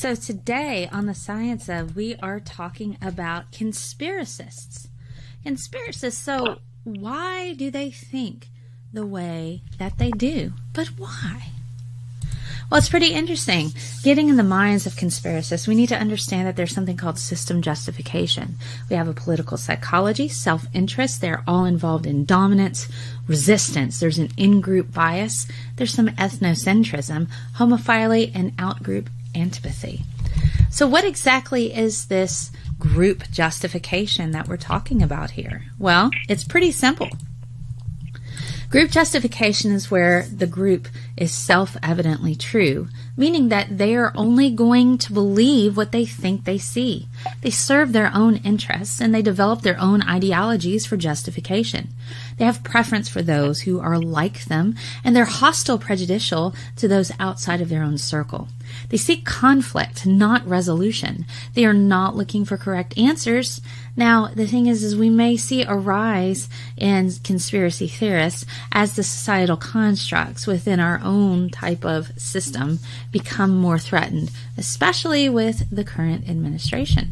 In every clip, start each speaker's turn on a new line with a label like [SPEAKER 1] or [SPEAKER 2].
[SPEAKER 1] So today on The Science Of, we are talking about conspiracists. Conspiracists, so why do they think the way that they do? But why? Well, it's pretty interesting. Getting in the minds of conspiracists, we need to understand that there's something called system justification. We have a political psychology, self-interest. They're all involved in dominance, resistance. There's an in-group bias. There's some ethnocentrism, homophily, and out-group antipathy. So what exactly is this group justification that we're talking about here? Well, it's pretty simple. Group justification is where the group is self-evidently true, meaning that they are only going to believe what they think they see. They serve their own interests and they develop their own ideologies for justification. They have preference for those who are like them, and they're hostile, prejudicial to those outside of their own circle. They seek conflict, not resolution. They are not looking for correct answers. Now, the thing is we may see a rise in conspiracy theorists as the societal constructs within our own type of system become more threatened, especially with the current administration.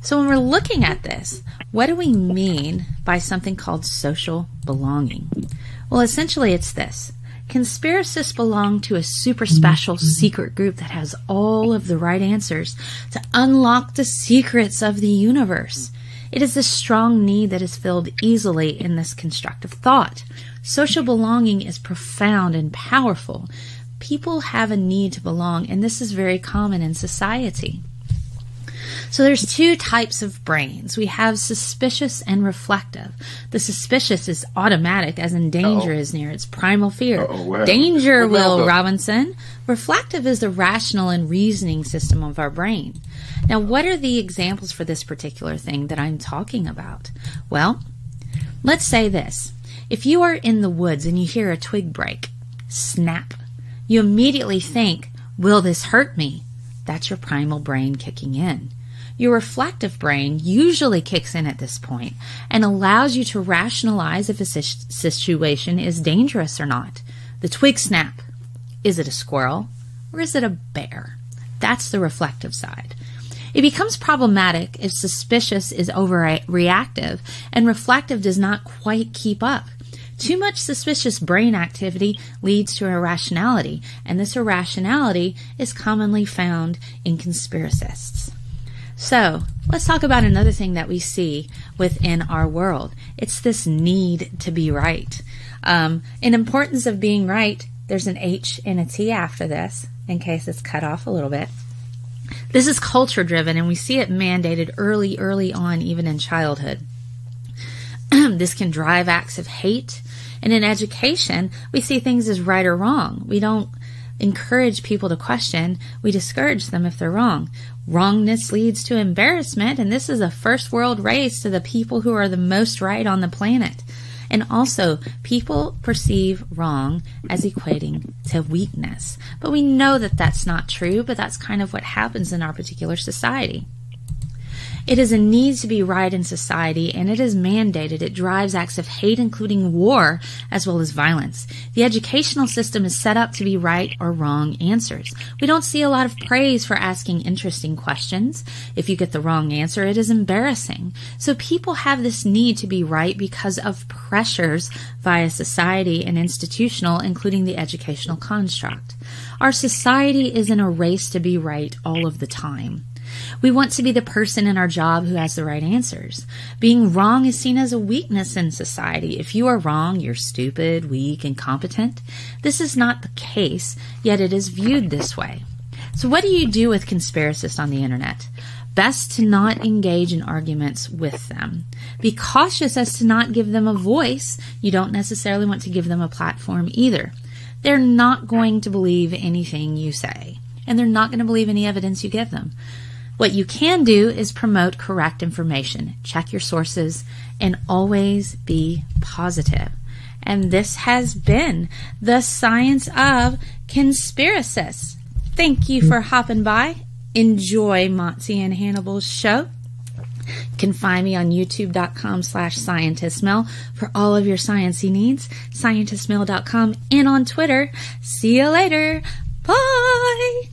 [SPEAKER 1] So when we're looking at this, what do we mean by something called social belonging? Well, essentially it's this. Conspiracists belong to a super special secret group that has all of the right answers to unlock the secrets of the universe. It is a strong need that is filled easily in this constructive thought. Social belonging is profound and powerful. People have a need to belong, and this is very common in society. So there's two types of brains. We have suspicious and reflective. The suspicious is automatic, as in danger is near its primal fear. Danger, Will Robinson. Reflective is the rational and reasoning system of our brain. Now, what are the examples for this particular thing that I'm talking about? Well, let's say this. If you are in the woods and you hear a twig break, snap, you immediately think, will this hurt me? That's your primal brain kicking in. Your reflective brain usually kicks in at this point and allows you to rationalize if a situation is dangerous or not. The twig snap. Is it a squirrel or is it a bear? That's the reflective side. It becomes problematic if suspicious is overreactive and reflective does not quite keep up. Too much suspicious brain activity leads to irrationality, and this irrationality is commonly found in conspiracists. So, let's talk about another thing that we see within our world. It's this need to be right. In importance of being right, there's an H and a T after this, in case it's cut off a little bit. This is culture-driven, and we see it mandated early on, even in childhood. This can drive acts of hate, and in education, we see things as right or wrong. We don't encourage people to question, we discourage them if they're wrong. Wrongness leads to embarrassment, and this is a first world race to the people who are the most right on the planet. And also, people perceive wrong as equating to weakness. But we know that that's not true, but that's kind of what happens in our particular society. It is a need to be right in society, and it is mandated. It drives acts of hate, including war, as well as violence. The educational system is set up to be right or wrong answers. We don't see a lot of praise for asking interesting questions. If you get the wrong answer, it is embarrassing. So people have this need to be right because of pressures via society and institutional, including the educational construct. Our society is in a race to be right all of the time. We want to be the person in our job who has the right answers. Being wrong is seen as a weakness in society. If you are wrong, you're stupid, weak, incompetent. This is not the case, yet it is viewed this way. So what do you do with conspiracists on the internet? Best to not engage in arguments with them. Be cautious as to not give them a voice. You don't necessarily want to give them a platform either. They're not going to believe anything you say, and they're not going to believe any evidence you give them. What you can do is promote correct information, check your sources, and always be positive. And this has been The Science of Conspiracists. Thank you for hopping by. Enjoy Monty and Hannibal's show. You can find me on youtube.com/scientistmail for all of your sciencey needs, scientistmail.com, and on Twitter. See you later. Bye.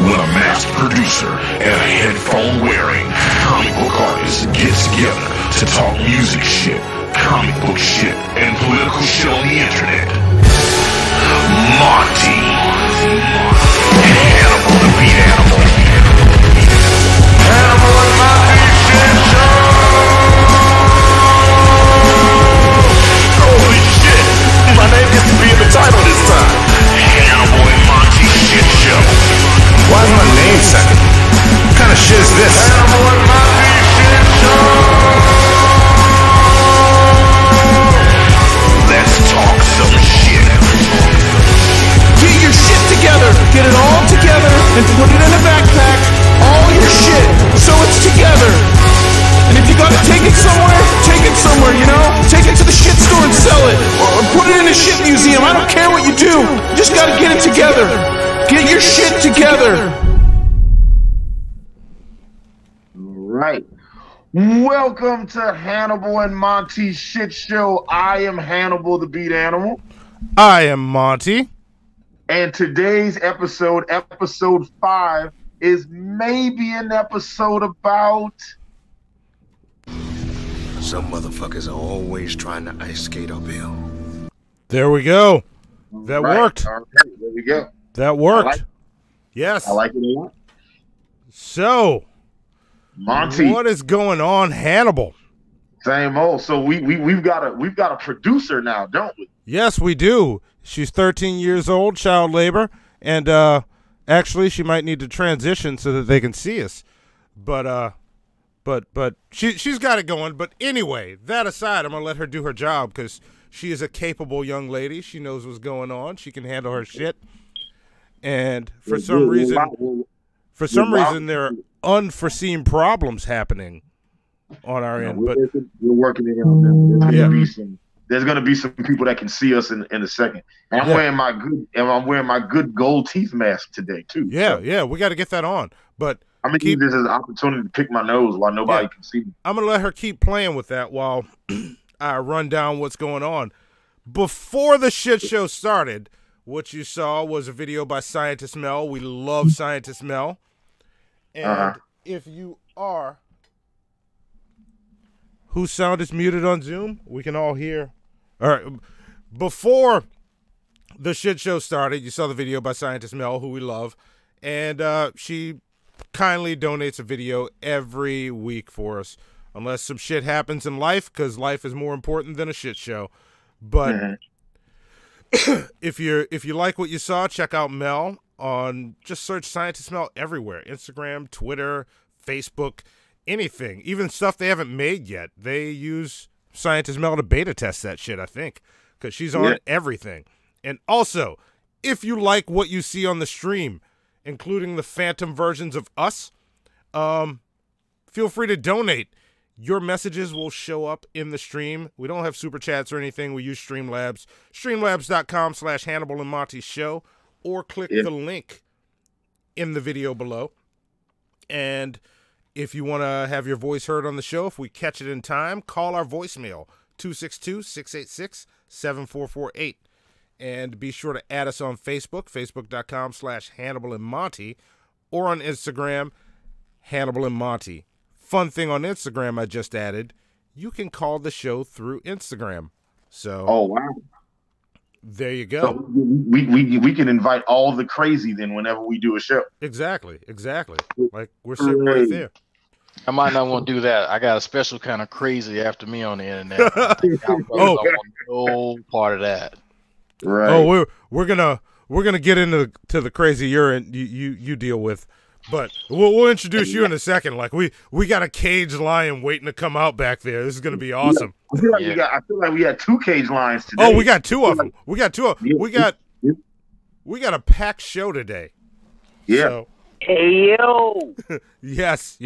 [SPEAKER 2] when a masked producer and a headphone-wearing comic book artist get together to talk music shit, comic book shit, and political shit on the internet. Monty and Hannibal the Beat Animal. Hannibal and Monty shit show! Holy shit! My name gets to be in the title this time. Hannibal and Monty shit show. Why is my name second? What kind of shit is this? Hannibal and Monty shit show. Let's talk some shit.
[SPEAKER 3] Get your shit together. Get it all together and put it in a backpack. All your shit, so it's together. And if you gotta take it somewhere, you know? Take it to the shit store and sell it. Or put it in a shit museum. I don't care what you do. You just gotta get it together. Get your shit together.
[SPEAKER 4] Right. Welcome to Hannibal and Monty Shit Show. I am Hannibal the Beat Animal.
[SPEAKER 5] I am Monty.
[SPEAKER 4] And today's episode, episode 5, is maybe an episode about...
[SPEAKER 6] Some motherfuckers are always trying to ice skate uphill.
[SPEAKER 5] There we go. That worked.
[SPEAKER 4] All right, there we go.
[SPEAKER 5] That worked.
[SPEAKER 4] I like it a lot.
[SPEAKER 5] So,
[SPEAKER 4] Monty,
[SPEAKER 5] what is going on, Hannibal?
[SPEAKER 4] Same old. So we've got a producer now, don't we?
[SPEAKER 5] Yes, we do. She's 13 years old, child labor, and actually she might need to transition so that they can see us. But she's got it going. But anyway, that aside, I'm gonna let her do her job because she is a capable young lady. She knows what's going on. She can handle her shit. And for some reason, there are unforeseen problems happening on our end. But
[SPEAKER 4] we're working it on. There's gonna be some people that can see us in a second. And I'm wearing my good gold teeth mask today too.
[SPEAKER 5] Yeah, we got to get that on. But
[SPEAKER 4] I'm gonna use this as an opportunity to pick my nose while nobody can see me.
[SPEAKER 5] I'm gonna let her keep playing with that while I run down what's going on. Before the shit show started, what you saw was a video by Scientist Mel. We love Scientist Mel. And if you are... Whose sound is muted on Zoom? We can all hear. All right. Before the shit show started, you saw the video by Scientist Mel, who we love. And she kindly donates a video every week for us. Unless some shit happens in life, because life is more important than a shit show. But if you like what you saw, check out Mel on, just search Scientist Mel everywhere. Instagram, Twitter, Facebook, anything. Even stuff they haven't made yet. They use Scientist Mel to beta test that shit, I think. Because she's on everything. And also, if you like what you see on the stream, including the phantom versions of us, feel free to donate. Your messages will show up in the stream. We don't have super chats or anything. We use Streamlabs. Streamlabs.com/Hannibal and Monty Show. Or click the link in the video below. And if you want to have your voice heard on the show, if we catch it in time, call our voicemail, 262-686-7448. And be sure to add us on Facebook, facebook.com/Hannibal and Monty, or on Instagram, Hannibal and Monty. Fun thing on Instagram I just added, you can call the show through Instagram. So,
[SPEAKER 4] oh wow,
[SPEAKER 5] there you go.
[SPEAKER 4] So we can invite all the crazy then whenever we do a show.
[SPEAKER 5] Exactly. Like we're sitting right there.
[SPEAKER 7] I might not want to do that. I got a special kind of crazy after me on the internet. I want no part of that.
[SPEAKER 4] Right.
[SPEAKER 5] Oh, we're gonna get into the crazy you deal with. But we'll introduce you in a second. Like we got a cage lion waiting to come out back there. This is gonna be awesome.
[SPEAKER 4] I feel like we got 2 cage lions today.
[SPEAKER 5] Oh, we got 2 of them. We got 2 of them. We got a packed show today.
[SPEAKER 4] Yeah.
[SPEAKER 5] So,
[SPEAKER 8] hey yo.
[SPEAKER 5] yes.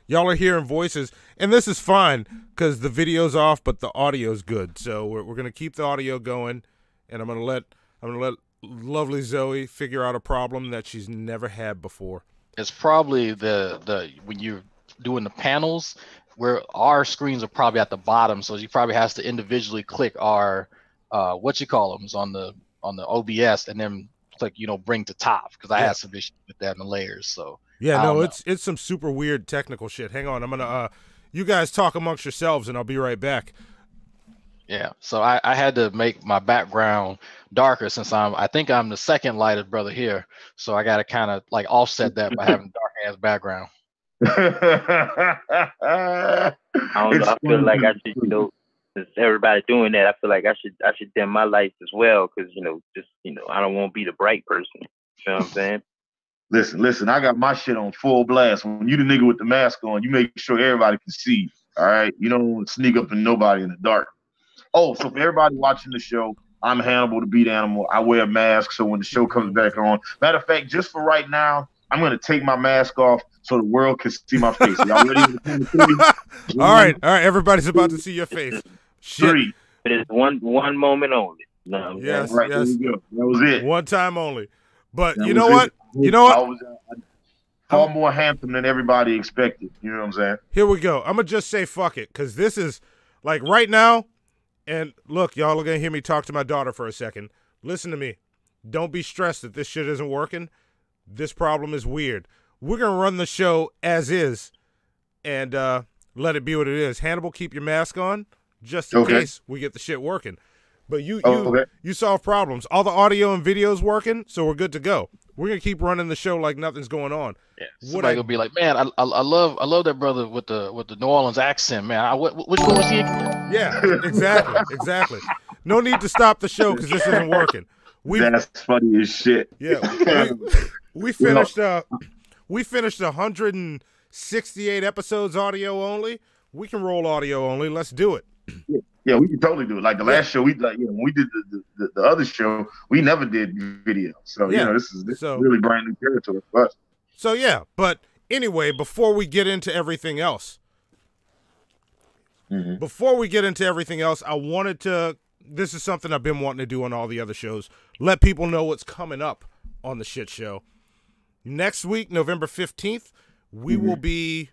[SPEAKER 5] Y'all are hearing voices, and this is fine because the video's off, but the audio's good. So we're gonna keep the audio going, and I'm gonna let lovely Zoe figure out a problem that she's never had before.
[SPEAKER 7] It's probably the when you're doing the panels where our screens are probably at the bottom, so you probably has to individually click our on the OBS and then like bring to top, because I had some issues with that in the layers. So
[SPEAKER 5] yeah, no, it's some super weird technical shit. Hang on, I'm gonna you guys talk amongst yourselves, and I'll be right back.
[SPEAKER 7] Yeah, so I had to make my background darker, since I think I'm the second lightest brother here, so I got to kind of like offset that by having dark ass background.
[SPEAKER 8] I don't know. I feel like I should, since everybody doing that, I feel like I should dim my lights as well, because I don't want to be the bright person. You know what I'm saying?
[SPEAKER 4] Listen, I got my shit on full blast. When you the nigga with the mask on, you make sure everybody can see. All right, you don't sneak up in nobody in the dark. Oh, so for everybody watching the show, I'm Hannibal the Beat Animal. I wear a mask, so when the show comes back on, matter of fact, just for right now, I'm gonna take my mask off so the world can see my face. Y'all ready?
[SPEAKER 5] All right, everybody's about to see your face. Shit.
[SPEAKER 4] 3.
[SPEAKER 8] But it's one moment only. No,
[SPEAKER 5] yes,
[SPEAKER 4] right,
[SPEAKER 5] yes.
[SPEAKER 4] There we go. That was it.
[SPEAKER 5] One time only. But
[SPEAKER 4] That
[SPEAKER 5] you know
[SPEAKER 4] was
[SPEAKER 5] what?
[SPEAKER 4] it.
[SPEAKER 5] You know what?
[SPEAKER 4] I was far more handsome than everybody expected. You know what I'm saying?
[SPEAKER 5] Here we go. I'm gonna just say fuck it, because this is like right now. And look, y'all are going to hear me talk to my daughter for a second. Listen to me. Don't be stressed that this shit isn't working. This problem is weird. We're going to run the show as is and let it be what it is. Hannibal, keep your mask on just in case we get the shit working. But you solve problems. All the audio and video's working, so we're good to go. We're going to keep running the show like nothing's going on.
[SPEAKER 7] Yeah, somebody will be like, man, I love that brother with the New Orleans accent, man. Which one was he?
[SPEAKER 5] Yeah, exactly. No need to stop the show because this isn't working.
[SPEAKER 4] That's funny as shit.
[SPEAKER 5] Yeah, we finished 168 episodes audio only. We can roll audio only. Let's do it.
[SPEAKER 4] Yeah, we can totally do it. Like the last show, when we did the other show, we never did video. So this is really brand new territory for us.
[SPEAKER 5] So yeah, but anyway, before we get into everything else, I wanted to. This is something I've been wanting to do on all the other shows. Let people know what's coming up on the shit show. Next week, November 15th, we will be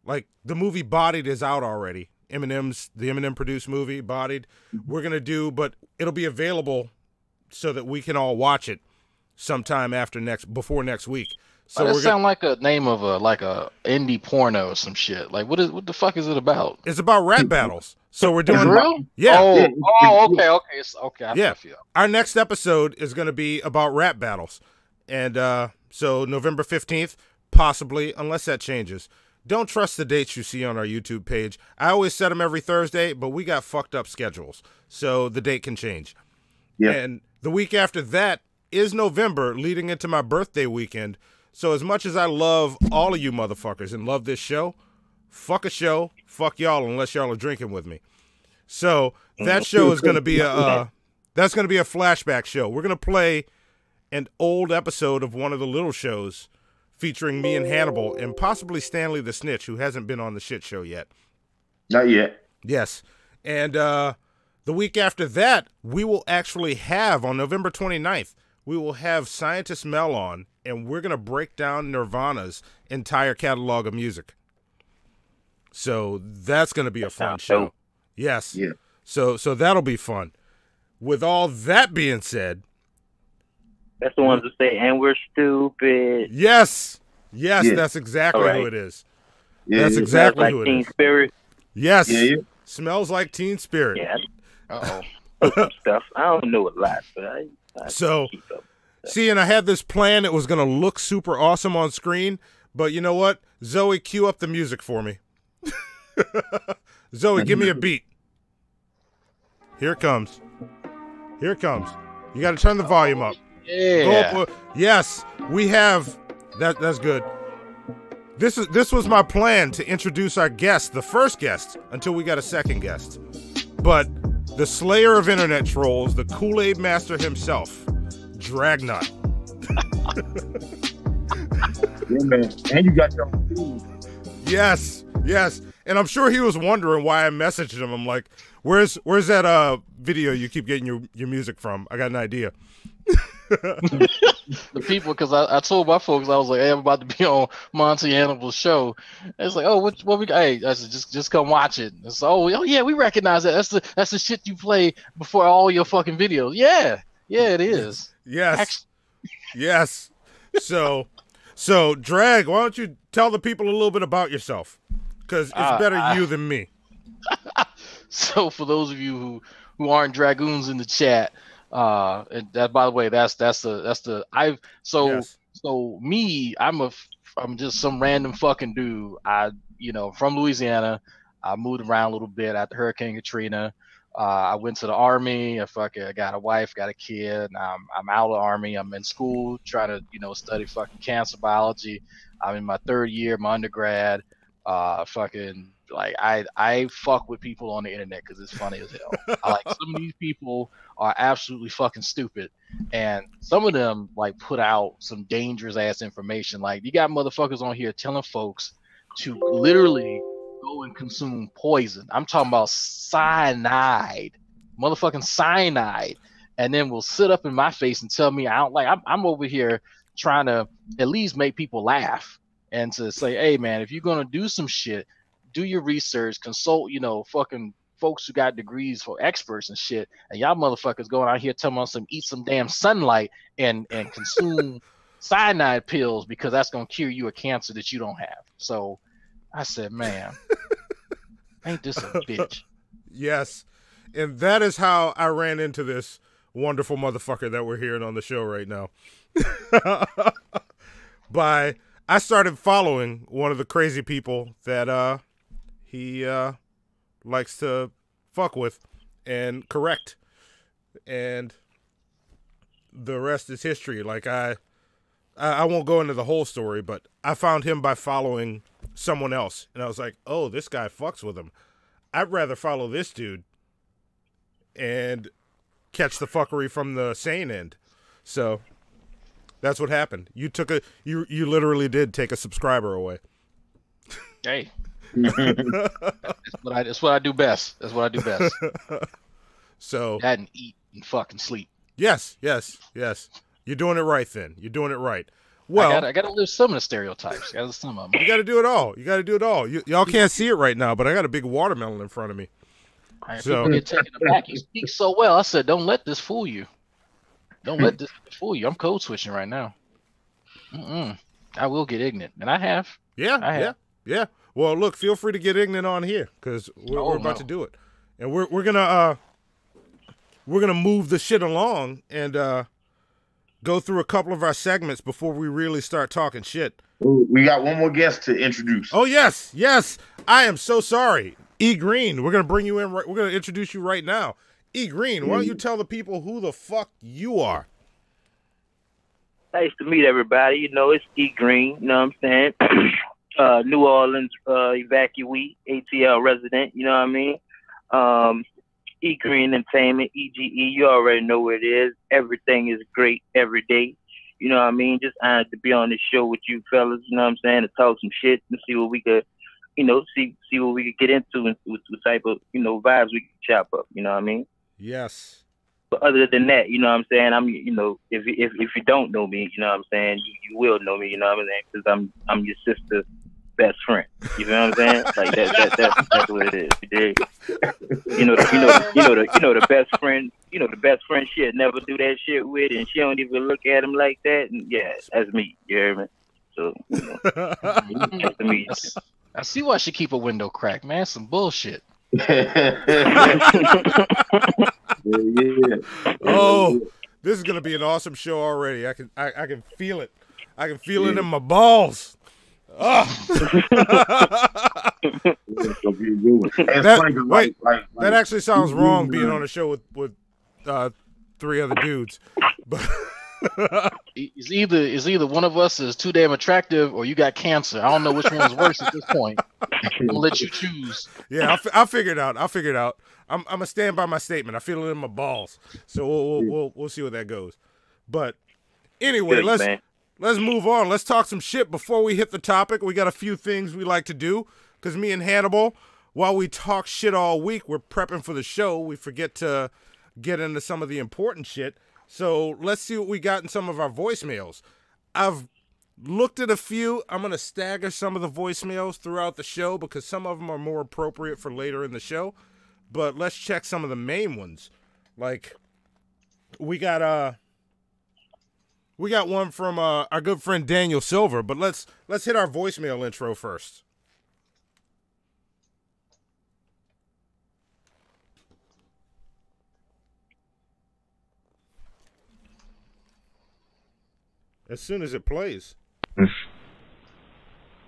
[SPEAKER 5] like the movie Bodied is out already. The Eminem produced movie Bodied. We're gonna do, but it'll be available so that we can all watch it sometime before next week. So
[SPEAKER 7] that sound like a name of a indie porno or some shit. Like what the fuck is it about?
[SPEAKER 5] It's about rap battles. So we're doing
[SPEAKER 7] real?
[SPEAKER 5] Yeah.
[SPEAKER 7] Okay. I feel.
[SPEAKER 5] Our next episode is going to be about rap battles, and so November 15th, possibly, unless that changes. Don't trust the dates you see on our YouTube page. I always set them every Thursday, but we got fucked up schedules, so the date can change. Yeah. And the week after that is November, leading into my birthday weekend. So as much as I love all of you motherfuckers and love this show, fuck a show, fuck y'all unless y'all are drinking with me. So that show is going to be that's going to be a flashback show. We're going to play an old episode of one of the little shows featuring me and Hannibal and possibly Stanley the Snitch, who hasn't been on the shit show yet.
[SPEAKER 4] Not yet.
[SPEAKER 5] Yes. And the week after that, we will actually have, on November 29th, we will have Scientist Mel on, and we're going to break down Nirvana's entire catalog of music. So that's going to be a fun show. Yes.
[SPEAKER 4] Yeah.
[SPEAKER 5] So that'll be fun. With all that being said,
[SPEAKER 8] that's the ones that say, and we're stupid.
[SPEAKER 5] Yes. That's exactly who it is.
[SPEAKER 4] Yeah,
[SPEAKER 5] that's exactly who it
[SPEAKER 8] Teen
[SPEAKER 5] is.
[SPEAKER 8] Spirit.
[SPEAKER 5] Yes. Yeah. Smells like Teen Spirit.
[SPEAKER 8] Yeah. Stuff. I don't know a lot, but I keep up.
[SPEAKER 5] See, and I had this plan that was going to look super awesome on screen, but you know what? Zoe, cue up the music for me. Zoe, give me a beat. Here it comes. You got to turn the volume up.
[SPEAKER 7] Yeah.
[SPEAKER 5] Yes, we have. That's good. This was my plan to introduce our guest, the first guest, until we got a second guest. But the slayer of internet trolls, the Kool-Aid master himself, Dragnauct.
[SPEAKER 4] Yeah, man. And you got your own team.
[SPEAKER 5] Yes. And I'm sure he was wondering why I messaged him. I'm like, where's that video you keep getting your music from? I got an idea.
[SPEAKER 7] The people, because I told my folks, I was like, hey, I'm about to be on Monty Hannibal's show. It's like, oh, what we got? Hey, I said, just come watch it. It's oh yeah, we recognize that. That's the shit you play before all your fucking videos. Yeah, it is.
[SPEAKER 5] Yes. Yes. So, Drag, why don't you tell the people a little bit about yourself? Because it's better you than me.
[SPEAKER 7] So for those of you who aren't dragoons in the chat, and that, by the way, that's the I've
[SPEAKER 5] Yes.
[SPEAKER 7] so me, I'm just some random fucking dude. From Louisiana. I moved around a little bit after Hurricane Katrina. I went to the Army. I got a wife, got a kid. I'm out of the Army. I'm in school trying to study fucking cancer biology. I'm in my third year, my undergrad. I fuck with people on the internet because it's funny as hell. Some of these people are absolutely fucking stupid, and some of them like put out some dangerous ass information. Like, you got motherfuckers on here telling folks to literally go and consume poison. I'm talking about cyanide, motherfucking cyanide, and then will sit up in my face and tell me I don't like. I'm over here trying to at least make people laugh and to say, hey man, if you're gonna do some shit, do your research, consult, fucking folks who got degrees for experts and shit. And y'all motherfuckers going out here telling us eat some damn sunlight and consume cyanide pills because that's gonna cure you a cancer that you don't have. So I said, man, ain't this a bitch?
[SPEAKER 5] Yes. And that is how I ran into this wonderful motherfucker that we're hearing on the show right now. I started following one of the crazy people that he likes to fuck with and correct. And the rest is history. Like, I won't go into the whole story, but I found him by following someone else. And I was like, oh, this guy fucks with him. I'd rather follow this dude and catch the fuckery from the sane end. So that's what happened. You literally did take a subscriber away.
[SPEAKER 7] Hey. That's what I do best. That's what I do best.
[SPEAKER 5] So
[SPEAKER 7] that and eat and fucking sleep.
[SPEAKER 5] Yes. You're doing it right then. You're doing it right. Well,
[SPEAKER 7] I gotta live some of the stereotypes. Gotta live some of them.
[SPEAKER 5] You gotta do it all. Y'all can't see it right now, but I got a big watermelon in front of me.
[SPEAKER 7] People get taken aback. You speak so well. I said, don't let this fool you. Don't let this fool you. I'm code switching right now. I will get ignorant, and I have.
[SPEAKER 5] Yeah. Well, look, feel free to get ignorant on here because we're about to do it, and we're gonna move the shit along and go through a couple of our segments before we really start talking shit.
[SPEAKER 4] We got one more guest to introduce.
[SPEAKER 5] Oh yes. I am so sorry, E Green. We're gonna bring you in. We're gonna introduce you right now. E Green, why don't you tell the people who the fuck you are?
[SPEAKER 8] Nice to meet everybody. It's E Green. You know what I'm saying? New Orleans evacuee, ATL resident. You know what I mean? E Green Entertainment, EGE. You already know what it is. Everything is great every day. You know what I mean? Just honored to be on this show with you fellas. You know what I'm saying? To talk some shit and see what we could, see what we could get into and what type of, vibes we can chop up. You know what I mean?
[SPEAKER 5] Yes.
[SPEAKER 8] But other than that, you know what I'm saying? I'm, if you don't know me, you know what I'm saying? You will know me, you know what I'm saying? Because I'm your sister's best friend. You know what I'm saying? Like that's what it is. You dig? The best friend. The best friend shit never do that shit with, and she don't even look at him like that. And yeah, that's me. You hear me? So nice to meet you.
[SPEAKER 7] I see why she keep a window cracked, man. Some bullshit.
[SPEAKER 5] Oh, this is gonna be an awesome show already. I can feel it. I can feel it in my balls. Oh. That actually sounds wrong being on a show with three other dudes. But
[SPEAKER 7] it's either one of us is too damn attractive or you got cancer. I don't know which one's worse at this point. I'm gonna let you choose.
[SPEAKER 5] Yeah, I'll figure it out. I'm gonna stand by my statement. I feel it in my balls. So we'll see where that goes. But anyway, let's move on. Let's talk some shit before we hit the topic. We got a few things we like to do because me and Hannibal, while we talk shit all week, we're prepping for the show. We forget to get into some of the important shit. So let's see what we got in some of our voicemails. I've looked at a few. I'm going to stagger some of the voicemails throughout the show because some of them are more appropriate for later in the show. But let's check some of the main ones. Like, we got We got one from our good friend Daniel Silver, but let's hit our voicemail intro first. As soon as it plays.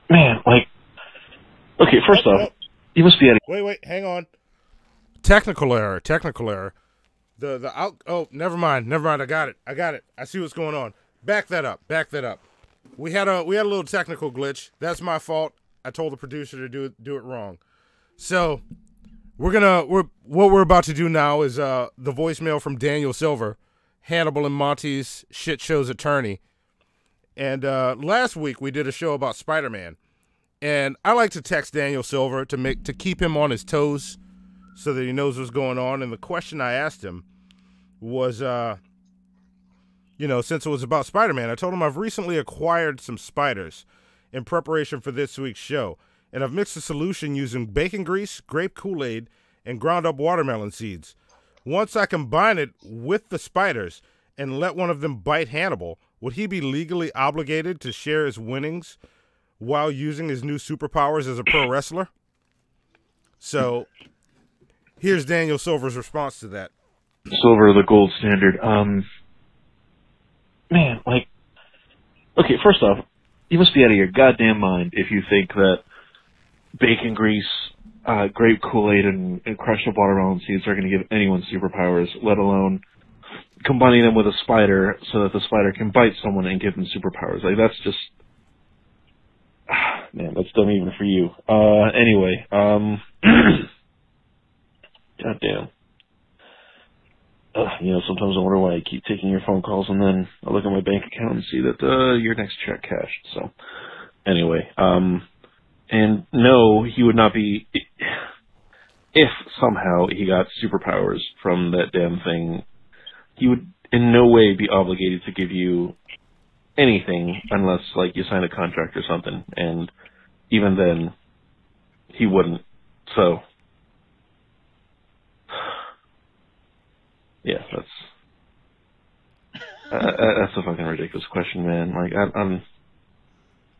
[SPEAKER 9] Man, like, okay, first off, you must be at
[SPEAKER 5] Wait, hang on. Technical error. Oh, never mind. I got it. I see what's going on. Back that up. We had a little technical glitch. That's my fault. I told the producer to do it wrong. So what we're about to do now is the voicemail from Daniel Silver, Hannibal and Monty's shit show's attorney. And last week we did a show about Spider-Man, and I like to text Daniel Silver to keep him on his toes, so that he knows what's going on. And the question I asked him was, since it was about Spider-Man, I told him I've recently acquired some spiders in preparation for this week's show, and I've mixed a solution using bacon grease, grape Kool-Aid, and ground up watermelon seeds. Once I combine it with the spiders and let one of them bite Hannibal, would he be legally obligated to share his winnings while using his new superpowers as a pro wrestler? So here's Daniel Silver's response to that.
[SPEAKER 9] Silver, the gold standard. Man, like, okay, first off, you must be out of your goddamn mind if you think that bacon grease, grape Kool-Aid, and crushed up watermelon seeds are going to give anyone superpowers, let alone combining them with a spider so that the spider can bite someone and give them superpowers. Like, that's just... Man, that's dumb even for you. Anyway, goddamn. Sometimes I wonder why I keep taking your phone calls, and then I look at my bank account and see that your next check cashed. So, anyway, and no, he would not be... If somehow he got superpowers from that damn thing, he would in no way be obligated to give you anything unless, like, you sign a contract or something, and even then, he wouldn't. So, yeah, that's a fucking ridiculous question, man. Like, I'm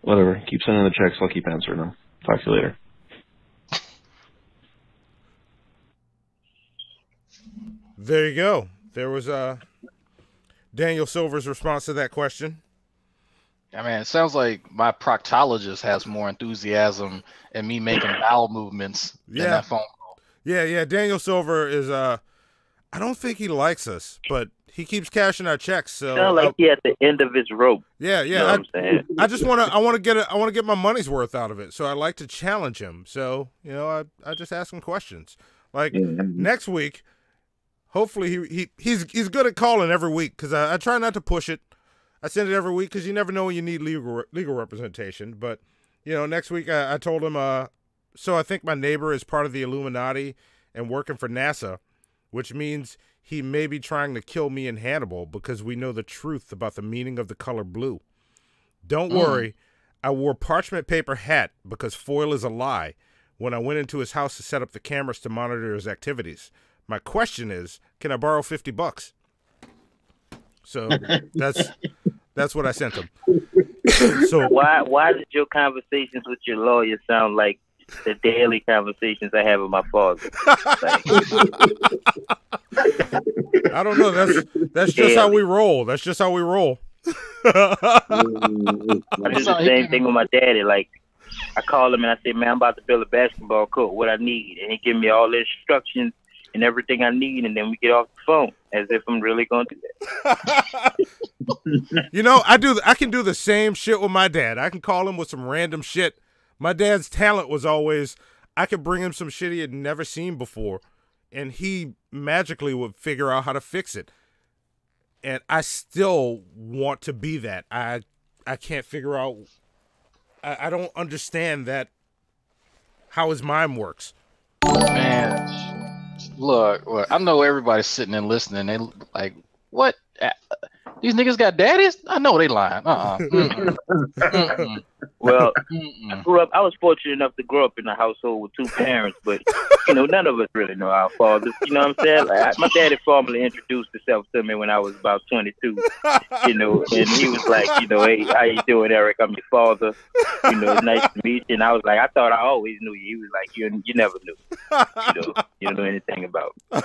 [SPEAKER 9] whatever. Keep sending the checks. I'll keep answering them. Talk to you later.
[SPEAKER 5] There you go. There was Daniel Silver's response to that question.
[SPEAKER 7] I mean, it sounds like my proctologist has more enthusiasm in me making bowel movements than that phone call.
[SPEAKER 5] Yeah. Daniel Silver is I don't think he likes us, but he keeps cashing our checks. So
[SPEAKER 8] sound like he at the end of his rope.
[SPEAKER 5] Yeah.
[SPEAKER 8] You know what I'm saying?
[SPEAKER 5] I want to get my money's worth out of it. So I like to challenge him. So I just ask him questions. Like next week, hopefully he's good at calling every week, because I try not to push it. I send it every week because you never know when you need legal representation. But next week I told him, so I think my neighbor is part of the Illuminati and working for NASA, which means he may be trying to kill me and Hannibal because we know the truth about the meaning of the color blue. Don't worry, I wore parchment paper hat because foil is a lie when I went into his house to set up the cameras to monitor his activities. My question is, can I borrow $50? So that's what I sent him. So
[SPEAKER 8] why did your conversations with your lawyer sound like the daily conversations I have with my father?
[SPEAKER 5] I don't know. That's just how we roll. That's just how we roll.
[SPEAKER 8] I do the same thing with my daddy. Like, I call him and I say, man, I'm about to build a basketball court. What I need, and he give me all the instructions and everything I need, and then we get off the phone as if I'm really going to do that.
[SPEAKER 5] I can do the same shit with my dad. I can call him with some random shit. My dad's talent was always, I could bring him some shit he had never seen before, and he magically would figure out how to fix it. And I still want to be that. I can't figure out, I don't understand that, how his mind works.
[SPEAKER 7] Man, look, I know everybody's sitting and listening. They like, what? These niggas got daddies? I know they lying.
[SPEAKER 8] Well, I was fortunate enough to grow up in a household with two parents, but, none of us really know our fathers. You know what I'm saying? Like, my daddy formally introduced himself to me when I was about 22, and he was like, hey, how you doing, Eric? I'm your father. It's nice to meet you. And I was like, I thought I always knew you. He was like, you never knew. You don't know anything about me.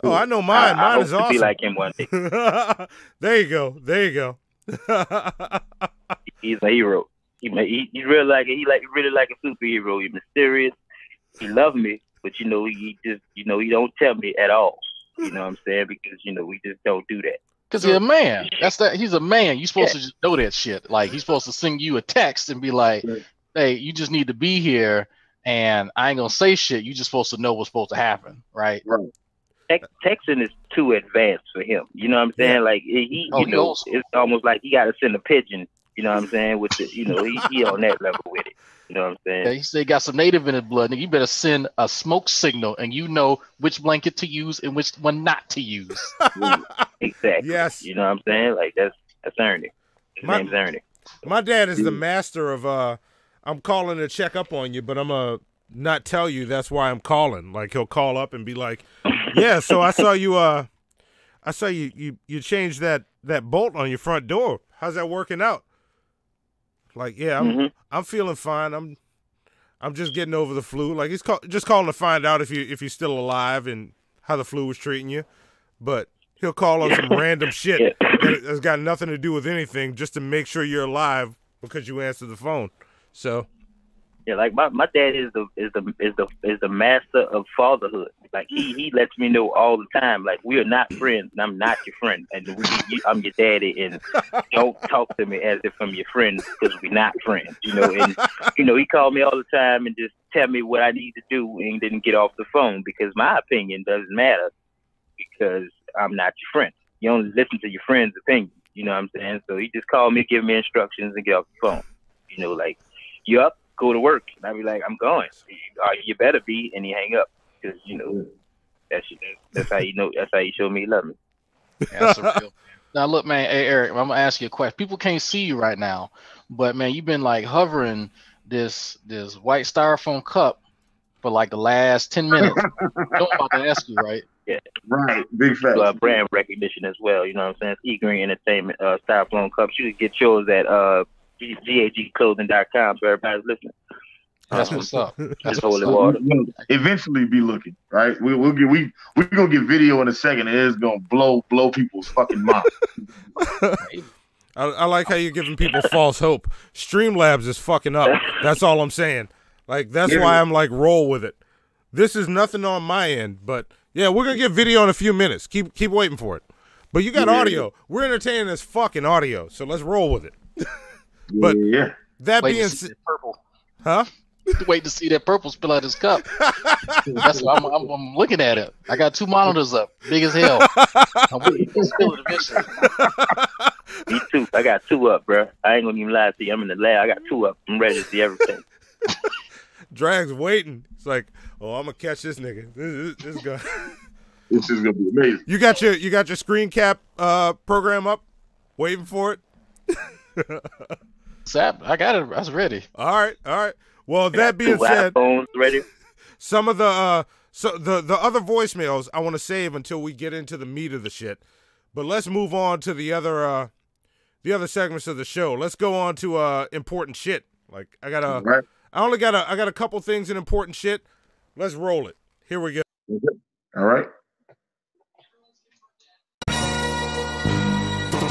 [SPEAKER 5] Oh, I know mine. Mine is awesome.
[SPEAKER 8] To be like him one day.
[SPEAKER 5] There you go.
[SPEAKER 8] He's a hero. He's really like he really like a superhero. He's mysterious. He loves me, but he just he don't tell me at all. You know what I'm saying? Because we just don't do that.
[SPEAKER 7] Because he's a man. He's a man. You're supposed to just know that shit. Like, he's supposed to send you a text and be like, hey, you just need to be here, and I ain't gonna say shit. You just supposed to know what's supposed to happen, right?
[SPEAKER 8] Right. Texting is too advanced for him. You know what I'm saying? Like, it's almost like he got to send a pigeon. You know what I'm saying? With the, he on that level with it. You know what I'm saying?
[SPEAKER 7] Yeah, he said he got some native in his blood. Nigga, you better send a smoke signal, and you know which blanket to use and which one not to use.
[SPEAKER 8] Exactly.
[SPEAKER 5] Yes.
[SPEAKER 8] You know what I'm saying? Like, that's Ernie. His name's Ernie.
[SPEAKER 5] My dad is the master of I'm calling to check up on you, but I'm not tell you that's why I'm calling. Like, he'll call up and be like, yeah, so I saw you you changed that bolt on your front door. How's that working out? Like, yeah, I'm feeling fine. I'm just getting over the flu. Like, he's just calling to find out if you're still alive and how the flu was treating you. But he'll call on some random shit that's got nothing to do with anything just to make sure you're alive because you answered the phone. So
[SPEAKER 8] yeah, like my dad is the master of fatherhood. Like, he lets me know all the time, like, we are not friends and I'm not your friend, and I'm your daddy, and don't talk to me as if I'm your friend because we're not friends. And he called me all the time and just tell me what I need to do and didn't get off the phone because my opinion doesn't matter because I'm not your friend. You only listen to your friend's opinion. You know what I'm saying? So he just called me, give me instructions, and get off the phone. Like, you up? Go to work. And I'd be like, I'm going. You better be. And he hang up because that's how you know. That's how you show me you love me.
[SPEAKER 7] That's real. Now look, man. Hey, Eric, I'm gonna ask you a question. People can't see you right now, but man, you've been like hovering this white styrofoam cup for like the last 10 minutes. I'm about to ask you, right?
[SPEAKER 8] Yeah.
[SPEAKER 4] Right. Big fat.
[SPEAKER 8] Brand recognition as well. You know what I'm saying? E-Green Entertainment styrofoam cups. You can get yours at gagclothing.com, so everybody's listening.
[SPEAKER 7] That's what's up.
[SPEAKER 8] Just holy water.
[SPEAKER 4] Eventually be looking, right? We're gonna get video in a second, and it's gonna blow people's fucking mind.
[SPEAKER 5] I like how you're giving people false hope. Streamlabs is fucking up. That's all I'm saying. Like, that's why I'm like, roll with it. This is nothing on my end, but yeah, we're gonna get video in a few minutes. Keep waiting for it. But you got audio. We're entertaining this fucking audio, so let's roll with it. But that being said,
[SPEAKER 7] purple,
[SPEAKER 5] huh?
[SPEAKER 7] Wait to see that purple spill out his cup. That's why I'm looking at it. I got 2 monitors up, big as hell. I'm waiting to spill it eventually.
[SPEAKER 8] Me too. I got 2 up, bro. I ain't gonna even lie to you. I'm in the lab. I got 2 up. I'm ready to see everything.
[SPEAKER 5] Drag's waiting. It's like, oh, I'm gonna catch this nigga. This guy.
[SPEAKER 4] This is gonna be amazing.
[SPEAKER 5] You got your screen cap program up, waiting for it.
[SPEAKER 7] Sap, I got it. I was ready.
[SPEAKER 5] All right. Well, that being said,
[SPEAKER 8] ready.
[SPEAKER 5] Some of the the other voicemails I want to save until we get into the meat of the shit. But let's move on to the other segments of the show. Let's go on to important shit. Like, I got a couple things in important shit. Let's roll it. Here we go.
[SPEAKER 4] All right.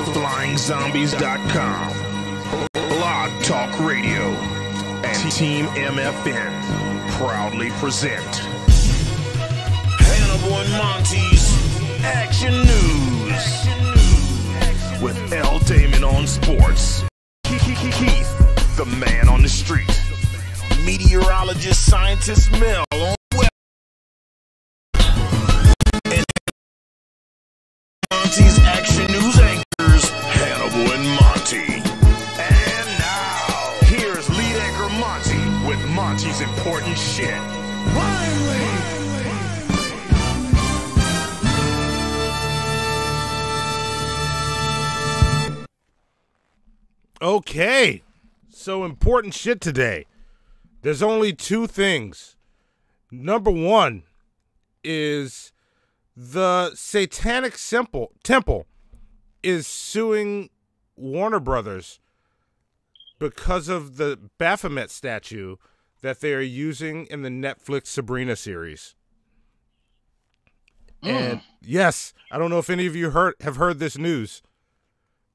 [SPEAKER 2] FlyingZombies.com, Blog Talk Radio, and Team MFN proudly present Hannibal and Monty's Action News with L. Damon on sports, Heath, the man on the street, meteorologist scientist Mel on web, and Monty's Action News anchors Hannibal and Monty. And now, here's lead anchor Monty with Monty's important shit.
[SPEAKER 5] Okay, So important shit today. There's only two things. Number one is the Satanic Temple is suing Warner Brothers because of the Baphomet statue that they are using in the Netflix Sabrina series. And yes, I don't know if any of you have heard this news,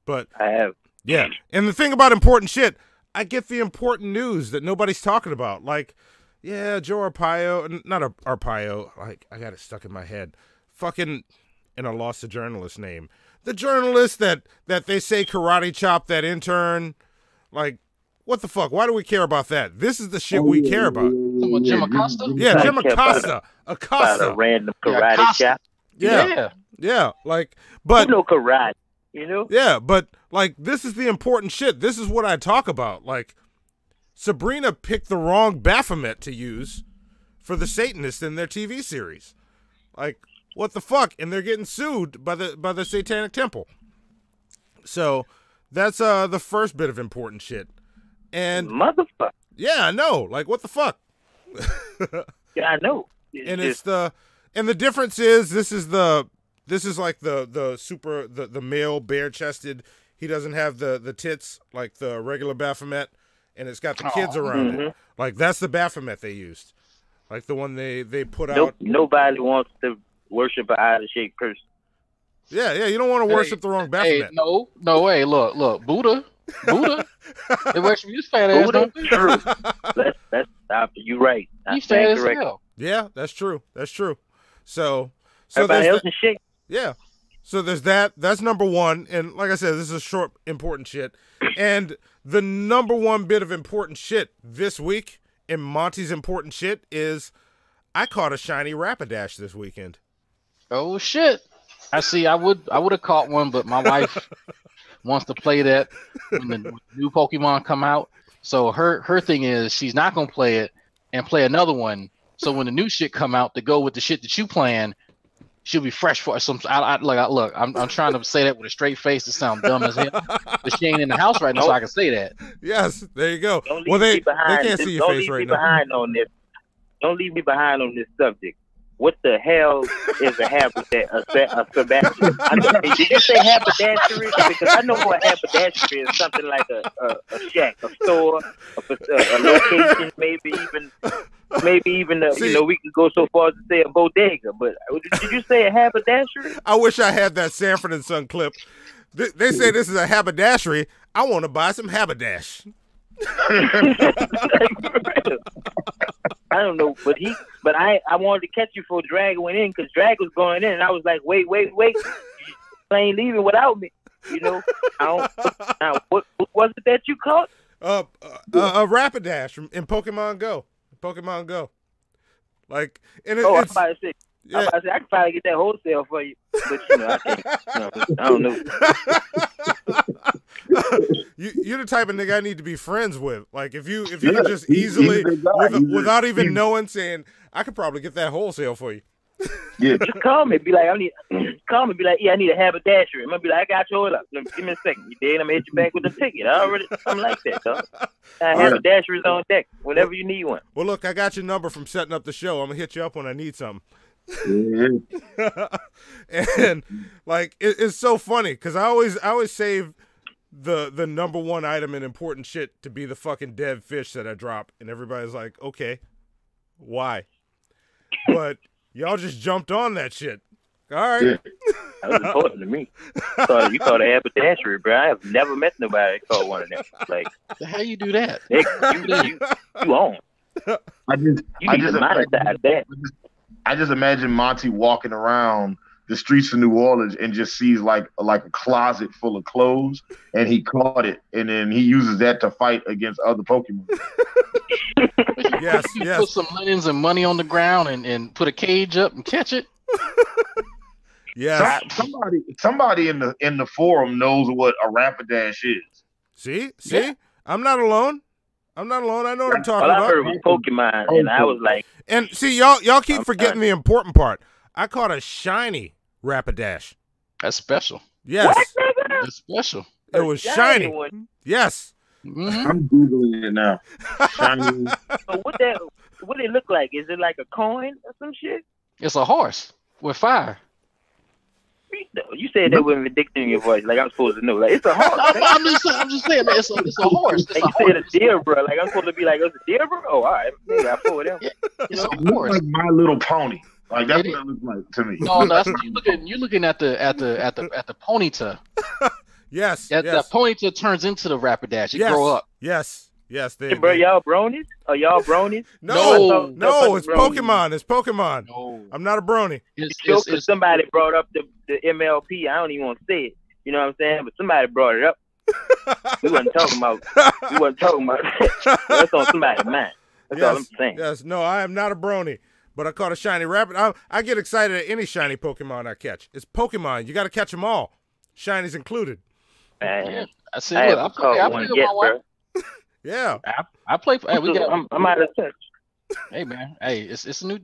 [SPEAKER 5] but
[SPEAKER 8] I have.
[SPEAKER 5] Yeah, and the thing about important shit, I get the important news that nobody's talking about. Like, yeah, Joe Arpaio, not Arpaio, like, I got it stuck in my head. Fucking, and I lost the journalist's name. The journalist that they say karate chopped that intern. Like, what the fuck? Why do we care about that? This is the shit we care about.
[SPEAKER 7] Jim Acosta?
[SPEAKER 5] Yeah, Jim Acosta.
[SPEAKER 8] About a random karate chop.
[SPEAKER 5] Yeah, like, but.
[SPEAKER 8] You know karate, you know?
[SPEAKER 5] Yeah, but, like, this is the important shit. This is what I talk about. Like, Sabrina picked the wrong Baphomet to use for the Satanists in their TV series. Like, what the fuck? And they're getting sued by the Satanic Temple. So that's the first bit of important shit. And
[SPEAKER 8] motherfucker.
[SPEAKER 5] Yeah, I know. Like, what the fuck?
[SPEAKER 8] Yeah, I know.
[SPEAKER 5] And the difference is this is like the super the male bare chested. He doesn't have the tits like the regular Baphomet, and it's got the kids around it. Like, that's the Baphomet they used. Like the one they put out.
[SPEAKER 8] Nobody wants to worship an out-of-shape person.
[SPEAKER 5] Yeah, you don't want to worship the wrong Baphomet.
[SPEAKER 7] Hey, no way. Look, Buddha. They worship his fat ass.
[SPEAKER 8] Buddha, true. That's you right.
[SPEAKER 7] He's fat as hell.
[SPEAKER 5] Yeah, that's true. So
[SPEAKER 8] everybody else is shit.
[SPEAKER 5] Yeah. So there's that. That's number one. And like I said, this is short, important shit. And the number one bit of important shit this week in Monty's important shit is I caught a shiny Rapidash this weekend.
[SPEAKER 7] Oh shit! I see. I would have caught one, but my wife wants to play that when the new Pokemon come out. So her thing is she's not gonna play it and play another one. So when the new shit come out to go with the shit that you playing, she'll be fresh for some. Look, I'm trying to say that with a straight face to sound dumb as hell, but she ain't in the house right now, so I can say that.
[SPEAKER 5] Yes, there you go. Well, they can't see your face right now.
[SPEAKER 8] Don't leave me behind on this subject. What the hell is a habitat? A Sebastian? Did you say haberdashery? Because I know what haberdashery is. Something like a shack, a store, a location, maybe even we can go so far as to say a bodega. But did you say a haberdashery?
[SPEAKER 5] I wish I had that Sanford and Son clip. They say this is a haberdashery. I want to buy some haberdash.
[SPEAKER 8] I don't know, but I wanted to catch you before Drag went in, because Drag was going in, and I was like, wait, plane leaving without me. You know, what was it that you caught?
[SPEAKER 5] A Rapidash in Pokemon Go. Like, and
[SPEAKER 8] I'm about to say, I can probably get that wholesale for you, but I can't. I don't know.
[SPEAKER 5] You're the type of nigga I need to be friends with. Like, if you could just easily, without even knowing, saying, I could probably get that wholesale for you.
[SPEAKER 4] Yeah.
[SPEAKER 8] Just call me. Be like, I need a haberdashery. I'm gonna be like, I got you. Hold up. Give me a second. You did? I'm gonna hit you back with the ticket. I'm like that, dog. Haberdashery's on deck whenever you need one.
[SPEAKER 5] Well, look, I got your number from setting up the show. I'm gonna hit you up when I need something. And like, it's so funny because I always save the number one item in important shit to be the fucking dead fish that I drop, and everybody's like, okay, why? But y'all just jumped on that shit. All right.
[SPEAKER 8] Yeah. That was important to me. You called a haberdashery, bro. I have never met nobody that called one of them. Like,
[SPEAKER 7] how you do that?
[SPEAKER 8] You own.
[SPEAKER 4] I just imagine Monty walking around the streets of New Orleans and just sees like a closet full of clothes, and he caught it, and then he uses that to fight against other Pokemon.
[SPEAKER 5] Yes.
[SPEAKER 7] Put some linens and money on the ground and put a cage up and catch it.
[SPEAKER 5] Yeah.
[SPEAKER 4] Somebody in the forum knows what a Rapidash is.
[SPEAKER 5] See? Yeah. I'm not alone. I know what I'm talking about.
[SPEAKER 8] I heard was Pokemon, and I was like,
[SPEAKER 5] and see, y'all keep forgetting the important part. I caught a shiny Rapidash.
[SPEAKER 7] That's special.
[SPEAKER 5] Yes.
[SPEAKER 7] That's special.
[SPEAKER 5] It was shiny. Yes.
[SPEAKER 4] I'm googling it now. Shiny.
[SPEAKER 8] So what it look like? Is it like a coin or some shit?
[SPEAKER 7] It's a horse with fire.
[SPEAKER 8] You said that with a diction in your voice, like I'm supposed to know. Like it's a horse.
[SPEAKER 7] I'm just saying that it's a horse.
[SPEAKER 8] Like you said a deer, bro. Like I'm supposed to be like, it's a deer, bro. Oh, all right, maybe I pull it out.
[SPEAKER 7] It's a
[SPEAKER 4] It looks
[SPEAKER 7] horse.
[SPEAKER 4] like My Little Pony. Like that's what it looks like to me.
[SPEAKER 7] No, that's you're looking at the ponyta.
[SPEAKER 5] Yes.
[SPEAKER 7] That ponyta turns into the Rapidash. It grow up.
[SPEAKER 5] Yes.
[SPEAKER 8] Bro, y'all bronies? Are y'all bronies?
[SPEAKER 5] No, it's Pokemon. It's Pokemon.
[SPEAKER 7] No.
[SPEAKER 5] I'm not a brony.
[SPEAKER 8] It's somebody brought up the MLP. I don't even want to say it. You know what I'm saying? But somebody brought it up. We wasn't talking about that. That's on somebody's mind. That's all I'm saying.
[SPEAKER 5] Yes, no, I am not a brony. But I caught a shiny rabbit. I get excited at any shiny Pokemon I catch. It's Pokemon. You got to catch them all. Shinies included.
[SPEAKER 8] Man,
[SPEAKER 7] I said, look, I play with my wife.
[SPEAKER 5] Yeah,
[SPEAKER 7] I play. Hey,
[SPEAKER 8] I'm out of touch.
[SPEAKER 7] Hey man, hey, it's a new.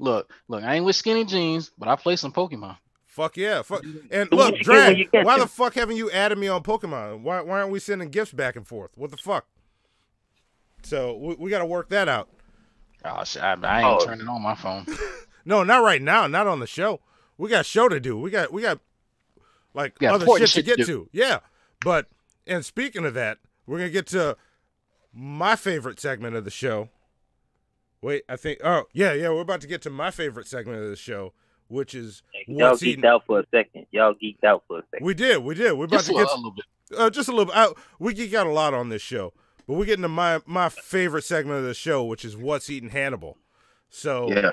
[SPEAKER 7] Look. I ain't with skinny jeans, but I play some Pokemon.
[SPEAKER 5] Fuck yeah. And look, Drag, why the fuck haven't you added me on Pokemon? Why aren't we sending gifts back and forth? What the fuck? So we got to work that out.
[SPEAKER 7] Oh shit, I ain't turning on my phone.
[SPEAKER 5] No, not right now. Not on the show. We got a show to do. We got like other shit to get to. Yeah, but and speaking of that, we're gonna get to my favorite segment of the show. Wait, I think. Oh, yeah. We're about to get to my favorite segment of the show, which is
[SPEAKER 8] y'all geeked out for a second. We
[SPEAKER 5] did. We're about to get a little bit. Just a little bit. We geek out a lot on this show, but we're getting to my favorite segment of the show, which is What's Eating Hannibal. So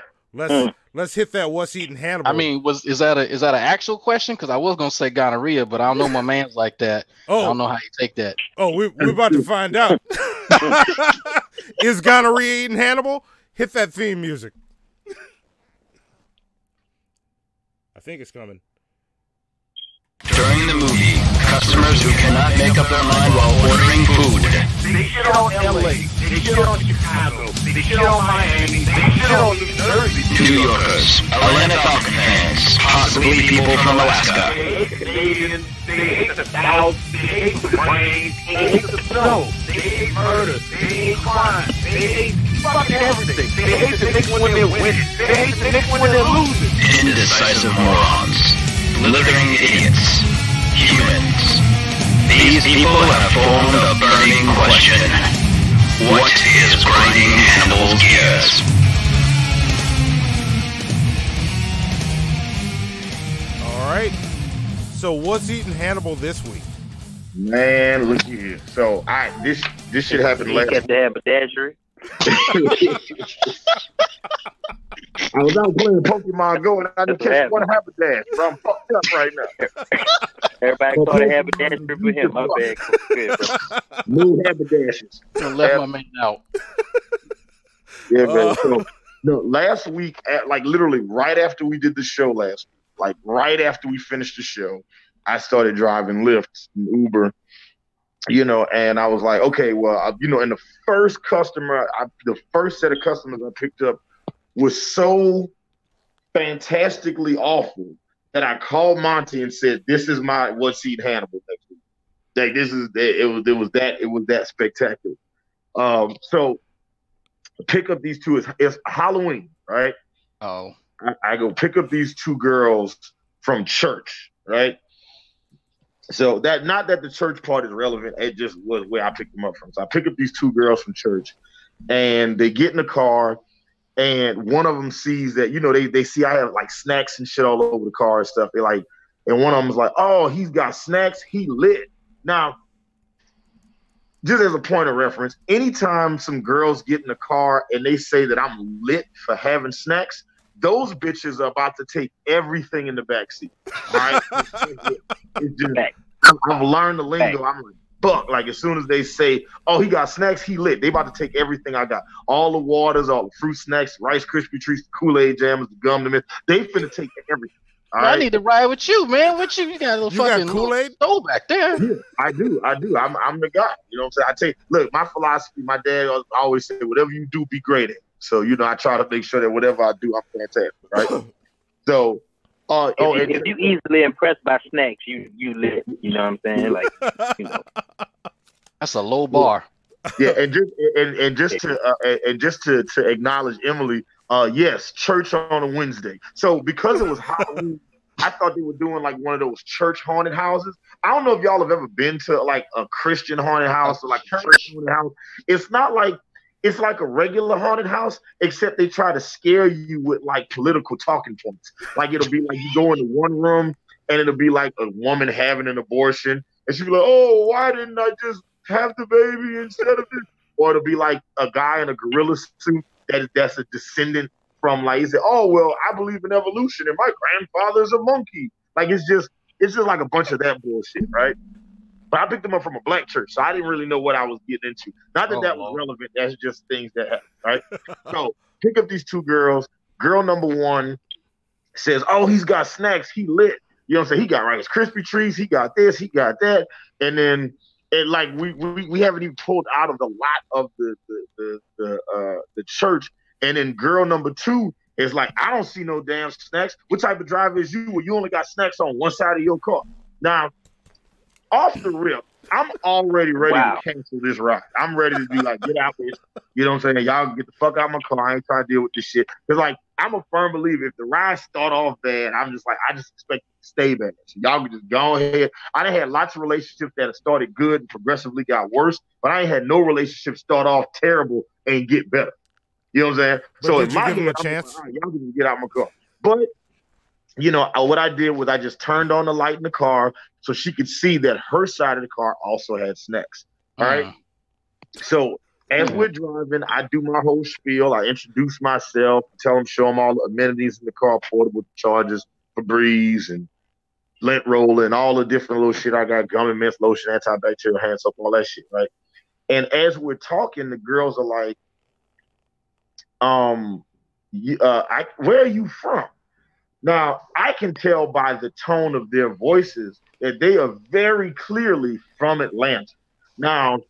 [SPEAKER 5] let's hit that What's Eating Hannibal.
[SPEAKER 7] I mean, is that an actual question? Because I was gonna say gonorrhea, but I don't know my man's like that. I don't know how you take that.
[SPEAKER 5] Oh, we're about to find out. Is gonorrhea eating Hannibal? Hit that theme music. I think it's coming.
[SPEAKER 10] During the movie, customers who cannot make up their mind while ordering food.
[SPEAKER 2] They shit on LA. They shit on Chicago. They shit on Miami. They shit on New Jersey.
[SPEAKER 10] New Yorkers, Atlanta Falcon fans, possibly people from Alaska.
[SPEAKER 2] They hate the Canadians. They hate the South. They hate the rain. They hate the snow. They hate murder. They hate crime. They hate fucking everything. They hate the Knicks when they're winning. They hate the Knicks when they're losing.
[SPEAKER 10] Indecisive morons. Blithering idiots. Humans. These people have formed a burning question. What is grinding Hannibal's gears?
[SPEAKER 5] All right. So what's eating Hannibal this week?
[SPEAKER 4] Man, look here. So this shit happened last
[SPEAKER 8] week. The haberdashery.
[SPEAKER 4] I was out playing Pokemon Go and I just catch one haberdasher. Bro, I'm fucked up right now.
[SPEAKER 8] Everybody thought a haberdashery for him. My bad.
[SPEAKER 4] New haberdashers.
[SPEAKER 7] Don't let my man out.
[SPEAKER 4] Yeah, man. So, no, last week, literally right after we did the show last week, like right after we finished the show, I started driving Lyft and Uber. And I was like, okay, well, and the first set of customers I picked up was so fantastically awful that I called Monty and said, "This is my What's Eating Hannibal next week." Like it was that spectacular. So pick up these two. It's Halloween, right?
[SPEAKER 7] Oh,
[SPEAKER 4] I go pick up these two girls from church, right? So not that the church part is relevant, it just was where I picked them up from. So I pick up these two girls from church, and they get in the car, and one of them sees that, they see I have like snacks and shit all over the car and stuff. They like, and one of them was like, "Oh, he's got snacks, he lit." Now, just as a point of reference, anytime some girls get in the car and they say that I'm lit for having snacks, those bitches are about to take everything in the backseat. All right? It's just, I've learned the lingo. I'm like, fuck. Like, as soon as they say, "Oh, he got snacks, he lit," they about to take everything I got. All the waters, all the fruit snacks, Rice Krispie treats, the Kool-Aid jams, the gum, the mint. They finna take everything.
[SPEAKER 7] I need to ride with you, man. What you got a little fucking
[SPEAKER 5] Kool-Aid
[SPEAKER 7] stove back there?
[SPEAKER 4] Yeah, I do. I'm the guy. You know what I'm saying? Look, my philosophy, my dad always said, whatever you do, be great at it. So, I try to make sure that whatever I do, I'm fantastic, right? So,
[SPEAKER 8] if you easily impressed by snacks, you lit. You know what I'm saying? Like,
[SPEAKER 7] That's a low bar.
[SPEAKER 4] Yeah, and just to acknowledge Emily, yes, church on a Wednesday. So because it was Halloween, I thought they were doing like one of those church haunted houses. I don't know if y'all have ever been to like a Christian haunted house or like a church haunted house. It's not like it's like a regular haunted house, except they try to scare you with like political talking points. Like it'll be like you go into one room and it'll be like a woman having an abortion, and she'll be like, "Oh, why didn't I just have the baby instead of this?" Or it'll be like a guy in a gorilla suit that's a descendant from like he said, "Oh well, I believe in evolution and my grandfather's a monkey." Like it's just like a bunch of that bullshit, right? But I picked them up from a black church, so I didn't really know what I was getting into. Not that that was relevant. That's just things that happen, right? So pick up these two girls. Girl number one says, "Oh, he's got snacks. He lit." You know what I'm saying? He got Rice Krispie treats. He got this. He got that. And then like we haven't even pulled out of the lot of the church. And then girl number two is like, "I don't see no damn snacks. What type of driver is you? Well, you only got snacks on one side of your car." Now, off the rip, I'm already ready to cancel this ride. I'm ready to be like, get out there. You know what I'm saying? Y'all get the fuck out of my car. I ain't trying to deal with this shit. Because, like, I'm a firm believer. If the ride start off bad, I'm just like, I just expect it to stay bad. So y'all can just go ahead. I done had lots of relationships that have started good and progressively got worse, but I ain't had no relationship start off terrible and get better. You know what I'm saying?
[SPEAKER 5] But
[SPEAKER 4] so
[SPEAKER 5] did
[SPEAKER 4] in
[SPEAKER 5] you
[SPEAKER 4] my
[SPEAKER 5] give him
[SPEAKER 4] head,
[SPEAKER 5] a chance?
[SPEAKER 4] Like, y'all can get out my car. But you know, what I did was I just turned on the light in the car so she could see that her side of the car also had snacks. All right. So as we're driving, I do my whole spiel. I introduce myself, show them all the amenities in the car, portable chargers, Febreze, and lint roller, and all the different little shit I got, gummy mints, lotion, antibacterial hand soap, all that shit, right? And as we're talking, the girls are like, where are you from? Now, I can tell by the tone of their voices that they are very clearly from Atlanta. Now,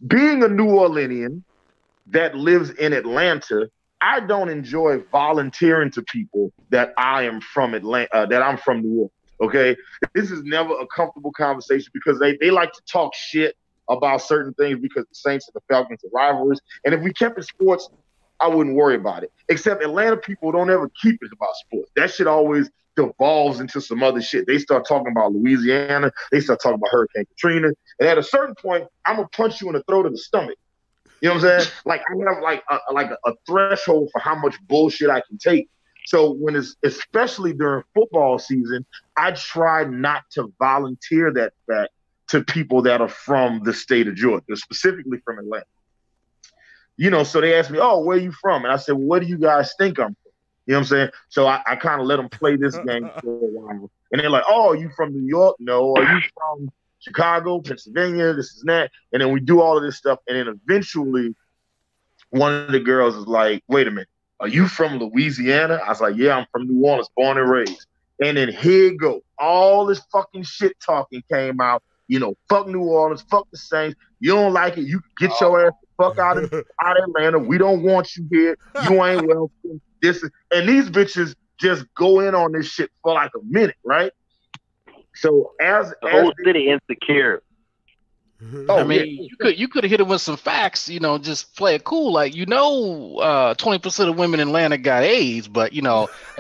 [SPEAKER 4] being a New Orleanian that lives in Atlanta, I don't enjoy volunteering to people that I am from Atlanta, that I'm from New Orleans, okay? This is never a comfortable conversation because they like to talk shit about certain things because the Saints and the Falcons are rivalries. And if we kept it sports, I wouldn't worry about it. Except Atlanta people don't ever keep it about sports. That shit always devolves into some other shit. They start talking about Louisiana. They start talking about Hurricane Katrina. And at a certain point, I'm going to punch you in the throat of the stomach. You know what I'm saying? Like, I have a threshold for how much bullshit I can take. So when it's, especially during football season, I try not to volunteer that fact to people that are from the state of Georgia, specifically from Atlanta. You know, so they asked me, "Oh, where are you from?" And I said, "Well, what do you guys think I'm from?" You know what I'm saying? So I kind of let them play this game for a while. And they're like, "Oh, are you from New York?" "No." "Are you from Chicago, Pennsylvania?" This and that. And then we do all of this stuff. And then eventually one of the girls is like, "Wait a minute, are you from Louisiana?" I was like, "Yeah, I'm from New Orleans, born and raised." And then here you go. All this fucking shit talking came out. You know, fuck New Orleans, fuck the Saints. You don't like it, you can get your ass the fuck out of Atlanta. We don't want you here. You ain't welcome. And these bitches just go in on this shit for like a minute, right? So as
[SPEAKER 8] the whole city insecure.
[SPEAKER 7] I mean, you could have hit it with some facts, you know, just play it cool. Like, 20% of women in Atlanta got AIDS, but and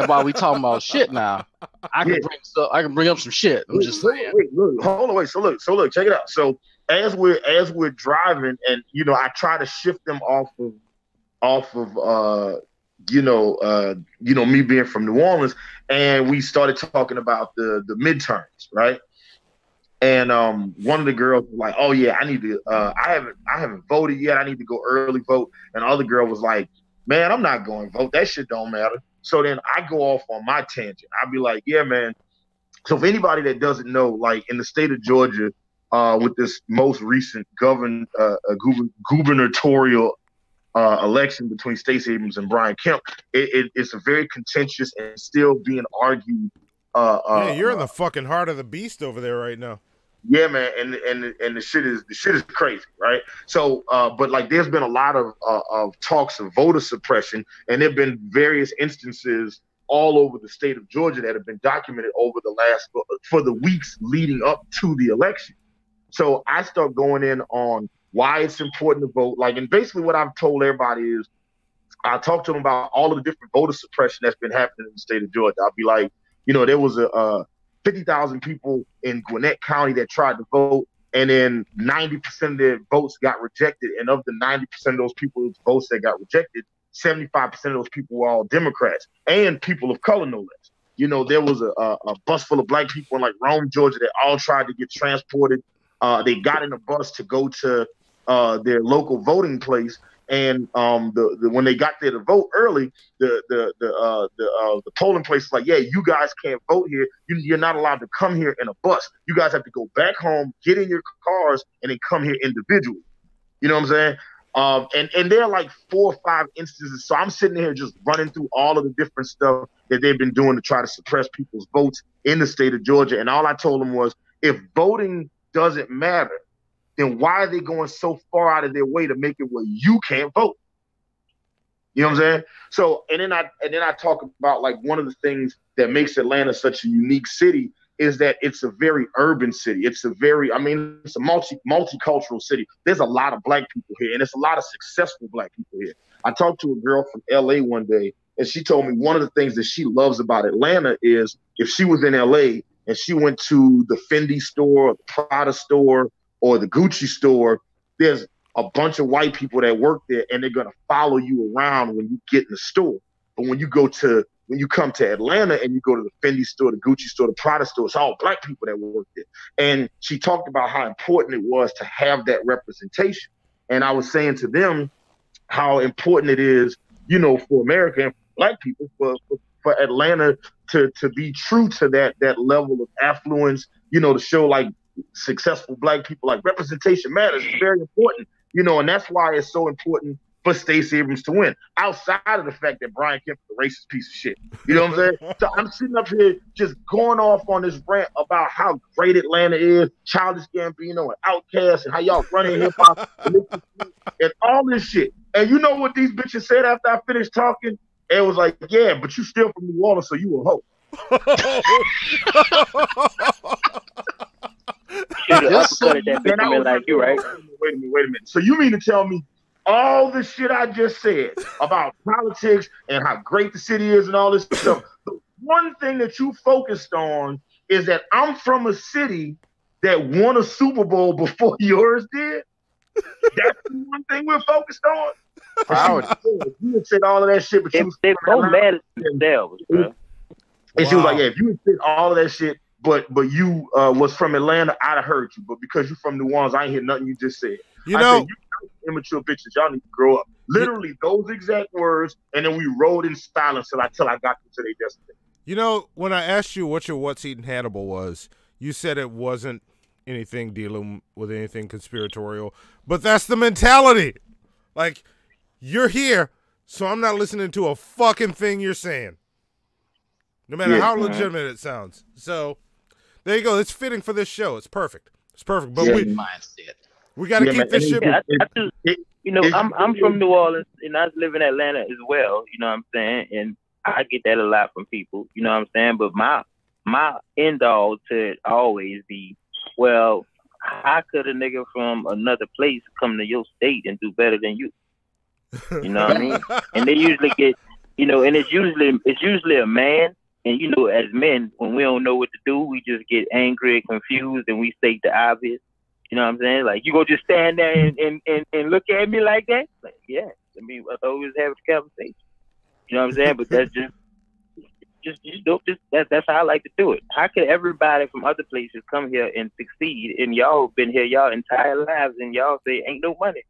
[SPEAKER 7] while we talking about shit now, I can bring up some shit. I'm just saying.
[SPEAKER 4] Wait, so look, check it out. So as we're driving, and I try to shift them off of me being from New Orleans, and we started talking about the midterms, right? And one of the girls was like, "Oh yeah, I need to. I haven't voted yet. I need to go early vote." And the other girl was like, "Man, I'm not going to vote. That shit don't matter." So then I go off on my tangent. I'd be like, "Yeah, man." So if anybody that doesn't know, like in the state of Georgia, with this most recent gubernatorial election between Stacey Abrams and Brian Kemp, it's a very contentious and still being argued.
[SPEAKER 5] Yeah, you're in the fucking heart of the beast over there right now.
[SPEAKER 4] Yeah, man, and the shit is crazy, right? So, but like, there's been a lot of talks of voter suppression, and there've been various instances all over the state of Georgia that have been documented over the last for the weeks leading up to the election. So I start going in on why it's important to vote. Like, and basically what I've told everybody is I talk to them about all of the different voter suppression that's been happening in the state of Georgia. I'll be like, there was a 50,000 people in Gwinnett County that tried to vote, and then 90% of their votes got rejected. And of the 90% of those people's votes that got rejected, 75% of those people were all Democrats and people of color, no less. There was a bus full of black people in like Rome, Georgia, that all tried to get transported. They got in a bus to go to their local voting place. And when they got there to vote early, the polling place was like, yeah, you guys can't vote here. You're not allowed to come here in a bus. You guys have to go back home, get in your cars, and then come here individually. You know what I'm saying? And there are like 4 or 5 instances. So I'm sitting here just running through all of the different stuff that they've been doing to try to suppress people's votes in the state of Georgia. And all I told them was, if voting doesn't matter, then why are they going so far out of their way to make it where you can't vote? You know what I'm saying? So, and then I talk about like one of the things that makes Atlanta such a unique city is that it's a very urban city. It's a multicultural city. There's a lot of black people here, and it's a lot of successful black people here. I talked to a girl from LA one day, and she told me one of the things that she loves about Atlanta is if she was in LA and she went to the Fendi store, or the Prada store, or the Gucci store, there's a bunch of white people that work there, and they're gonna follow you around when you get in the store. But when you come to Atlanta and you go to the Fendi store, the Gucci store, the Prada store, it's all black people that work there. And she talked about how important it was to have that representation. And I was saying to them how important it is, for America and for black people, for Atlanta to be true to that level of affluence, to show like successful black people, like representation matters. It's very important, and that's why it's so important for Stacey Abrams to win, outside of the fact that Brian Kemp is a racist piece of shit. You know what I'm saying? So I'm sitting up here just going off on this rant about how great Atlanta is, Childish Gambino and Outkast, and how y'all running hip hop and all this shit. And you know what these bitches said after I finished talking? It was like, yeah, but you still from New Orleans, so you a hoe. Like you, right? Wait a minute. So you mean to tell me all the shit I just said about politics and how great the city is and all this stuff, the one thing that you focused on is that I'm from a city that won a Super Bowl before yours did? That's the one thing we're focused on? You had said all of that shit, but they both mad at themselves, bro. And she was like, yeah, if you had said all of that shit, but you was from Atlanta, I'd have heard you. But because you're from New Orleans, I ain't hear nothing you just said. I said, you immature bitches, y'all need to grow up. Literally those exact words, and then we rode in silence till I got to their destination.
[SPEAKER 5] When I asked you what your What's Eating Hannibal was, you said it wasn't anything dealing with anything conspiratorial. But that's the mentality. Like, you're here, so I'm not listening to a fucking thing you're saying. No matter how legitimate it sounds. So there you go. It's fitting for this show. It's perfect. It's perfect. But we got to keep this shit.
[SPEAKER 8] I'm from New Orleans, and I live in Atlanta as well. You know what I'm saying? And I get that a lot from people. You know what I'm saying? But my end all to always be, well, how could a nigga from another place come to your state and do better than you? You know what I mean? And they usually get, and it's usually a man. And, as men, when we don't know what to do, we just get angry and confused, and we state the obvious. You know what I'm saying? Like, you go just stand there and look at me like that? Like, yeah. I mean, I thought we was having a conversation. You know what I'm saying? But that's that's how I like to do it. How could everybody from other places come here and succeed, and y'all been here y'all entire lives, and y'all say ain't no money?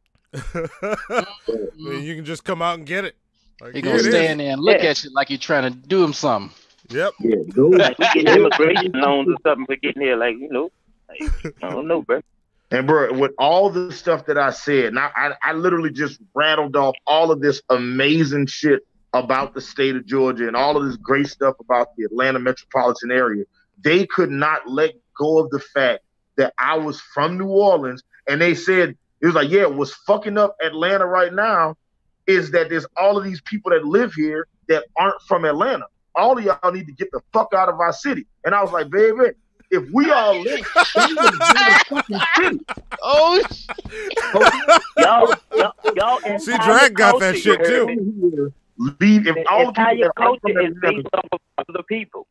[SPEAKER 5] You can just come out and get it. Like,
[SPEAKER 7] he gonna stand there and look at you like you're trying to do him something.
[SPEAKER 5] Yep.
[SPEAKER 8] Yeah, like we get immigration loans or something for getting here, like, I don't know, bro.
[SPEAKER 4] And bro, with all the stuff that I said, and I literally just rattled off all of this amazing shit about the state of Georgia and all of this great stuff about the Atlanta metropolitan area, they could not let go of the fact that I was from New Orleans. And they said, it was like, yeah, what's fucking up Atlanta right now is that there's all of these people that live here that aren't from Atlanta. All of y'all need to get the fuck out of our city. And I was like, baby, if we all lived, we would be in a fucking city.
[SPEAKER 7] Oh,
[SPEAKER 8] y'all
[SPEAKER 5] See, Drag got that shit too.
[SPEAKER 4] Leave if all the people
[SPEAKER 8] entire
[SPEAKER 4] that aren't
[SPEAKER 8] culture
[SPEAKER 4] from
[SPEAKER 8] is
[SPEAKER 4] Atlanta,
[SPEAKER 8] based off of other people.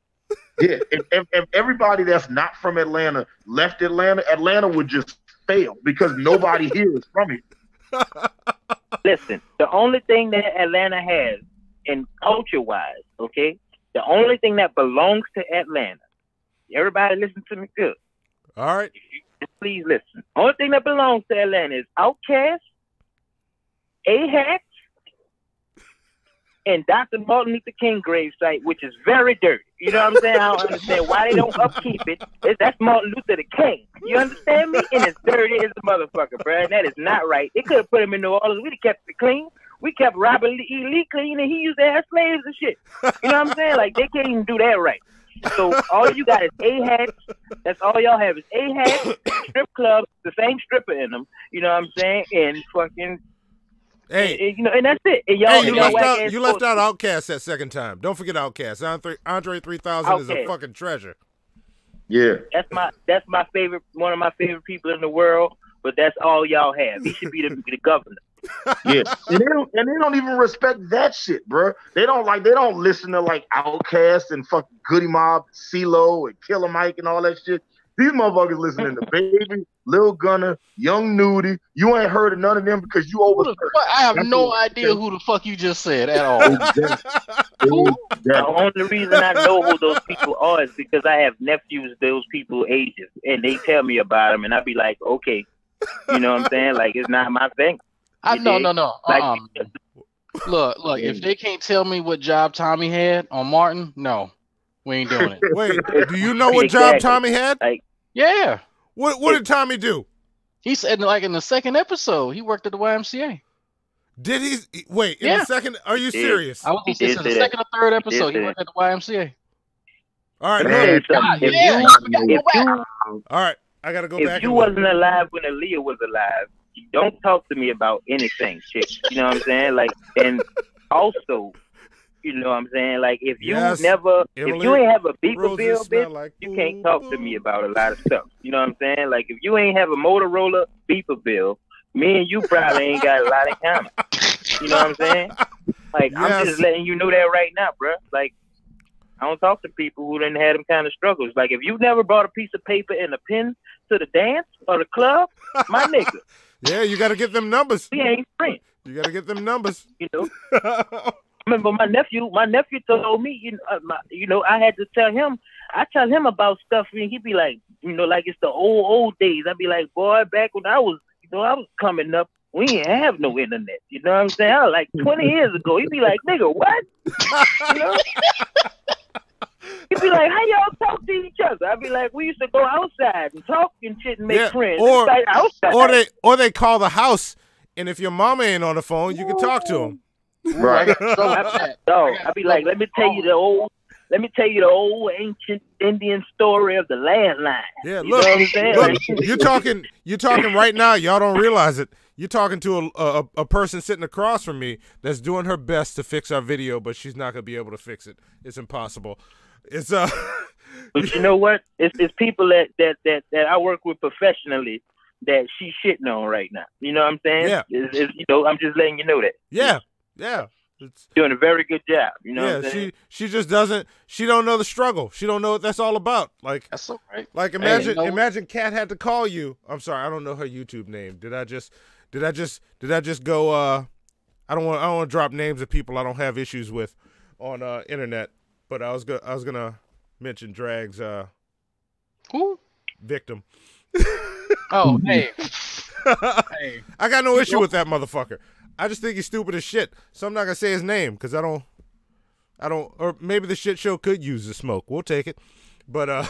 [SPEAKER 4] yeah, if everybody that's not from Atlanta left Atlanta, Atlanta would just fail because nobody here is from it.
[SPEAKER 8] Listen, the only thing that Atlanta has, in culture-wise, okay, the only thing that belongs to Atlanta. Everybody, listen to me good.
[SPEAKER 5] All right.
[SPEAKER 8] Please listen. Only thing that belongs to Atlanta is Outkast, A-Hats, and Dr. Martin Luther King gravesite, which is very dirty. You know what I'm saying? I don't understand why they don't upkeep it. That's Martin Luther the King. You understand me? And it's dirty as a motherfucker, bro. And that is not right. They could have put him in New Orleans. We'd have kept it clean. We kept Robert E. Lee clean, and he used to have slaves and shit. You know what I'm saying? Like, they can't even do that right. So all you got is A-Hats. That's all y'all have is A-Hats, strip clubs, the same stripper in them. You know what I'm saying? And fucking...
[SPEAKER 5] Hey,
[SPEAKER 8] you know, and that's it. And y'all,
[SPEAKER 5] hey, you left out Outkast that second time. Don't forget Outkast. Andre 3000 is a fucking treasure.
[SPEAKER 4] Yeah,
[SPEAKER 8] that's my favorite. One of my favorite people in the world. But that's all y'all have. He should be the governor.
[SPEAKER 4] Yeah, and they don't even respect that shit, bro. They don't listen to like Outkast and fucking Goody Mob, CeeLo and Killer Mike and all that shit. These motherfuckers listening to Baby, Lil Gunna, Young Nudie. You ain't heard of none of them because you over.
[SPEAKER 7] I have no idea who the fuck you just said at all.
[SPEAKER 8] The only reason I know who those people are is because I have nephews those people ages, and they tell me about them, and I be like, okay, you know what I'm saying? Like, it's not my thing.
[SPEAKER 7] No.
[SPEAKER 8] Like,
[SPEAKER 7] Look, if they can't tell me what job Tommy had on Martin, no, we ain't doing it.
[SPEAKER 5] Wait, do you know what job Tommy had?
[SPEAKER 8] Like,
[SPEAKER 7] yeah.
[SPEAKER 5] What did Tommy do?
[SPEAKER 7] He said, like, in the second episode, he worked at the YMCA.
[SPEAKER 5] Did he? Wait, in the second? Are you serious?
[SPEAKER 7] I was in the second or third episode. He worked at the YMCA.
[SPEAKER 5] All right, all right. I gotta go back.
[SPEAKER 8] If you wasn't alive when Aaliyah was alive, don't talk to me about anything, chick. You know what I'm saying? Like, and also, you know what I'm saying? Like, if you if you ain't have a beeper bill, bitch, like you can't talk to me about a lot of stuff. You know what I'm saying? Like, if you ain't have a Motorola beeper bill, me and you probably ain't got a lot in common. You know what I'm saying? Like, I'm just letting you know that right now, bro. Like, I don't talk to people who didn't have them kind of struggles. Like, if you never brought a piece of paper and a pen to the dance or the club, my nigga.
[SPEAKER 5] Yeah, you got to get them numbers.
[SPEAKER 8] We ain't friends.
[SPEAKER 5] You got to get them numbers.
[SPEAKER 8] You know. Remember, my nephew told me, you know, I had to tell him. I tell him about stuff, and he'd be like, you know, like it's the old days. I'd be like, boy, back when I was coming up, we didn't have no internet. You know what I'm saying? I was like 20 years ago. He'd be like, nigga, what? You know? He'd be like, how y'all talk to each other? I'd be like, we used to go outside and talk and shit and make friends. Like outside.
[SPEAKER 5] Or they call the house, and if your mama ain't on the phone, you can talk to them.
[SPEAKER 4] Right.
[SPEAKER 8] I'd be like, let me tell you the old ancient Indian story of the landline.
[SPEAKER 5] Yeah,
[SPEAKER 8] you know what I'm saying?
[SPEAKER 5] Look, you're talking right now. Y'all don't realize it. You're talking to a person sitting across from me that's doing her best to fix our video, but she's not gonna be able to fix it. It's impossible. It's
[SPEAKER 8] But you know what? It's people that I work with professionally that she's shitting on right now. You know what I'm saying?
[SPEAKER 5] Yeah.
[SPEAKER 8] You know, I'm just letting you know that.
[SPEAKER 5] Yeah. It's
[SPEAKER 8] doing a very good job. You know.
[SPEAKER 5] Yeah,
[SPEAKER 8] what I'm saying?
[SPEAKER 5] she just doesn't. She don't know the struggle. She don't know what that's all about. Like
[SPEAKER 7] that's all right.
[SPEAKER 5] Like imagine Kat had to call you. I'm sorry, I don't know her YouTube name. Did I just go? I don't want to drop names of people I don't have issues with on internet. But I was gonna mention Drag's
[SPEAKER 7] who
[SPEAKER 5] victim.
[SPEAKER 7] Oh hey.
[SPEAKER 5] Hey. I got no issue with that motherfucker. I just think he's stupid as shit. So I'm not gonna say his name because I don't. Or maybe the shit show could use the smoke. We'll take it. But
[SPEAKER 7] I'm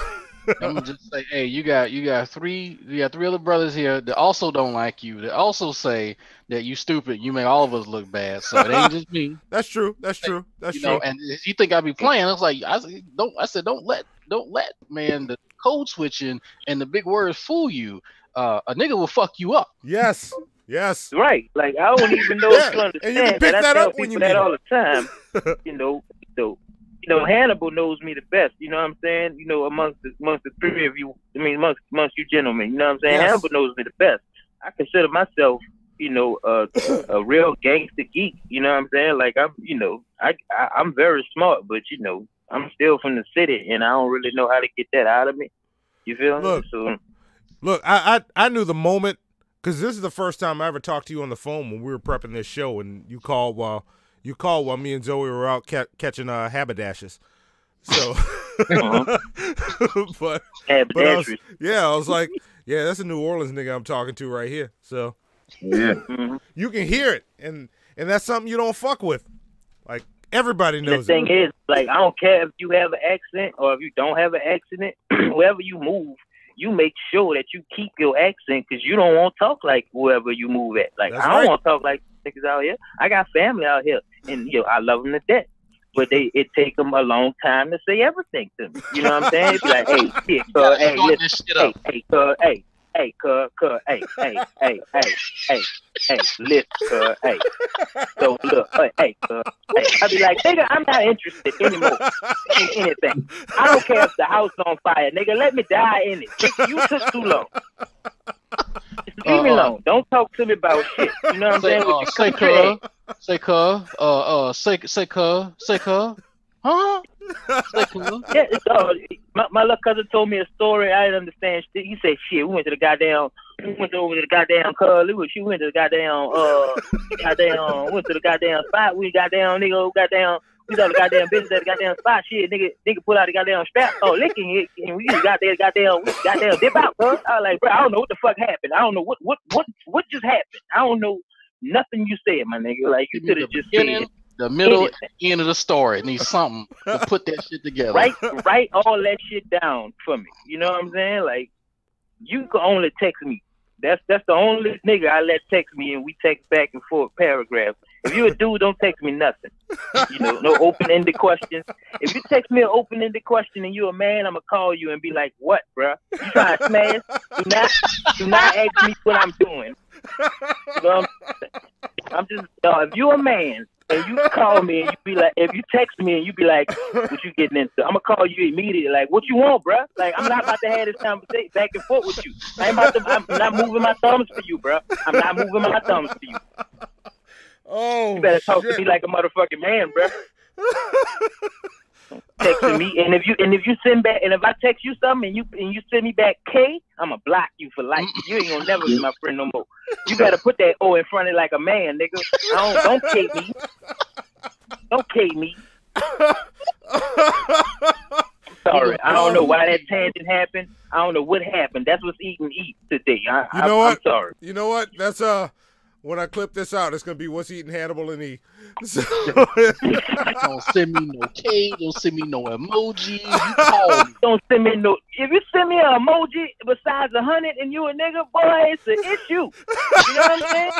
[SPEAKER 7] gonna just say, hey, you got three other brothers here that also don't like you. That also say that you stupid. You make all of us look bad. So it ain't just me.
[SPEAKER 5] That's true. That's true. That's true.
[SPEAKER 7] Know, and if you think I be playing, I was like, I said, don't let man the code switching and the big words fool you. A nigga will fuck you up.
[SPEAKER 5] Yes. Yes.
[SPEAKER 8] Right. Like I don't even know if you understand.
[SPEAKER 5] And you can pick that up when you
[SPEAKER 8] that all the time. You know. So Hannibal knows me the best. You know what I'm saying? Amongst the three of you, I mean, amongst you gentlemen, you know what I'm saying?
[SPEAKER 5] Yes.
[SPEAKER 8] Hannibal knows me the best. I consider myself, a real gangster geek. You know what I'm saying? Like I'm very smart, but I'm still from the city, and I don't really know how to get that out of me. You feel me?
[SPEAKER 5] Look, I knew the moment, because this is the first time I ever talked to you on the phone when we were prepping this show, and you called while me and Zoe were out catching haberdashers. So, but I was like, yeah, that's a New Orleans nigga I'm talking to right here. So,
[SPEAKER 4] yeah,
[SPEAKER 5] you can hear it, and that's something you don't fuck with. Like, everybody knows.
[SPEAKER 8] The thing is, like, I don't care if you have an accent or if you don't have an accent. Wherever you move, you make sure that you keep your accent, because you don't want to talk like whoever you move at. Like, I don't want to talk like niggas out here. I got family out here, and I love them to death. But it take them a long time to say everything to me. You know what I'm saying? It be like, hey, listen, hey, listen, hey. So look, hey, I be like, nigga, I'm not interested anymore in anything. I don't care if the house on fire, nigga. Let me die in it. You took too long. Just leave me alone. Don't talk to me about shit. You know what I'm saying? Say cuz, huh? Say cuz. Yeah, my little cousin told me a story. I didn't understand shit. He said, shit, we went over to the goddamn she went to the went to the goddamn spot. We saw the goddamn business at the goddamn spot. Shit, nigga pull out the goddamn strap, licking it, and we just got there, goddamn dip out, bro. I was like, bro, I don't know what the fuck happened. I don't know what just happened. I don't know nothing you said, my nigga. Like, you could have just said
[SPEAKER 7] the middle and end of the story. It needs something to put that shit together.
[SPEAKER 8] Write all that shit down for me. You know what I'm saying? Like, you can only text me. That's the only nigga I let text me, and we text back and forth paragraphs. If you a dude, don't text me nothing. No open-ended questions. If you text me an open-ended question and you a man, I'm gonna call you and be like, "What, bruh? You trying to smash? Do not ask me what I'm doing." You know what I'm just if you a man and you call me and you be like, if you text me and you be like, what you getting into? I'm gonna call you immediately, like, what you want, bruh? Like, I'm not about to have this conversation back and forth with you. I'm not moving my thumbs for you, bruh. I'm not moving my thumbs for you.
[SPEAKER 5] Oh,
[SPEAKER 8] you better talk to me like a motherfucking man, bruh. Texting me, and if you send back, and if I text you something and you send me back K, I'ma block you for life. You ain't gonna never be my friend no more. You better put that O in front of it like a man, nigga. Don't K me. Don't K me. Sorry, I don't know why that tangent happened. I don't know what happened. That's what's eating today. I'm sorry.
[SPEAKER 5] You know what? That's when I clip this out, it's gonna be what's eating Hannibal and E. So
[SPEAKER 7] don't send me no K. Don't send me no emoji. You call me.
[SPEAKER 8] Don't send me no. If you send me an emoji besides 100 and you a nigga, boy, it's an issue. You know what I'm saying?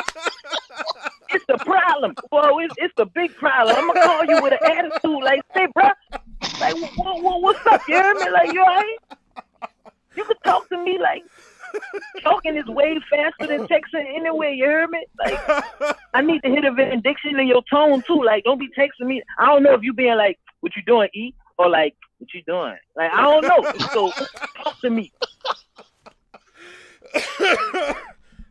[SPEAKER 8] It's a problem, boy. It's a big problem. I'm gonna call you with an attitude, like, say, bro, like, what's up? You hear me? Like, you alright? You could talk to me like. Talking is way faster than texting anyway, you hear me? Like, I need to hit a benediction in your tone too. Like, don't be texting me. I don't know if you being like, what you doing, E? Or like, what you doing? Like, I don't know. So talk to me.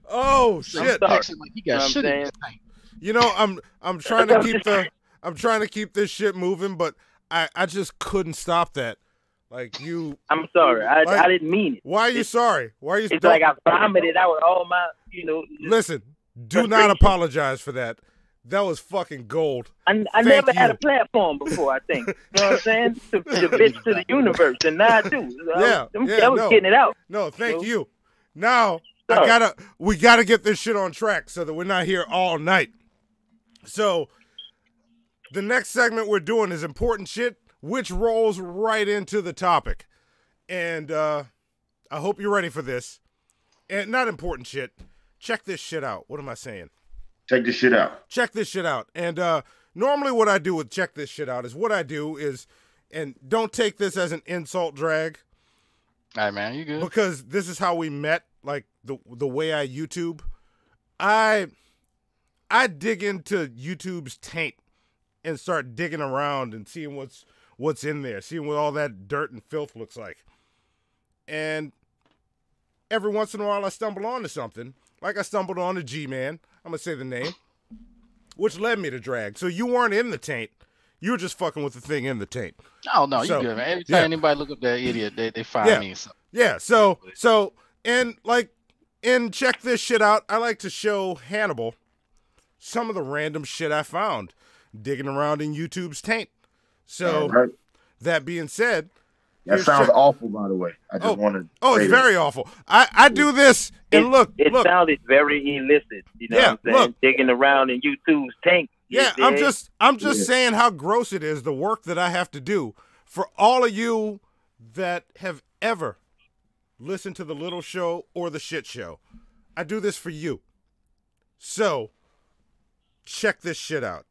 [SPEAKER 5] Oh shit.
[SPEAKER 7] Like he got shit in his tank.
[SPEAKER 5] You know, I'm trying to keep this shit moving, but I just couldn't stop that. Like, you.
[SPEAKER 8] I'm sorry. I didn't mean it.
[SPEAKER 5] Why are you sorry? Why are you?
[SPEAKER 8] It's like I vomited out all my,
[SPEAKER 5] Listen, do not apologize for that. That was fucking gold.
[SPEAKER 8] I never had a platform before, I think. You know what I'm saying? To bitch to the universe, and now I do. I was getting it out.
[SPEAKER 5] No, thank you. Now, we gotta get this shit on track so that we're not here all night. So, the next segment we're doing is important shit, which rolls right into the topic. And I hope you're ready for this. And not important shit. Check this shit out. What am I saying?
[SPEAKER 4] Check this shit out.
[SPEAKER 5] Check this shit out. And normally what I do with check this shit out is and don't take this as an insult, Drag.
[SPEAKER 7] All right, man, you good.
[SPEAKER 5] Because this is how we met, like the way I YouTube. I dig into YouTube's taint and start digging around and seeing what's in there, seeing what all that dirt and filth looks like. And every once in a while I stumble onto something, like I stumbled on a G-Man, I'm going to say the name, which led me to drag. So you weren't in the taint. You were just fucking with the thing in the taint.
[SPEAKER 7] Oh, no,
[SPEAKER 5] So,
[SPEAKER 7] you good, man. Every time anybody look up that idiot, they find me. So.
[SPEAKER 5] Yeah, so, and check this shit out. I like to show Hannibal some of the random shit I found digging around in YouTube's taint. So, that being said,
[SPEAKER 4] that sounds awful, by the way. I just wanted.
[SPEAKER 5] Oh, it's very awful. I do this, and look.
[SPEAKER 8] It sounded very illicit. You know what I'm saying?
[SPEAKER 5] Look.
[SPEAKER 8] Digging around in YouTube's tank.
[SPEAKER 5] Yeah, I'm just saying how gross it is, the work that I have to do for all of you that have ever listened to the Little Show or the Shit Show. I do this for you. So, check this shit out.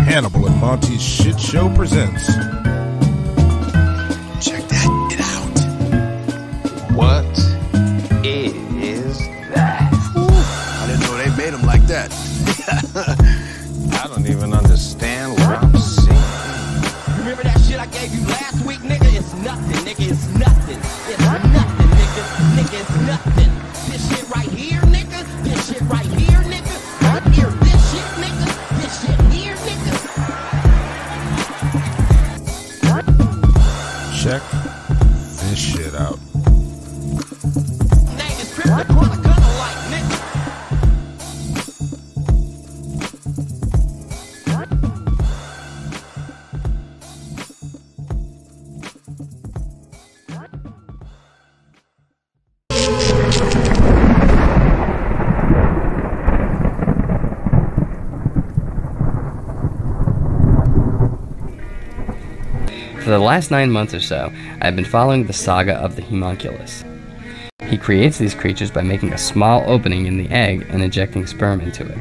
[SPEAKER 5] Hannibal and Monty's Shit Show presents.
[SPEAKER 6] Check that shit out. What is that? I didn't know they made them like that. I don't even understand what I'm seeing.
[SPEAKER 11] Remember that shit I gave you last week, nigga? It's nothing, nigga. It's nothing. It's nothing, nigga. Nigga, it's nothing. This shit right here, nigga. This shit right here, nigga. Right here, this shit, nigga. This shit here, nigga.
[SPEAKER 5] Check this shit out.
[SPEAKER 11] Name is Crip the Corner Gunner like, nigga.
[SPEAKER 12] For the last 9 months or so, I've been following the saga of the homunculus. He creates these creatures by making a small opening in the egg and injecting sperm into it.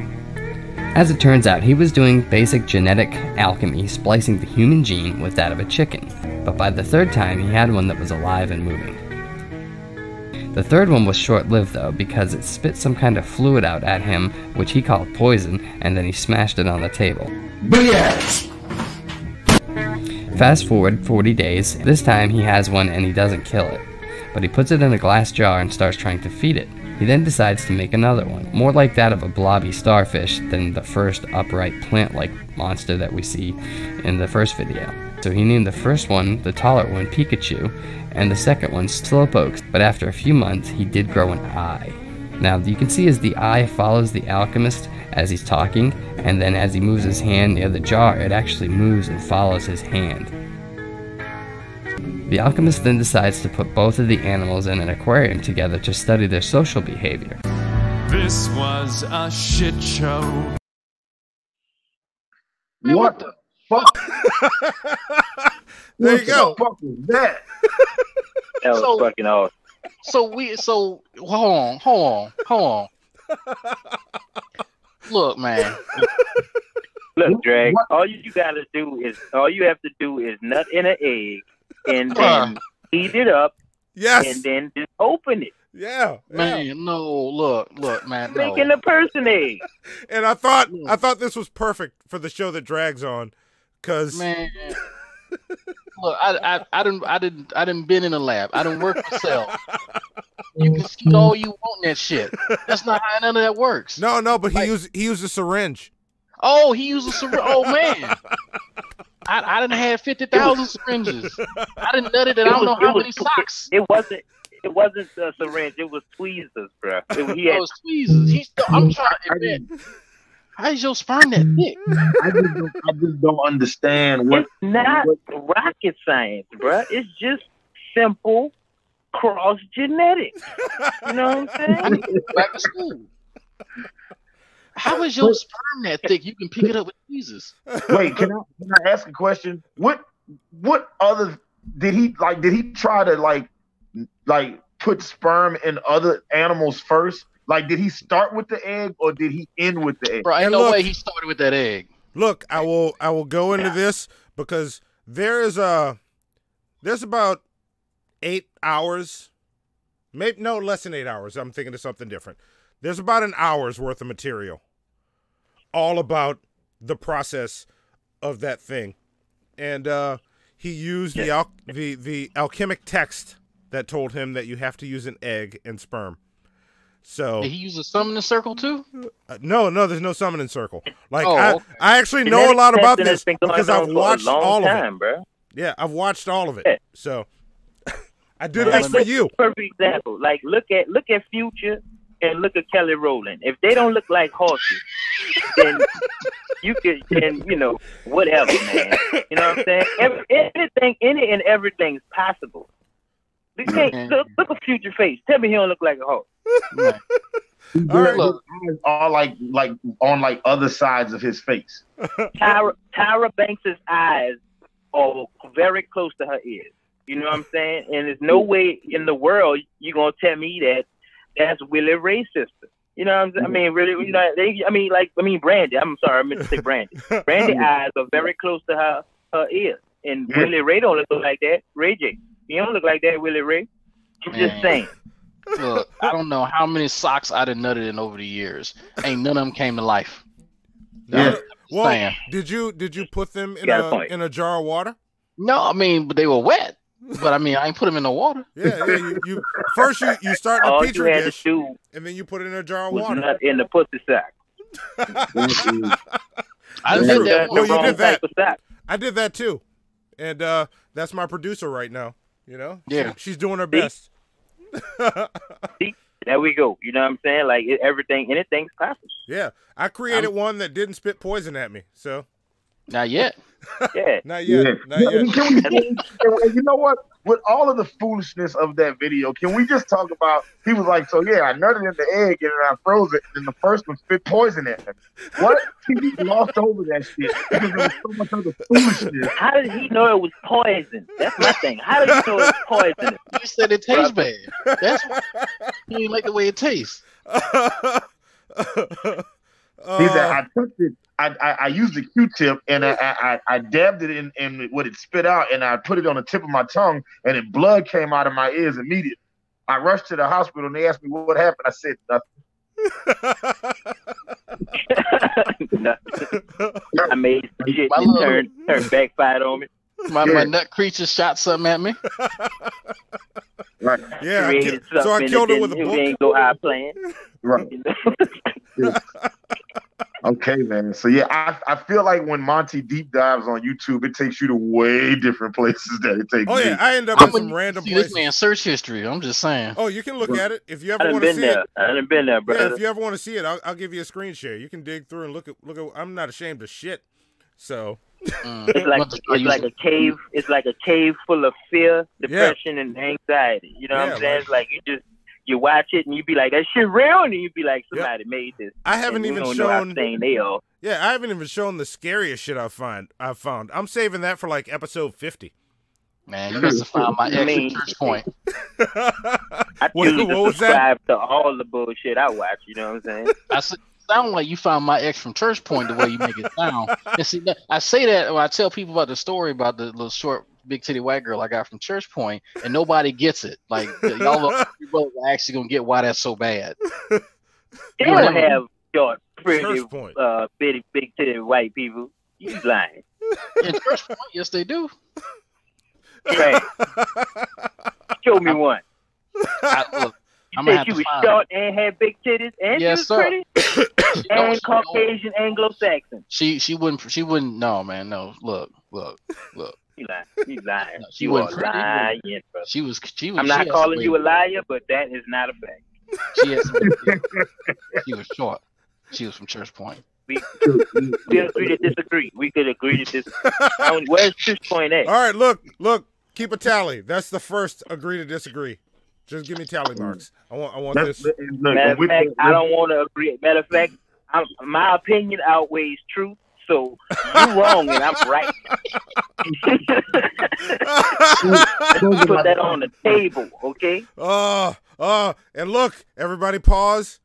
[SPEAKER 12] As it turns out, he was doing basic genetic alchemy, splicing the human gene with that of a chicken. But by the third time, he had one that was alive and moving. The third one was short-lived though, because it spit some kind of fluid out at him, which he called poison, and then he smashed it on the table.
[SPEAKER 6] BS!
[SPEAKER 12] Fast forward 40 days, this time he has one and he doesn't kill it, but he puts it in a glass jar and starts trying to feed it. He then decides to make another one, more like that of a blobby starfish than the first upright plant-like monster that we see in the first video. So he named the first one, the taller one, Pikachu, and the second one, Slowpoke, but after a few months he did grow an eye. Now you can see as the eye follows the alchemist as he's talking, and then as he moves his hand near the jar, it actually moves and follows his hand. The alchemist then decides to put both of the animals in an aquarium together to study their social behavior.
[SPEAKER 3] This was a shit show.
[SPEAKER 4] What the fuck?
[SPEAKER 5] There you go.
[SPEAKER 4] What the fuck was that?
[SPEAKER 8] That was fucking awesome.
[SPEAKER 7] So hold on. Look, man.
[SPEAKER 8] Look, Drag. All you have to do is nut in an egg and then heat it up.
[SPEAKER 5] Yes.
[SPEAKER 8] And then just open it.
[SPEAKER 5] Yeah.
[SPEAKER 7] Man, no, look, man. No.
[SPEAKER 8] Making a person egg.
[SPEAKER 5] And I thought this was perfect for the show that drags on, cause
[SPEAKER 7] man. Look, I didn't been in a lab. I didn't work for Cell. You can skeet all you want in that shit. That's not how none of that works.
[SPEAKER 5] No, but he used a syringe.
[SPEAKER 7] Oh, he used a syringe. Oh man, I didn't have 50,000 syringes. I didn't nut it, and I don't know how many socks.
[SPEAKER 8] It wasn't a syringe. It was tweezers, bro. It
[SPEAKER 7] was tweezers. I'm trying to. How is your sperm that thick?
[SPEAKER 4] I just don't understand what.
[SPEAKER 8] It's not rocket science, bro. It's just simple cross genetics. You know what I'm saying?
[SPEAKER 7] Back to school. How is your sperm that thick? You can pick it up with tweezers.
[SPEAKER 4] Wait, can I ask a question? What other did he like? Did he try to like put sperm in other animals first? Like, did he start with the egg or did he end with the egg?
[SPEAKER 7] Bro, ain't no way he started with that egg.
[SPEAKER 5] Look, I will go into this because there's about 8 hours, Maybe no, less than 8 hours. I'm thinking of something different. There's about an hour's worth of material, all about the process of that thing, and he used the alchemic text that told him that you have to use an egg and sperm. So
[SPEAKER 7] did he use a summoning circle too?
[SPEAKER 5] No, there's no summoning circle. Like
[SPEAKER 7] okay.
[SPEAKER 5] I actually know a lot about this because I've watched all of it.
[SPEAKER 8] Bro.
[SPEAKER 5] Yeah, I've watched all of it. So I did this for you.
[SPEAKER 8] Perfect example. Like look at Future and look at Kelly Rowland. If they don't look like horses, then you could, whatever, man. You know what I'm saying? Any and everything's possible. You can't look at Future face. Tell me he don't look like a horse.
[SPEAKER 4] Right. All right, look, all like on like other sides of his face.
[SPEAKER 8] Tyra Banks' eyes are very close to her ears. You know what I'm saying? And there's no way in the world you're gonna tell me that that's Willie Ray's sister. You know what I'm saying? I mean, really, Brandy. I'm sorry, I meant to say Brandy. Brandy's eyes are very close to her ears. And Willie Ray don't look like that. Ray J. He don't look like that, Willie Ray. I'm just saying.
[SPEAKER 7] Look, I don't know how many socks I done nutted in over the years. Ain't none of them came to life.
[SPEAKER 5] Well, did you put them in a jar of water?
[SPEAKER 7] No, I mean, but they were wet. But I mean, I ain't put them in the water.
[SPEAKER 5] Yeah. You first you start in a petri dish, and then you put it in a jar of water.
[SPEAKER 8] Not in the pussy sack.
[SPEAKER 7] I did that.
[SPEAKER 5] No, you did that. I did that too, and that's my producer right now. You know, she's doing her best.
[SPEAKER 8] See, there we go. You know what I'm saying? Like anything's possible.
[SPEAKER 5] Yeah, I created one that didn't spit poison at me. So
[SPEAKER 7] not yet.
[SPEAKER 8] Yeah,
[SPEAKER 5] not yet.
[SPEAKER 4] Yeah.
[SPEAKER 5] Not yet.
[SPEAKER 4] You know what? With all of the foolishness of that video, can we just talk about? He was like, "So yeah, I nutted in the egg and I froze it, and the first one spit poison at him." What? He lost over that shit because there was so much other foolishness.
[SPEAKER 8] How did he know it was poison? That's my thing. How did he know it was poison?
[SPEAKER 7] He said it tastes bad. That's why he didn't like the way it tastes.
[SPEAKER 4] He said, "I touched it. I used a Q-tip and I dabbed it in what it spit out, and I put it on the tip of my tongue, and then blood came out of my ears immediately. I rushed to the hospital, and they asked me what happened. I said nothing." I made some shit and turned backfired on me.
[SPEAKER 7] My nut creature shot something at me.
[SPEAKER 4] Right.
[SPEAKER 5] Yeah. So I killed it with a book.
[SPEAKER 8] It ain't go high playing.
[SPEAKER 4] Right. Okay, man. So yeah, I feel like when Monty deep dives on YouTube, it takes you to way different places that it takes.
[SPEAKER 5] Oh yeah,
[SPEAKER 4] me.
[SPEAKER 5] I end up in some random places.
[SPEAKER 7] This man's search history. I'm just saying.
[SPEAKER 5] Oh, you can look at it if you ever want to see it.
[SPEAKER 8] I done been there, brother.
[SPEAKER 5] Yeah, if you ever want to see it, I'll give you a screen share. You can dig through and look at. I'm not ashamed of shit. So
[SPEAKER 8] it's like a cave. It's like a cave full of fear, depression, and anxiety. You know what I'm saying? It's like you watch it and you be like, that shit real, and you be like, somebody made this.
[SPEAKER 5] I haven't even shown.
[SPEAKER 8] Yeah,
[SPEAKER 5] I haven't even shown the scariest shit I've found. I'm saving that for like episode 50.
[SPEAKER 7] Man, you must have found my ex at Church Point.
[SPEAKER 8] I choose to subscribe to all the bullshit I watch. You know what I'm saying?
[SPEAKER 7] I sound like you found my ex from Church Point the way you make it sound. And see, I say that when I tell people about the story about the little short, big titty white girl I got from Church Point, and nobody gets it. Like y'all are actually gonna get why that's so bad.
[SPEAKER 8] They don't have short, pretty, big titty white people. You lying?
[SPEAKER 7] In Church Point, yes, they do.
[SPEAKER 8] Right. Show me one.
[SPEAKER 7] I'm
[SPEAKER 8] you said she was short and had big titties, and she was pretty, and Caucasian Anglo-Saxon.
[SPEAKER 7] She wouldn't. No, man, no. Look.
[SPEAKER 8] You lying.
[SPEAKER 7] No, she wasn't
[SPEAKER 8] lying, bro.
[SPEAKER 7] She was.
[SPEAKER 8] I'm not calling you a liar, but that is not a fact.
[SPEAKER 7] She was short. She was from Church Point.
[SPEAKER 8] We agree to disagree. We could agree to disagree. Where's Church Point at?
[SPEAKER 5] All right, look. Keep a tally. That's the first agree to disagree. Just give me tally marks. I want this.
[SPEAKER 8] Matter of fact, I don't want to agree. Matter of fact, my opinion outweighs truth. So you're wrong and I'm right. Put that on the table, okay?
[SPEAKER 5] And look, everybody pause.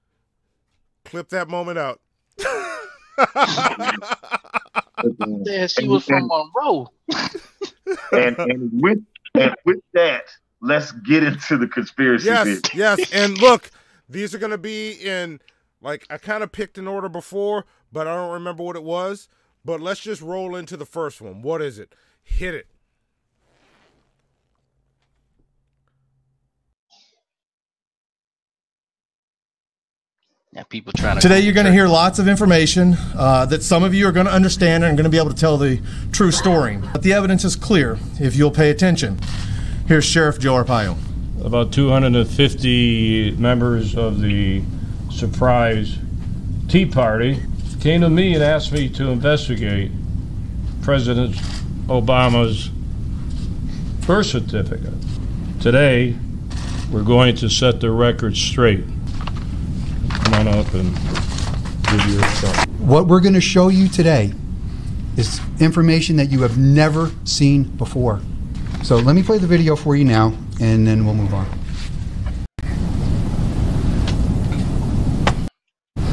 [SPEAKER 5] Clip that moment out.
[SPEAKER 7] Yeah, she was from Monroe.
[SPEAKER 4] and with that, let's get into the conspiracy theory.
[SPEAKER 5] Yes. And look, these are going to be in, like, I kind of picked an order before, but I don't remember what it was. But let's just roll into the first one. What is it? Hit it.
[SPEAKER 7] Yeah, people trying to.
[SPEAKER 3] Today you're going to hear lots of information that some of you are going to understand and are going to be able to tell the true story. But the evidence is clear if you'll pay attention. Here's Sheriff Joe Arpaio.
[SPEAKER 13] About 250 members of the surprise Tea Party came to me and asked me to investigate President Obama's birth certificate. Today, we're going to set the record straight. Come on up and give you a shot.
[SPEAKER 14] What we're going to show you today is information that you have never seen before. So let me play the video for you now, and then we'll move on.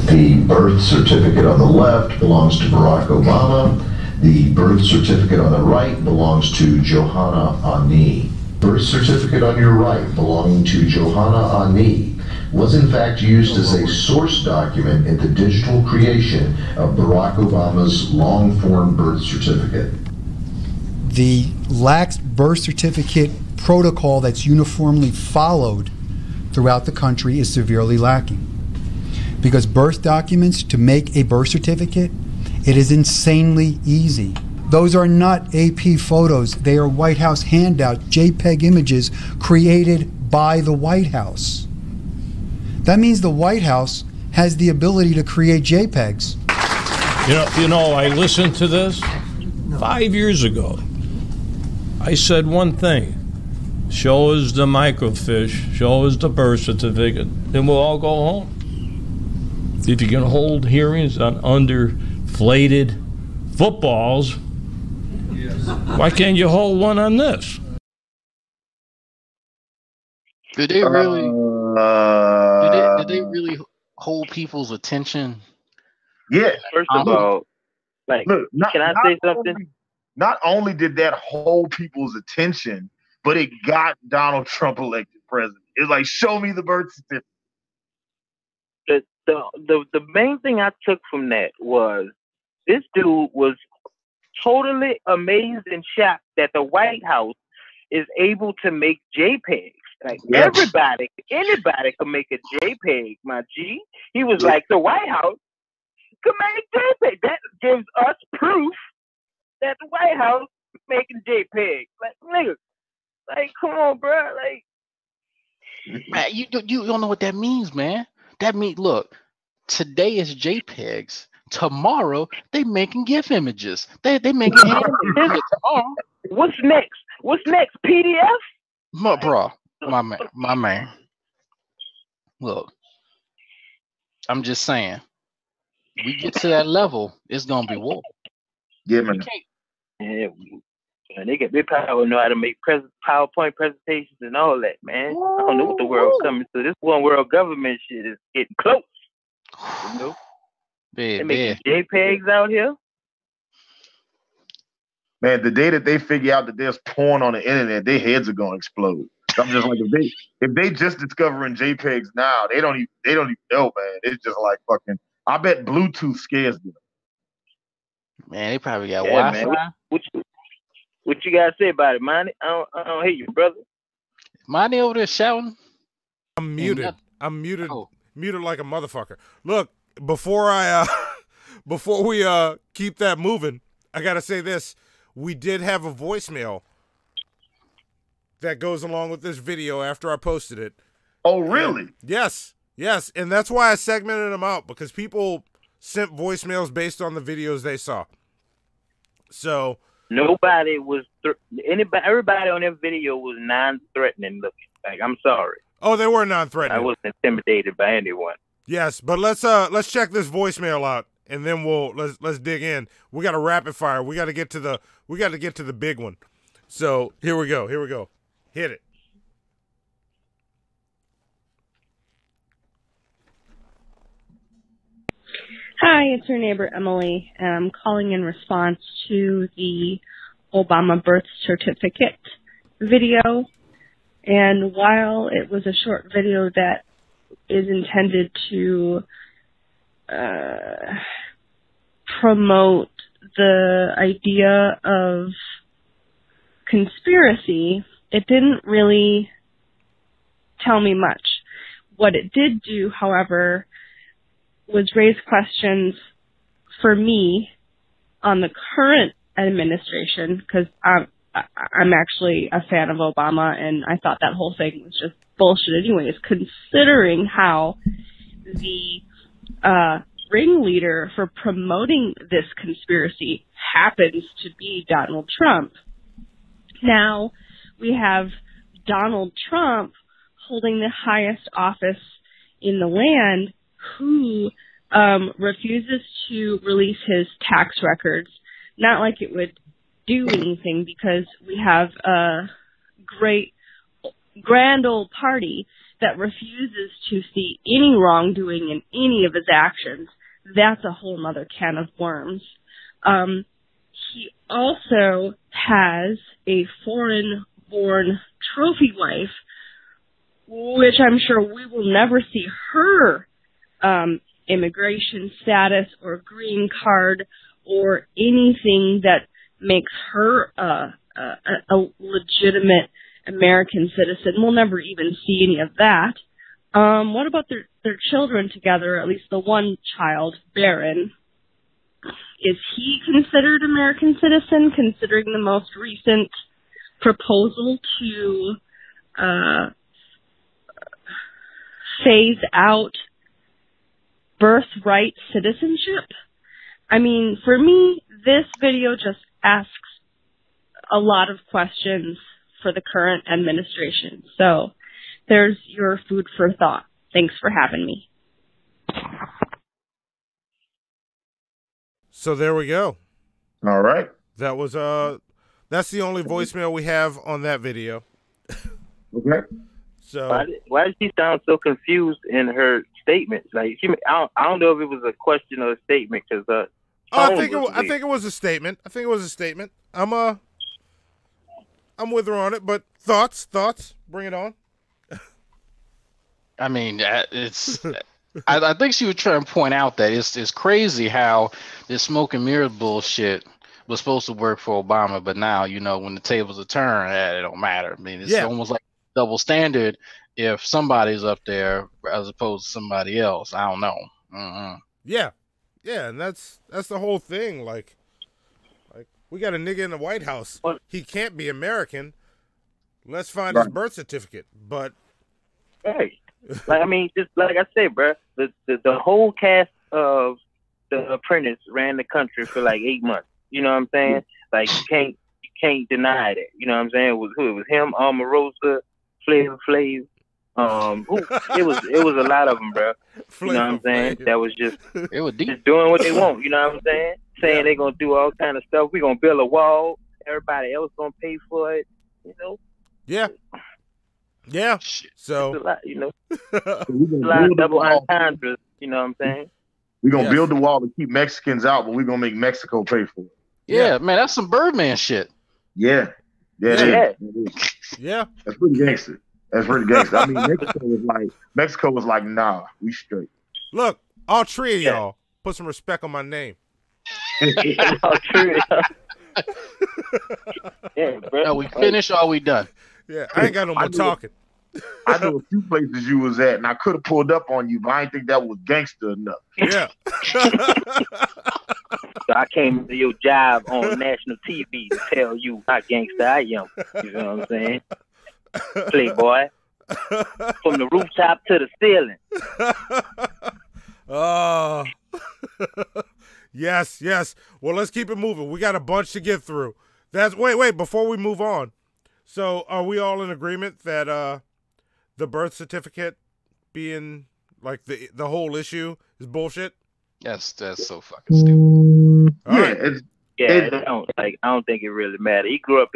[SPEAKER 15] The birth certificate on the left belongs to Barack Obama. The birth certificate on the right belongs to Johanna Ani. Birth certificate on your right belonging to Johanna Ani was in fact used as a source document in the digital creation of Barack Obama's long-form birth certificate.
[SPEAKER 14] The lax birth certificate protocol that's uniformly followed throughout the country is severely lacking. Because birth documents, to make a birth certificate, it is insanely easy. Those are not AP photos. They are White House handouts, JPEG images created by the White House. That means the White House has the ability to create JPEGs.
[SPEAKER 13] You know, I listened to this 5 years ago. I said one thing. Show us the microfiche, show us the birth certificate, then we'll all go home. If you can hold hearings on underflated footballs, why can't you hold one on this?
[SPEAKER 7] Did they really? Did they really hold people's attention?
[SPEAKER 4] Yeah.
[SPEAKER 8] First of all, like,
[SPEAKER 4] look,
[SPEAKER 8] can I say something?
[SPEAKER 4] Not only did that hold people's attention, but it got Donald Trump elected president. It's like, show me the birth certificate.
[SPEAKER 8] The main thing I took from that was this dude was totally amazed and shocked that the White House is able to make JPEGs. Like, anybody can make a JPEG, my G. He was like, the White House can make JPEG. That gives us proof that the White House is making JPEG. Like, nigga, like, come on, bro. Like,
[SPEAKER 7] man, you don't know what that means, man. That means, look, today is JPEGs. Tomorrow they making GIF images. They making images tomorrow.
[SPEAKER 8] What's next? What's next? PDF?
[SPEAKER 7] Bro, my man. Look, I'm just saying, we get to that level, it's gonna be war.
[SPEAKER 4] Yeah, man.
[SPEAKER 8] Yeah, and they probably know how to make PowerPoint presentations and all that, man. I don't know what the world's coming to. This one world government shit is getting close. You know? They're making JPEGs out here.
[SPEAKER 4] Man, the day that they figure out that there's porn on the internet, their heads are gonna explode. I'm just like, if they just discovering JPEGs now, they don't even know, man. It's just like fucking. I bet Bluetooth scares them.
[SPEAKER 7] Man, they probably got Wi-Fi.
[SPEAKER 8] Man. What you gotta say about it, Monty? I don't hear you, brother.
[SPEAKER 7] Monty over there shouting.
[SPEAKER 5] I'm muted. I'm muted. Muted like a motherfucker. Look, before we keep that moving, I gotta say this. We did have a voicemail that goes along with this video after I posted it.
[SPEAKER 4] Oh, really?
[SPEAKER 5] And yes. And that's why I segmented them out, because people sent voicemails based on the videos they saw. So
[SPEAKER 8] nobody was everybody on that video was non-threatening looking. Like, I'm sorry.
[SPEAKER 5] Oh, they were non-threatening.
[SPEAKER 8] I wasn't intimidated by anyone.
[SPEAKER 5] Yes, but let's check this voicemail out, and then let's dig in. We got a rapid fire. We got to get to the big one. So here we go. Hit it.
[SPEAKER 16] Hi, it's your neighbor Emily, and I'm calling in response to the Obama birth certificate video. And while it was a short video that is intended to promote the idea of conspiracy, it didn't really tell me much. What it did do, however, was raise questions for me on the current administration, because I'm actually a fan of Obama, and I thought that whole thing was just bullshit anyways, considering how the ringleader for promoting this conspiracy happens to be Donald Trump. Now, we have Donald Trump holding the highest office in the land, who refuses to release his tax records. Not like it would do anything, because we have a grand old party that refuses to see any wrongdoing in any of his actions. That's a whole nother can of worms. He also has a foreign-born trophy wife, which I'm sure we will never see her immigration status or green card or anything that makes her a legitimate American citizen. We'll never even see any of that. What about their children together, at least the one child, Barron? Is he considered American citizen, considering the most recent proposal to phase out birthright citizenship? I mean, for me, this video just asks a lot of questions for the current administration. So there's your food for thought. Thanks for having me.
[SPEAKER 5] So there we go.
[SPEAKER 4] All right.
[SPEAKER 5] That was that's the only voicemail we have on that video.
[SPEAKER 4] Okay.
[SPEAKER 5] So
[SPEAKER 8] why does she sound so confused in her statements? Like I don't know if it was a question or a statement, because
[SPEAKER 5] I think it was a statement. I'm with her on it, but thoughts, bring it on.
[SPEAKER 7] I mean, it's. I think she was trying to point out that it's crazy how this smoke and mirrors bullshit was supposed to work for Obama, but now, when the tables are turned, it don't matter. I mean, it's almost like double standard if somebody's up there as opposed to somebody else. I don't know. Mm-hmm.
[SPEAKER 5] Yeah, and that's the whole thing. Like we got a nigga in the White House. He can't be American. Let's find his birth certificate. But
[SPEAKER 8] hey. Like, I mean, just like I said, bro, the whole cast of The Apprentice ran the country for like 8 months. You know what I'm saying? Like, you can't deny that. You know what I'm saying? It was him, Omarosa, Flavor Flav. It was a lot of them, bro. You know what I'm saying? That was just doing what they want. You know what I'm saying? Saying they're gonna do all kind of stuff. We're gonna build a wall. Everybody else gonna pay for it.
[SPEAKER 5] Yeah. Yeah. So
[SPEAKER 8] it's a lot, a lot of double entendres, you know what I'm saying?
[SPEAKER 4] We're gonna build the wall to keep Mexicans out, but we're gonna make Mexico pay for it.
[SPEAKER 7] Yeah, man, that's some Birdman shit.
[SPEAKER 4] Yeah.
[SPEAKER 5] Yeah.
[SPEAKER 4] That's pretty gangster. I mean, Mexico was like, nah, we straight.
[SPEAKER 5] Look, all three of y'all, put some respect on my name.
[SPEAKER 8] All three of y'all.
[SPEAKER 7] Yeah, bro. Are we finished or are we done?
[SPEAKER 5] Yeah, I ain't got no more talking.
[SPEAKER 4] I know a few places you was at, and I could have pulled up on you, but I didn't think that was gangster enough.
[SPEAKER 5] Yeah.
[SPEAKER 8] So I came to your job on national TV to tell you how gangster I am. You know what I'm saying? Playboy. From the rooftop to the ceiling.
[SPEAKER 5] Oh. Yes. Well, let's keep it moving. We got a bunch to get through. Wait, before we move on. So, are we all in agreement that the birth certificate being like the whole issue is bullshit?
[SPEAKER 7] That's so fucking stupid.
[SPEAKER 8] I don't think it really matters. He grew up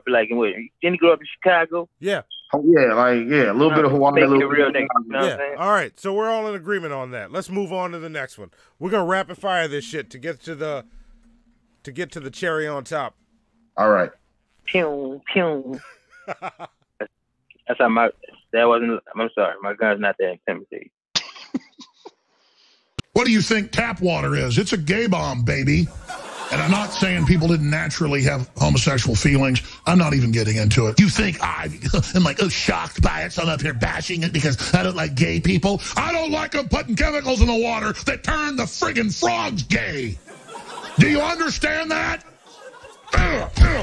[SPEAKER 8] like in what? Didn't he grow up in Chicago?
[SPEAKER 5] Yeah.
[SPEAKER 4] Oh yeah, a little bit of Hawaii, a little
[SPEAKER 8] real
[SPEAKER 4] bit.
[SPEAKER 8] Nigga,
[SPEAKER 5] All right, so we're all in agreement on that. Let's move on to the next one. We're gonna rapid fire this shit to get to the cherry on top.
[SPEAKER 4] All right.
[SPEAKER 8] Pew pew. That's how I'm sorry, my gun's not that intimidating.
[SPEAKER 17] What do you think tap water is? It's a gay bomb, baby. And I'm not saying people didn't naturally have homosexual feelings. I'm not even getting into it. You think I'm like shocked by it, so I'm up here bashing it because I don't like gay people? I don't like them putting chemicals in the water that turn the friggin' frogs gay. Do you understand that?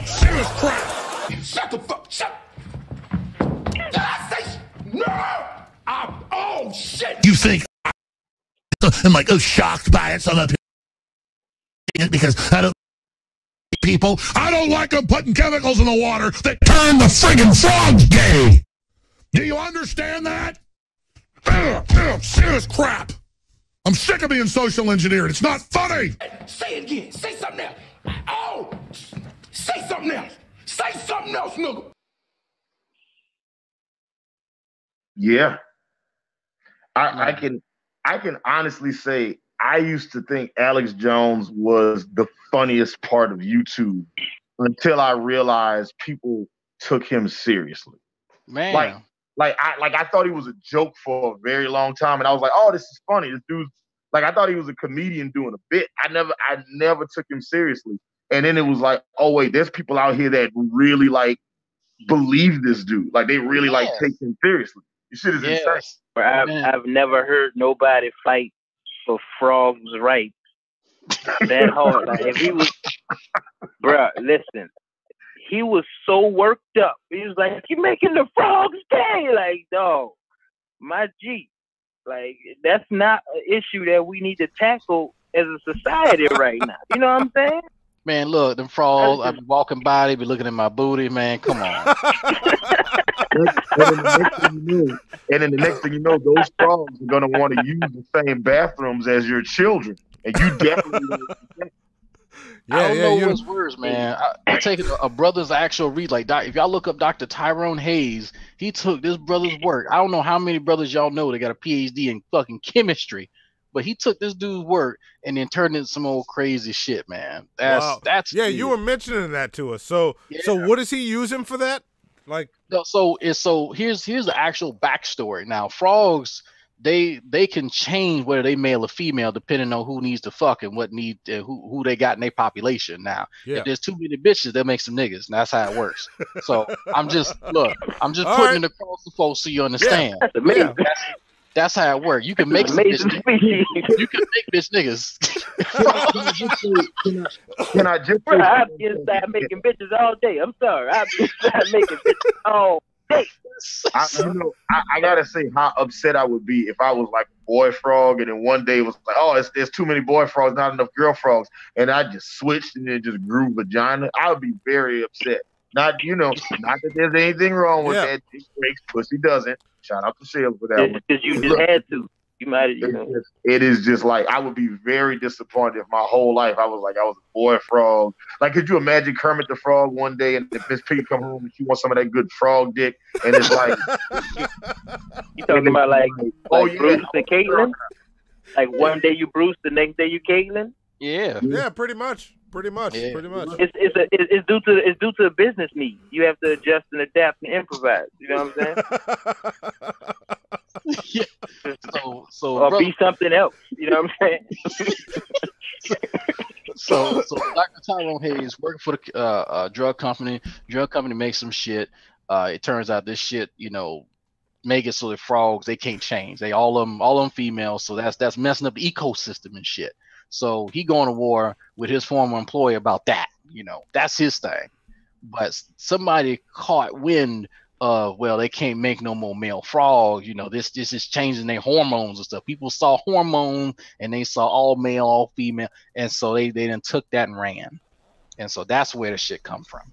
[SPEAKER 17] Serious crap. Shut the fuck, shut. Did I say no? Oh, shit. You think I'm like shocked by it, so I'm up here because I don't people. I don't like them putting chemicals in the water that turn the friggin' frogs gay. Do you understand that? Serious crap. I'm sick of being social engineered. It's not funny. Say it again. Say something else. Oh, say something else. Say something else, nigga.
[SPEAKER 4] Yeah. I can honestly say I used to think Alex Jones was the funniest part of YouTube until I realized people took him seriously.
[SPEAKER 7] Man.
[SPEAKER 4] Like I thought he was a joke for a very long time, and I was like, oh, this is funny. This dude's like, I thought he was a comedian doing a bit. I never took him seriously. And then it was like, oh wait, there's people out here that really like believe this dude. Like they really like take him seriously. This shit is insane.
[SPEAKER 8] I've never heard nobody fight for frogs' rights that hard. Like if he was, bruh, listen, he was so worked up. He was like, "You making the frogs gay?" Like, dog, my G, like that's not an issue that we need to tackle as a society right now. You know what I'm saying?
[SPEAKER 7] Man, look, them frogs, I be walking by, they be looking at my booty, man. Come on.
[SPEAKER 4] And then the next thing you know, those frogs are going to want to use the same bathrooms as your children. And you definitely
[SPEAKER 7] I don't know what's worse, man. I take a brother's actual read. Like, if y'all look up Dr. Tyrone Hayes, he took this brother's work. I don't know how many brothers y'all know that got a PhD in fucking chemistry. But he took this dude's work and then turned it into some old crazy shit, man. That's
[SPEAKER 5] yeah. You were mentioning that to us. So what is he using for that? Like,
[SPEAKER 7] so here's the actual backstory. Now, frogs they can change whether they male or female depending on who needs to fuck and what need who they got in their population. Now, if there's too many bitches, they'll make some niggas. And that's how it works. So I'm just putting it across the folks so you understand.
[SPEAKER 8] Yeah.
[SPEAKER 7] That's how it works. You can make some bitch species. You can make bitch niggas.
[SPEAKER 4] Can I just
[SPEAKER 8] Bro, I'll be inside making bitches all day. I'm sorry. I'll be inside making bitches all day.
[SPEAKER 4] I gotta say how upset I would be if I was like a boy frog and then one day it was like, oh, there's too many boy frogs, not enough girl frogs, and I just switched and then just grew vagina. I would be very upset. Not that there's anything wrong with that. Dick breaks, pussy doesn't. Shout out to Sylvas for that one.
[SPEAKER 8] Because you just had to. You might have,
[SPEAKER 4] It is just like, I would be very disappointed if my whole life I was a boy frog. Like, could you imagine Kermit the Frog one day and if Miss Piggy come home and she wants some of that good frog dick and it's like...
[SPEAKER 8] You talking about Bruce and Caitlin? Like one day you Bruce, the next day you Caitlin?
[SPEAKER 5] Yeah, pretty much.
[SPEAKER 8] It's due to a business need. You have to adjust and adapt and improvise. You know what I'm saying? Or be something else. You know what I'm saying?
[SPEAKER 7] So Dr. Tyrone Hayes working for the drug company. Drug company makes some shit. It turns out this shit, make it so that frogs they can't change. They all of them females. So that's messing up the ecosystem and shit. So he going to war with his former employer about that. That's his thing. But somebody caught wind of, well, they can't make no more male frogs. This is changing their hormones and stuff. People saw hormones and they saw all male, all female. And so they then took that and ran. And so that's where the shit come from.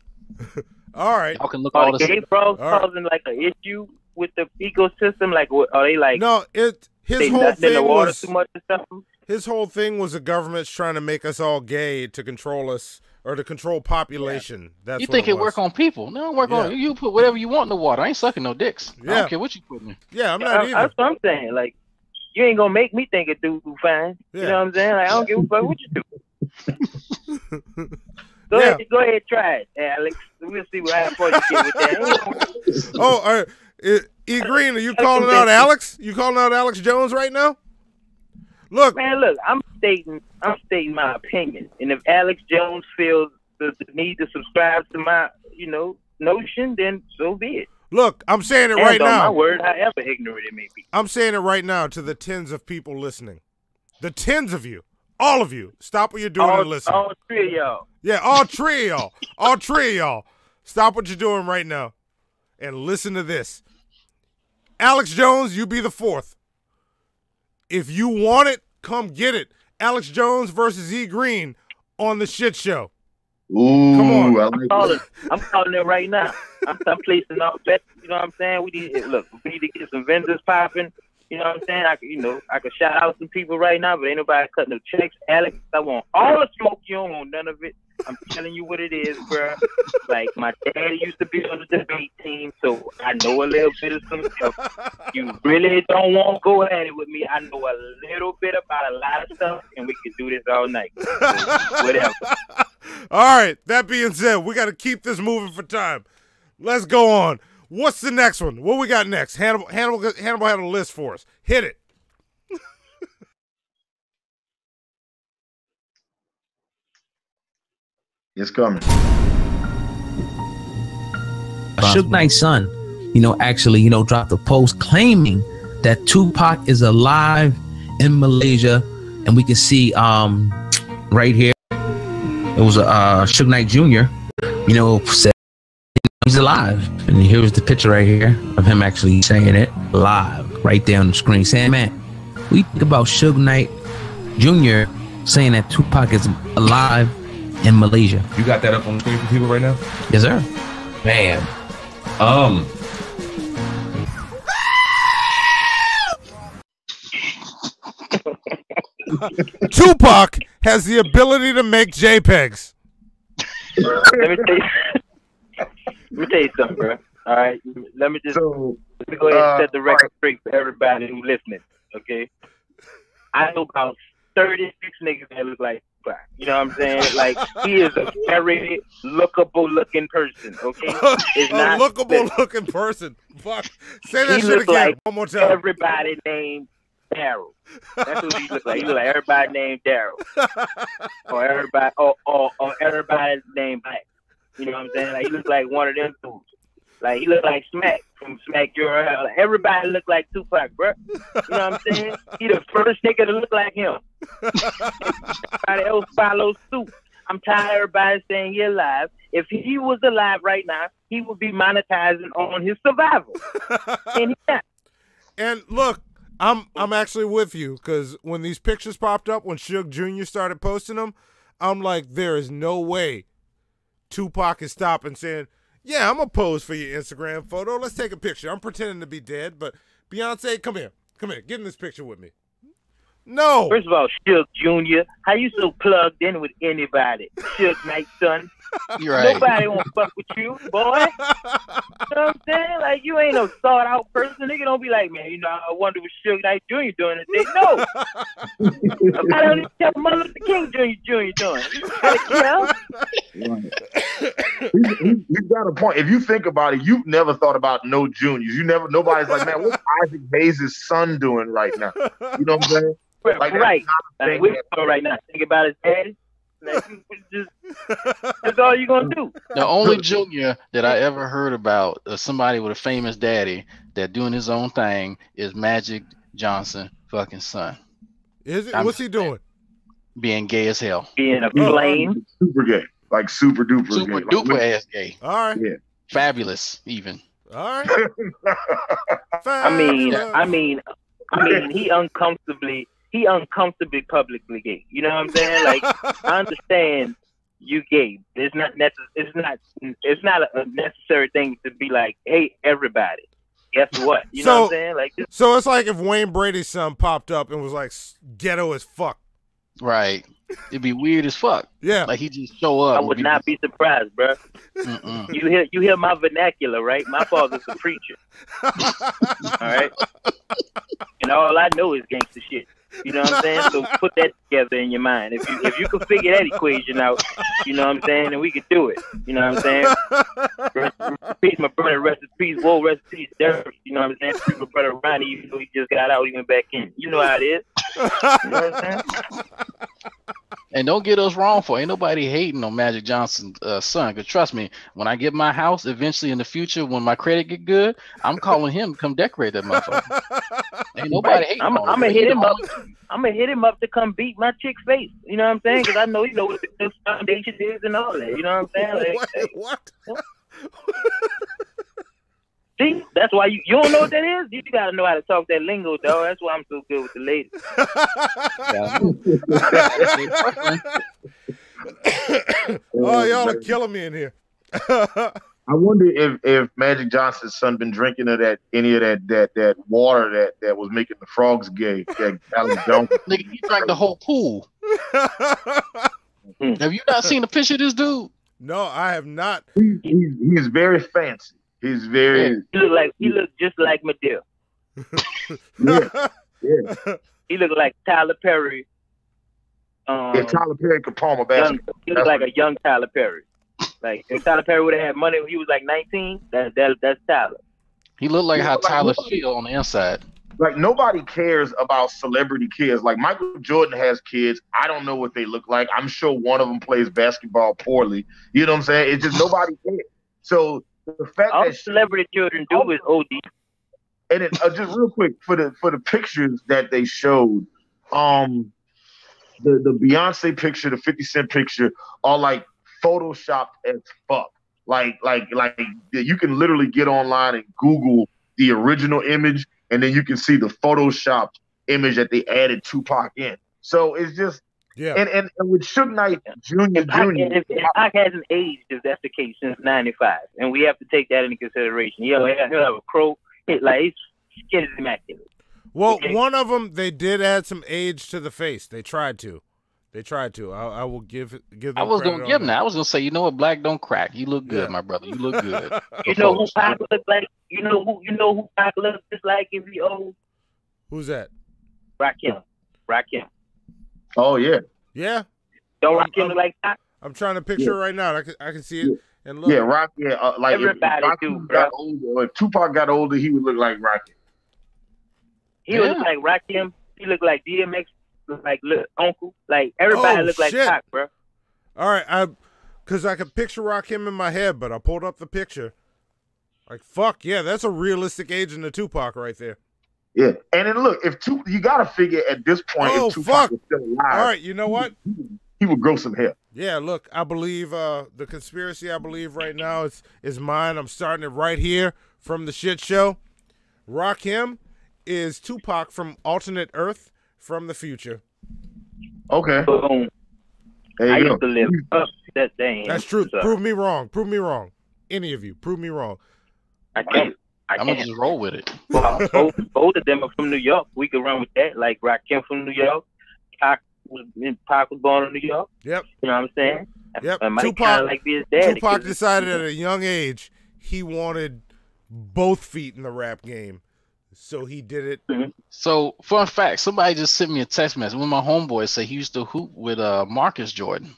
[SPEAKER 5] All right.
[SPEAKER 7] Y'all can look
[SPEAKER 8] all the gay frogs causing like an issue with the ecosystem. Like, are they like?
[SPEAKER 5] No, his whole thing
[SPEAKER 8] in the water
[SPEAKER 5] was
[SPEAKER 8] too much or something.
[SPEAKER 5] His whole thing was the government's trying to make us all gay to control us or to control population. Yeah. That's
[SPEAKER 7] you think it work on people? No, work on you. Put whatever you want in the water. I ain't sucking no dicks. I don't care what you put in.
[SPEAKER 5] Yeah, I'm not either.
[SPEAKER 8] That's what I'm saying. Like, you ain't gonna make me think it do fine. Yeah. You know what I'm saying? Like, I don't give a fuck what you do. Go ahead, try it, Alex. We'll see what happens you get with that.
[SPEAKER 5] Oh, E Green, are you calling out Alex? You calling out Alex Jones right now? Look,
[SPEAKER 8] man, look, I'm stating my opinion, and if Alex Jones feels the need to subscribe to my, notion, then so be it.
[SPEAKER 5] Look, I'm saying it
[SPEAKER 8] And
[SPEAKER 5] right
[SPEAKER 8] on
[SPEAKER 5] now.
[SPEAKER 8] my word, however ignorant it may be.
[SPEAKER 5] I'm saying it right now to the tens of people listening. The tens of you. All of you. Stop what you're doing and listen.
[SPEAKER 8] All three of y'all.
[SPEAKER 5] Yeah, all three of y'all. All three of y'all. Stop what you're doing right now and listen to this. Alex Jones, you be the fourth. If you want it, come get it. Alex Jones versus E Green on the shit show.
[SPEAKER 4] Ooh,
[SPEAKER 5] come on.
[SPEAKER 8] I'm calling it right now. I'm placing all bets. You know what I'm saying? We need to get some vendors popping. You know what I'm saying? I could shout out some people right now, but ain't nobody cutting no checks. Alex, I want all the smoke. You don't want none of it. I'm telling you what it is, bro. Like, my daddy used to be on the debate team, so I know a little bit of some stuff. You really don't want to go at it with me. I know a little bit about a lot of stuff, and we can do this all night. So, whatever.
[SPEAKER 5] All right. That being said, we got to keep this moving for time. Let's go on. What's the next one? What we got next? Hannibal had a list for us. Hit it.
[SPEAKER 4] It's coming.
[SPEAKER 18] Suge Knight's son, actually, dropped a post claiming that Tupac is alive in Malaysia, and we can see right here, it was Suge Knight Jr. Said he's alive, and here's the picture right here of him actually saying it live right there on the screen, saying, "Man, we think about Suge Knight Jr. saying that Tupac is alive in Malaysia."
[SPEAKER 19] You got that up on the screen for people right now?
[SPEAKER 18] Yes, sir.
[SPEAKER 19] Man.
[SPEAKER 5] Tupac has the ability to make JPEGs.
[SPEAKER 8] Let me tell you something, bro. All right, let me go ahead and set the record straight for everybody who's listening. Okay, I know about 36 niggas that look like Tupac. You know what I'm saying? Like, he is a very lookable looking person. Okay, it's not
[SPEAKER 5] lookable looking person. Fuck. Say that
[SPEAKER 8] he
[SPEAKER 5] shit
[SPEAKER 8] look
[SPEAKER 5] again
[SPEAKER 8] like
[SPEAKER 5] one more time.
[SPEAKER 8] Everybody named Daryl. That's what he looks like. He look like everybody named Daryl, or everybody named Black. You know what I'm saying? Like, he looks like one of them dudes. Like, he look like Smack from Smack Your Hell. Like, everybody look like Tupac, bro. You know what I'm saying? He the first nigga to look like him. Everybody else follows suit. I'm tired of everybody saying he alive. If he was alive right now, he would be monetizing on his survival. And he's not.
[SPEAKER 5] And look, I'm actually with you, because when these pictures popped up, when Suge Jr. started posting them, I'm like, there is no way Tupac is stopping saying, "Yeah, I'm gonna pose for your Instagram photo. Let's take a picture. I'm pretending to be dead, but Beyonce, come here, get in this picture with me." No.
[SPEAKER 8] First of all, Suge Jr., how you so plugged in with anybody? Suge Knight's son.
[SPEAKER 7] You're right.
[SPEAKER 8] Nobody won't fuck with you, boy. You know what I'm saying? Like, you ain't no thought out person. Nigga don't be like, man, I wonder what Suge Knight Jr. doing today. No. I don't even tell Martin Luther King Jr. doing.
[SPEAKER 4] He's got a point. If you think about it, you've never thought about no juniors. Nobody's like, man, what's Isaac Hayes' son doing right now? You know what I'm saying? Like,
[SPEAKER 8] right. Like, we're right now. Think about his daddy. Like, that's all you gonna do.
[SPEAKER 7] The only junior that I ever heard about, somebody with a famous daddy that doing his own thing, is Magic Johnson fucking son.
[SPEAKER 5] Is it? What's he doing?
[SPEAKER 7] Being gay as hell.
[SPEAKER 8] Being a flame.
[SPEAKER 4] Super gay. Like super duper
[SPEAKER 7] Super
[SPEAKER 4] gay.
[SPEAKER 7] duper ass gay.
[SPEAKER 5] All right.
[SPEAKER 4] Yeah.
[SPEAKER 7] Fabulous even.
[SPEAKER 5] All right.
[SPEAKER 8] I mean, he uncomfortably publicly gay. You know what I'm saying? Like, I understand you gay. It's not a necessary thing to be like, hey, everybody, guess what? You know what I'm saying? Like,
[SPEAKER 5] so it's like if Wayne Brady's son popped up and was like ghetto as fuck.
[SPEAKER 7] Right. It'd be weird as fuck.
[SPEAKER 5] Yeah.
[SPEAKER 7] Like, he just show up.
[SPEAKER 8] I would not be surprised, bro. You hear my vernacular, right? My father's a preacher. All right? And all I know is gangster shit. You know what I'm saying? So put that together in your mind. If you can figure that equation out, you know what I'm saying, then we can do it. You know what I'm saying? Rest in peace, my brother. Rest in peace, Whoa. Rest in peace, Derek. You know what I'm saying? My brother Ronnie, even though he just got out, he went back in. You know how it is. You know what I'm saying?
[SPEAKER 7] And don't get us wrong, for ain't nobody hating on Magic Johnson's son. Cause trust me, when I get my house eventually in the future, when my credit get good, I'm calling him to come decorate that motherfucker. Ain't nobody hating on him.
[SPEAKER 8] I'm gonna hit him up. I'm gonna hit him up to come beat my chick's face. You know what I'm saying? Because I know you know what the foundation is and all that. You know what I'm saying? Like,
[SPEAKER 5] what?
[SPEAKER 8] See, that's why you don't know what that is. You gotta know how to talk that lingo, dog. That's why I'm so good with the ladies.
[SPEAKER 5] Oh, y'all are killing me in here.
[SPEAKER 4] I wonder if Magic Johnson's son been drinking any of that water that was making the frogs gay. That Alex Jones.
[SPEAKER 7] Nigga, he drank the whole pool. Have you not seen a picture of this dude?
[SPEAKER 5] No, I have not.
[SPEAKER 4] He's very fancy. He's very.
[SPEAKER 8] He look just like Madea.
[SPEAKER 4] Yeah.
[SPEAKER 8] He look like Tyler Perry.
[SPEAKER 4] If Tyler Perry could palm a basketball,
[SPEAKER 8] he look like a young Tyler Perry. Like if Tyler Perry would have had money when he was like 19, that's Tyler.
[SPEAKER 7] He looked like how Tyler feel on the inside.
[SPEAKER 4] Like nobody cares about celebrity kids. Like Michael Jordan has kids. I don't know what they look like. I'm sure one of them plays basketball poorly. You know what I'm saying? It's just nobody cares. So the fact
[SPEAKER 8] all
[SPEAKER 4] that
[SPEAKER 8] celebrity children do is OD.
[SPEAKER 4] And then just real quick for the pictures that they showed, the Beyonce picture, the 50 Cent picture, are like photoshopped as fuck. Like you can literally get online and Google the original image, and then you can see the photoshopped image that they added Tupac in. So it's just And with Suge Knight Jr.
[SPEAKER 8] If Pac hasn't aged, if that's the case, since '95, and we have to take that into consideration. He'll have a crow. Like his skin is immaculate.
[SPEAKER 5] Well, one of them they did add some age to the face. They tried to. I will give them.
[SPEAKER 7] I was gonna give him that. I was gonna say, you know what, black don't crack. You look good, my brother. You look good.
[SPEAKER 8] You know who Pac look like? You know who Pac looks just like if he old?
[SPEAKER 5] Who's that?
[SPEAKER 8] Rakim.
[SPEAKER 4] Oh yeah.
[SPEAKER 5] Yeah.
[SPEAKER 8] Don't Rakim look like Pac?
[SPEAKER 5] I'm trying to picture it right now. I can see it. And look.
[SPEAKER 4] Yeah, Rock. Yeah, like
[SPEAKER 8] everybody
[SPEAKER 4] if Tupac got older, he would look like Rakim.
[SPEAKER 8] He would look like Rakim. He looked like DMX. Look like Uncle. Like everybody look like Pac, bro.
[SPEAKER 5] All right, because I could picture Rakim in my head, but I pulled up the picture. Like fuck yeah, that's a realistic age in the Tupac right there.
[SPEAKER 4] Yeah, and then look, you got to figure at this point if Tupac is still alive.
[SPEAKER 5] All right, you know what?
[SPEAKER 4] He would grow some hair.
[SPEAKER 5] Yeah, look, I believe the conspiracy I believe right now is mine. I'm starting it right here from the shit show. Rakim is Tupac from alternate Earth from the future.
[SPEAKER 4] Okay.
[SPEAKER 8] I used to live up that thing.
[SPEAKER 5] That's true. Prove me wrong. Prove me wrong. Any of you, prove me wrong.
[SPEAKER 8] I can't.
[SPEAKER 7] I'm gonna just roll with it.
[SPEAKER 8] Well, both of them are from New York. We could run with that. Like Rakim from New York. Pac was born in New York.
[SPEAKER 5] Yep.
[SPEAKER 8] You know what I'm saying?
[SPEAKER 5] Yep.
[SPEAKER 8] Tupac
[SPEAKER 5] Tupac decided at a young age he wanted both feet in the rap game, so he did it.
[SPEAKER 8] Mm-hmm.
[SPEAKER 7] So, fun fact: somebody just sent me a text message. One of my homeboys said he used to hoop with Marcus Jordan.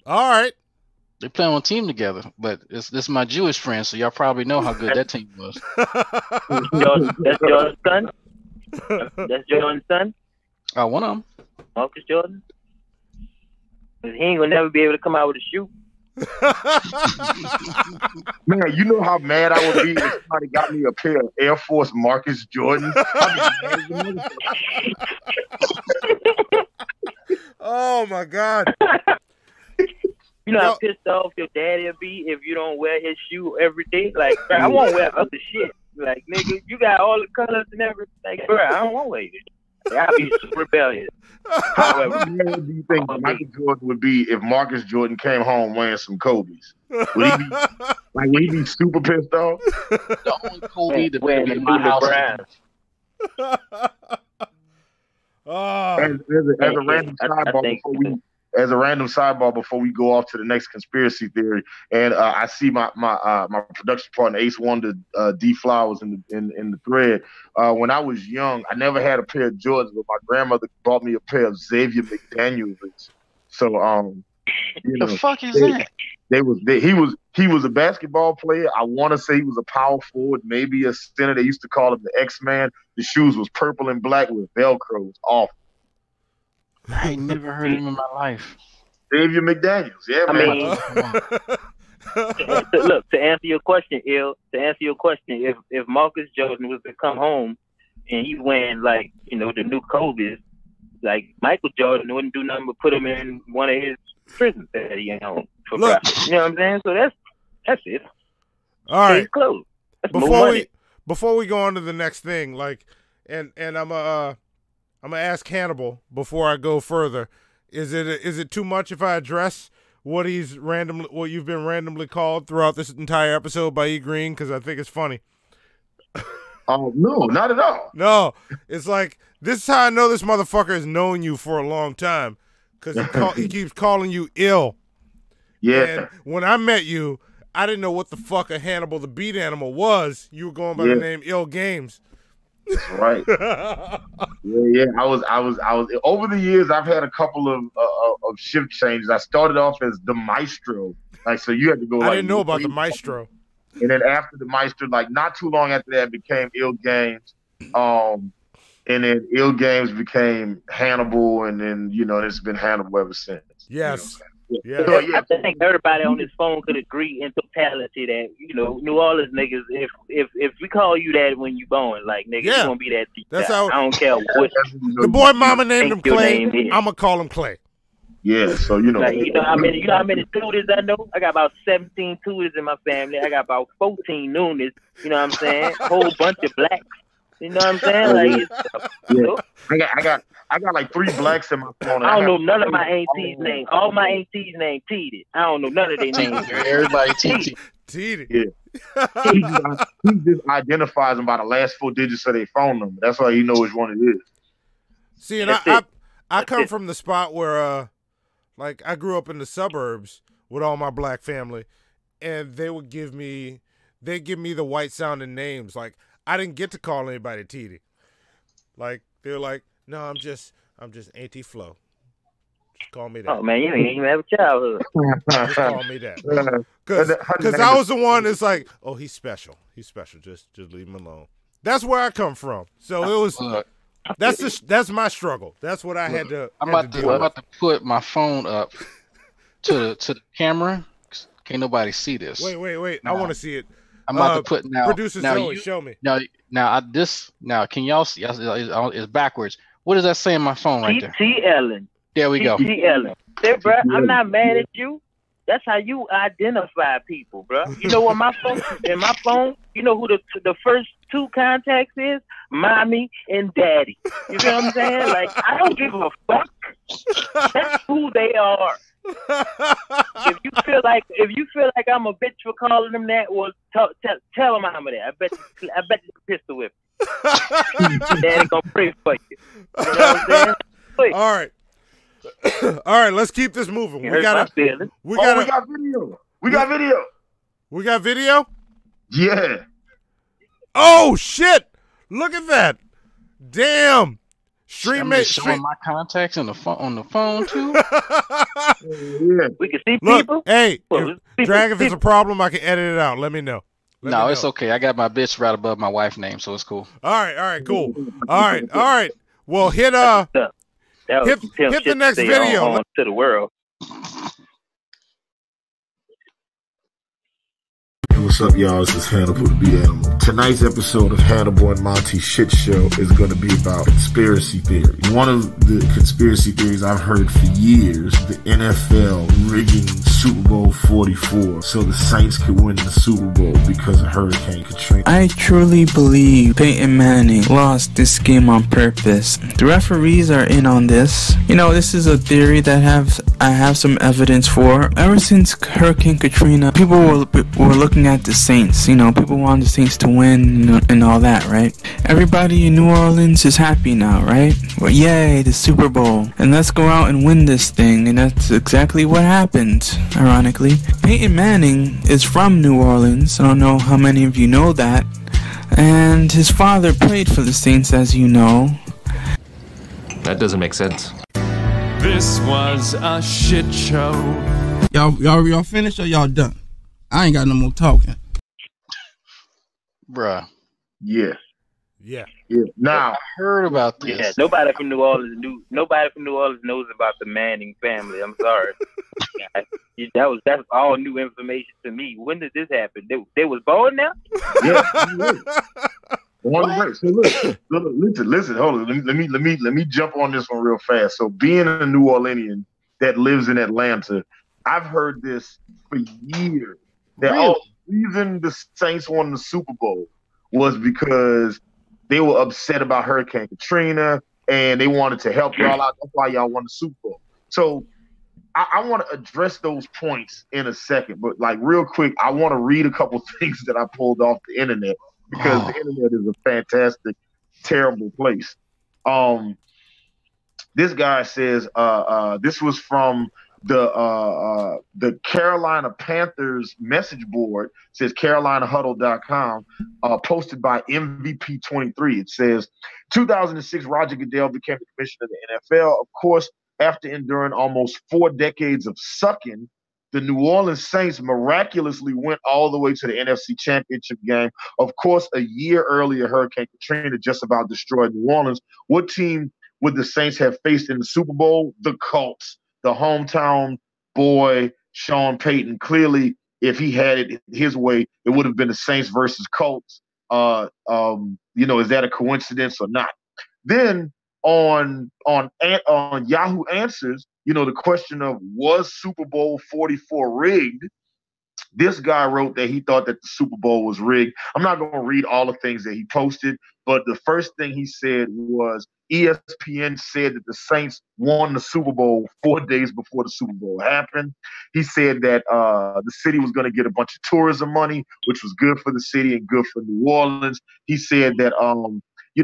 [SPEAKER 5] All right.
[SPEAKER 7] They play on a team together, but this is my Jewish friend, so y'all probably know how good that team was.
[SPEAKER 8] That's Jordan's son? That's Jordan's son?
[SPEAKER 7] One of them.
[SPEAKER 8] Marcus Jordan? He ain't gonna never be able to come out with a shoe.
[SPEAKER 4] Man, you know how mad I would be if somebody got me a pair of Air Force Marcus Jordans?
[SPEAKER 5] Oh my God.
[SPEAKER 8] You know how pissed off your daddy'll be if you don't wear his shoe every day? Like, bro, I won't wear other shit. Like, nigga, you got all the colors and everything. Like, bro, I don't want to wear it. Like, I'll be super rebellious.
[SPEAKER 4] However, how do you think Michael Jordan would be if Marcus Jordan came home wearing some Kobe's? Would he be super pissed off?
[SPEAKER 7] The only Kobe that would be in my house.
[SPEAKER 4] As a random sidebar as a random sidebar before we go off to the next conspiracy theory, and I see my production partner Ace Wonder D Flowers in the thread. When I was young, I never had a pair of Jordans, but my grandmother bought me a pair of Xavier McDaniels. So
[SPEAKER 7] the fuck is that?
[SPEAKER 4] He was a basketball player. I want to say he was a power forward, maybe a center. They used to call him the X-Man. The shoes was purple and black with Velcro. It was awful.
[SPEAKER 7] I ain't never heard him in my life.
[SPEAKER 4] Xavier McDaniels, yeah,
[SPEAKER 8] I
[SPEAKER 4] man.
[SPEAKER 8] mean, look, to answer your question, if Marcus Jordan was to come home and he's wearing like, you know, the new Kobe's, like Michael Jordan wouldn't do nothing but put him in one of his prisons that he ain't home for practice. You know what I'm saying? So that's it.
[SPEAKER 5] All right.
[SPEAKER 8] Clothes. That's more money.
[SPEAKER 5] Before we go on to the next thing, like, and I'm gonna ask Hannibal before I go further. Is it too much if I address what you've been randomly called throughout this entire episode by E Green? Because I think it's funny.
[SPEAKER 4] Oh no, not at all.
[SPEAKER 5] No, it's like this is how I know this motherfucker has known you for a long time, because he keeps calling you ill.
[SPEAKER 4] Yeah.
[SPEAKER 5] And when I met you, I didn't know what the fuck a Hannibal the Beat Animal was. You were going by the name Ill Games.
[SPEAKER 4] That's right. yeah. I was. Over the years, I've had a couple of shift changes. I started off as the Maestro, like so. You had to go.
[SPEAKER 5] I didn't know about the Maestro.
[SPEAKER 4] And then after the Maestro, like not too long after that, it became Ill Games. And then Ill Games became Hannibal, and then it's been Hannibal ever since.
[SPEAKER 5] Yes.
[SPEAKER 4] Yeah.
[SPEAKER 8] So, I think everybody on this phone could agree in totality that New Orleans niggas, if we call you that when you born, like nigga, you gonna be that.
[SPEAKER 5] That's how.
[SPEAKER 8] I don't care what.
[SPEAKER 5] The boy mama named him Clay. I'm gonna call him Clay.
[SPEAKER 4] Yeah, so
[SPEAKER 8] Like, how many tutors I know? I got about 17 tutors in my family. I got about 14 Noonas. You know what I'm saying? A whole bunch of blacks. You know what I'm saying? Like,
[SPEAKER 4] I got like 3 blacks in my phone.
[SPEAKER 8] I don't know none of my aunties' names. All my aunties' names Teedy. I don't know none of their names.
[SPEAKER 7] Everybody Teedy.
[SPEAKER 4] Yeah. He just identifies them by the last 4 digits of their phone number. That's why he knows which one it is.
[SPEAKER 5] See, and I come from the spot where like I grew up in the suburbs with all my black family, and they'd give me the white sounding names. Like I didn't get to call anybody Teedy. Like they're like, no, I'm just Auntie Flo. Just call me that.
[SPEAKER 8] Oh man, you ain't even have a childhood.
[SPEAKER 5] Just call me that. Because I was the one that's like, oh, he's special. He's special. Just leave him alone. That's where I come from. So it was. That's my struggle. That's what I had to.
[SPEAKER 7] I'm about to put my phone up to the camera. Can't nobody see this.
[SPEAKER 5] Wait. I want to see it.
[SPEAKER 7] I'm about to put now.
[SPEAKER 5] Producer Zoe, show me.
[SPEAKER 7] Now, can y'all see? It's backwards. What does that say in my phone right there?
[SPEAKER 8] T. Ellen.
[SPEAKER 7] There we go.
[SPEAKER 8] T. Ellen. Say, bro, I'm not mad at you. That's how you identify people, bro. You know what my phone? In my phone, you know who the first 2 contacts is? Mommy and Daddy. You know what I'm saying? Like I don't give a fuck. That's who they are. If you feel like I'm a bitch for calling them that, well, tell them I'm that. I bet you can pistol whip. Daddy gonna pray for you. You know what I'm saying? Please.
[SPEAKER 5] All right, let's keep this moving. We got video.
[SPEAKER 4] We got video.
[SPEAKER 5] We got video?
[SPEAKER 4] Yeah.
[SPEAKER 5] Oh shit! Look at that. Damn.
[SPEAKER 7] Showing my contacts on the phone too.
[SPEAKER 8] We can see
[SPEAKER 5] Look,
[SPEAKER 8] people.
[SPEAKER 5] Hey, Drag, if it's a problem, I can edit it out. Let me know.
[SPEAKER 7] No, it's okay. I got my bitch right above my wife's name, so it's cool.
[SPEAKER 5] All right, cool. All right. Well, hit the next video.
[SPEAKER 8] To the world.
[SPEAKER 15] What's up, y'all? This is Hannibal the Beat Animal. Tonight's episode of Hannibal and Monty Shit Show is going to be about conspiracy theory. One of the conspiracy theories I've heard for years, the NFL rigging
[SPEAKER 2] Super Bowl 44 so the Saints could win the Super Bowl because of Hurricane Katrina.
[SPEAKER 20] I truly believe Peyton Manning lost this game on purpose. The referees are in on this. You know, this is a theory that I have some evidence for. Ever since Hurricane Katrina, people were looking at the Saints. You know, people wanted the Saints to win and all that, right? Everybody in New Orleans is happy now, right? Well, yay, the Super Bowl. And let's go out and win this thing. And that's exactly what happened, ironically. Peyton Manning is from New Orleans. I don't know how many of you know that. And his father played for the Saints, as you know.
[SPEAKER 19] That doesn't make sense.
[SPEAKER 3] This was a shit show.
[SPEAKER 21] Y'all finished or y'all done? I ain't got no more talking.
[SPEAKER 7] Bruh.
[SPEAKER 4] Yeah.
[SPEAKER 5] Yeah.
[SPEAKER 4] Now
[SPEAKER 7] I heard about this.
[SPEAKER 8] Yeah, nobody from New Orleans knows about the Manning family. I'm sorry. That's all new information to me. When did this happen? They was born now?
[SPEAKER 4] Yeah. So listen, hold on. Let me jump on this one real fast. So being a New Orleanian that lives in Atlanta, I've heard this for years. That
[SPEAKER 7] Really?
[SPEAKER 4] the reason the Saints won the Super Bowl was because they were upset about Hurricane Katrina and they wanted to help y'all out. That's why y'all won the Super Bowl. So I want to address those points in a second, but like real quick, I want to read a couple things that I pulled off the internet because the internet is a fantastic, terrible place. This guy says this was from the Carolina Panthers message board. It says CarolinaHuddle.com, posted by MVP23. It says 2006 Roger Goodell became the commissioner of the NFL. Of course, after enduring almost 4 decades of sucking, the New Orleans Saints miraculously went all the way to the NFC Championship game. Of course, a year earlier, Hurricane Katrina just about destroyed New Orleans. What team would the Saints have faced in the Super Bowl? The Colts, the hometown boy, Sean Payton. Clearly, if he had it his way, it would have been the Saints versus Colts. Is that a coincidence or not? Then on Yahoo Answers, the question of was Super Bowl 44 rigged? This guy wrote that he thought that the Super Bowl was rigged. I'm not going to read all the things that he posted, but the first thing he said was ESPN said that the Saints won the Super Bowl 4 days before the Super Bowl happened. He said that the city was going to get a bunch of tourism money, which was good for the city and good for New Orleans. He said that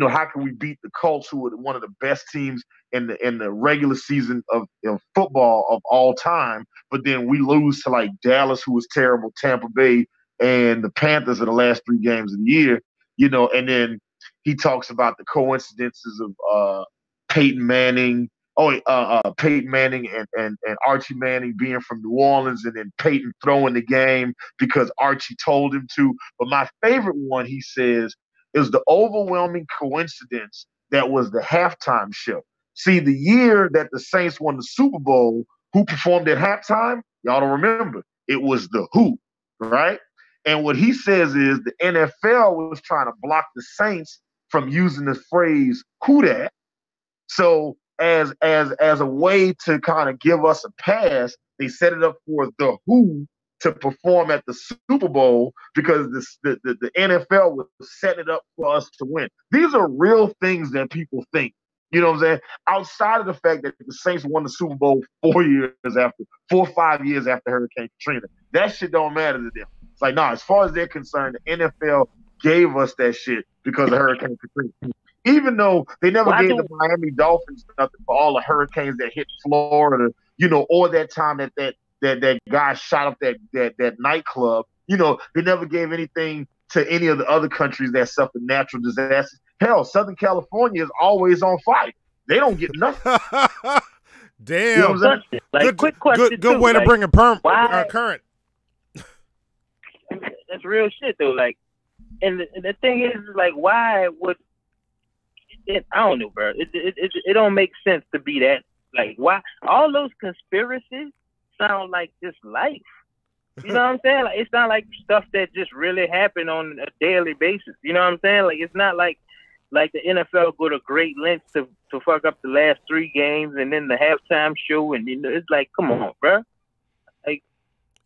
[SPEAKER 4] how can we beat the Colts, who are one of the best teams in the regular season of football of all time, but then we lose to like Dallas, who was terrible, Tampa Bay, and the Panthers are the last 3 games of the year, and then he talks about the coincidences of Peyton Manning, Peyton Manning and Archie Manning being from New Orleans, and then Peyton throwing the game because Archie told him to. But my favorite one, he says, is the overwhelming coincidence that was the halftime show. See, the year that the Saints won the Super Bowl, who performed at halftime? Y'all don't remember. It was the Who, right? And what he says is the NFL was trying to block the Saints from using the phrase "who dat." So as a way to kind of give us a pass, they set it up for the Who to perform at the Super Bowl because the NFL was setting it up for us to win. These are real things that people think. You know what I'm saying? Outside of the fact that the Saints won the Super Bowl 4 or 5 years after Hurricane Katrina, that shit don't matter to them. It's like, as far as they're concerned, the NFL gave us that shit because of Hurricane Katrina. Even though they never gave the Miami Dolphins nothing for all the hurricanes that hit Florida, or that time that guy shot up that nightclub. They never gave anything to any of the other countries that suffered natural disasters. Hell, Southern California is always on fire. They don't get nothing.
[SPEAKER 5] Damn.
[SPEAKER 8] Quick question.
[SPEAKER 5] Good way to bring a current.
[SPEAKER 8] That's real shit though. And the thing is, why would it? I don't know, bro. It don't make sense to be that. Why all those conspiracies sound like just life? You know what I'm saying? It's not like stuff that just really happen on a daily basis. You know what I'm saying? It's not like the NFL go to great lengths to fuck up the last 3 games and then the halftime show, and it's like, come on, bro.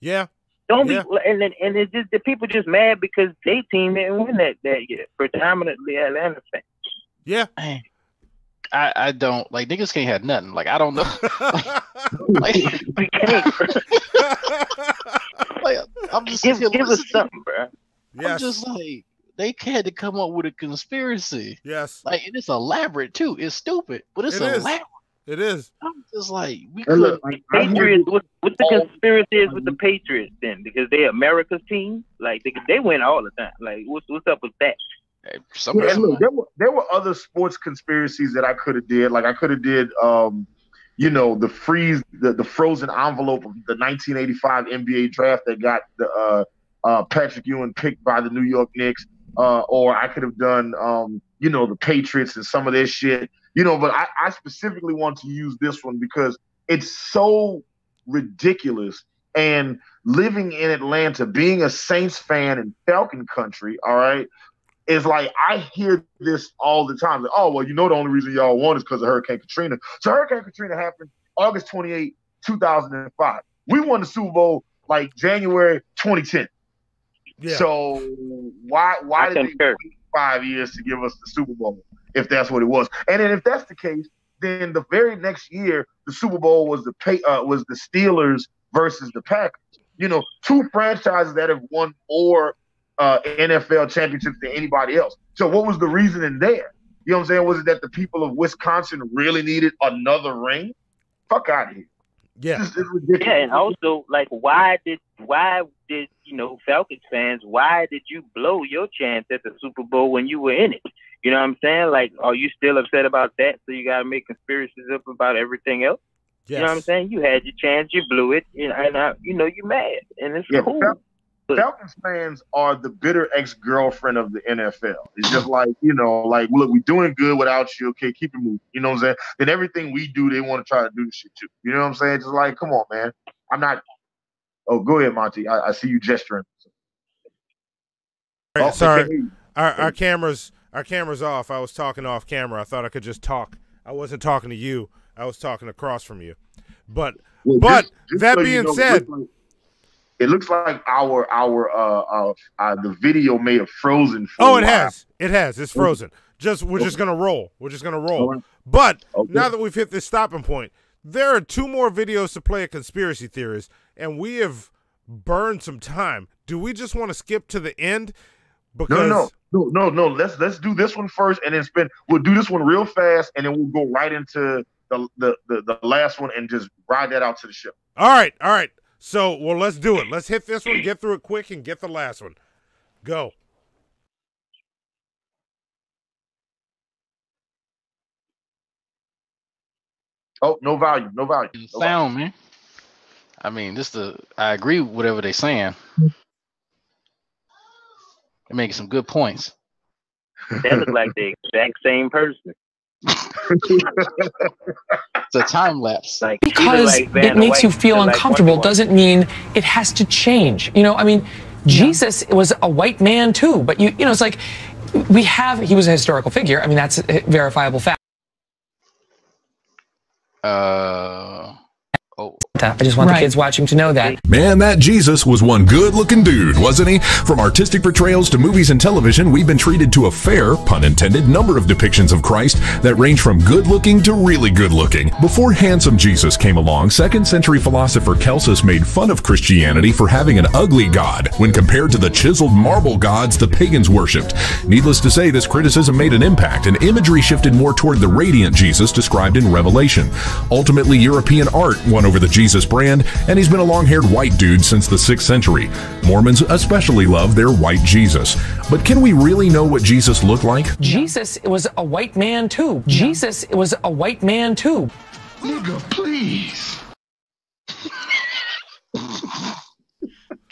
[SPEAKER 5] Yeah.
[SPEAKER 8] Don't be, and it's just the people just mad because they team didn't win that year. Predominantly Atlanta fans.
[SPEAKER 5] Yeah.
[SPEAKER 7] I don't like niggas can't have nothing. Like I don't know. like
[SPEAKER 8] we can't.
[SPEAKER 7] like I'm just
[SPEAKER 8] give us something, bro.
[SPEAKER 5] Yes.
[SPEAKER 7] I'm just like they had to come up with a conspiracy.
[SPEAKER 5] Yes.
[SPEAKER 7] Like it's elaborate too. It's stupid, but it's elaborate.
[SPEAKER 5] It is.
[SPEAKER 7] I'm just like we
[SPEAKER 8] And
[SPEAKER 7] could.
[SPEAKER 8] look, Patriots. What the conspiracy is with the Patriots then? Because they America's team. Like they win all the time. Like what's up with that?
[SPEAKER 4] Yeah, and look, there were other sports conspiracies that I could have did. Like I could have did, the frozen envelope of the 1985 NBA draft that got the Patrick Ewing picked by the New York Knicks. Or I could have done, the Patriots and some of their shit. But I specifically want to use this one because it's so ridiculous. And living in Atlanta, being a Saints fan in Falcon country, all right, is like I hear this all the time. Like, oh, well, the only reason y'all won is because of Hurricane Katrina. So Hurricane Katrina happened August 28, 2005. We won the Super Bowl like January 2010. Yeah. So why did they wait 5 years to give us the Super Bowl if that's what it was? And then if that's the case, then the very next year the Super Bowl was the Steelers versus the Packers. Two franchises that have won more NFL championships than anybody else. So what was the reasoning there? You know what I'm saying? Was it that the people of Wisconsin really needed another ring? Fuck out of here.
[SPEAKER 5] Yeah.
[SPEAKER 4] It's ridiculous.
[SPEAKER 8] Yeah, and also like why did Falcons fans, why did you blow your chance at the Super Bowl when you were in it? You know what I'm saying? Like, are you still upset about that? So you gotta make conspiracies up about everything else? Yes. You know what I'm saying? You had your chance, you blew it, and you're mad, and it's cool.
[SPEAKER 4] Falcons fans are the bitter ex-girlfriend of the NFL. It's just like, look, we're doing good without you. Okay, keep it moving. You know what I'm saying? Then everything we do, they want to try to do the shit too. You know what I'm saying? Just like, come on, man. I'm not. Oh, go ahead, Monty. I see you gesturing.
[SPEAKER 5] Right, sorry, our cameras off. I was talking off camera. I thought I could just talk. I wasn't talking to you. I was talking across from you. But just that so being said.
[SPEAKER 4] It looks like the video may have frozen.
[SPEAKER 5] It has. It has. It's frozen. We're just gonna roll. We're just gonna roll. Right. But now that we've hit this stopping point, there are 2 more videos to play a conspiracy theorist, and we have burned some time. Do we just want to skip to the end? Because
[SPEAKER 4] no. Let's do this one first, and then we'll do this one real fast, and then we'll go right into the last one and just ride that out to the show.
[SPEAKER 5] All right. So, let's do it. Let's hit this one, get through it quick, and get the last one. Go.
[SPEAKER 4] Oh, no volume.
[SPEAKER 7] Sound, man. I mean, I agree with whatever they're saying. They're making some good points.
[SPEAKER 8] They look like the exact same person.
[SPEAKER 7] It's a time lapse.
[SPEAKER 1] Because it makes you feel uncomfortable doesn't mean it has to change. Jesus was a white man too, but it's like he was a historical figure. I mean, that's a verifiable fact. I just want the kids watching to know that.
[SPEAKER 2] Man, that Jesus was one good-looking dude, wasn't he? From artistic portrayals to movies and television, we've been treated to a fair, pun intended, number of depictions of Christ that range from good-looking to really good-looking. Before handsome Jesus came along, 2nd century philosopher Celsus made fun of Christianity for having an ugly God when compared to the chiseled marble gods the pagans worshipped. Needless to say, this criticism made an impact, and imagery shifted more toward the radiant Jesus described in Revelation. Ultimately, European art won over the Jesus brand, and he's been a long-haired white dude since the 6th century. Mormons especially love their white Jesus. But can we really know what Jesus looked like?
[SPEAKER 1] Jesus was a white man too. Jesus was a white man too.
[SPEAKER 17] Nigga, please.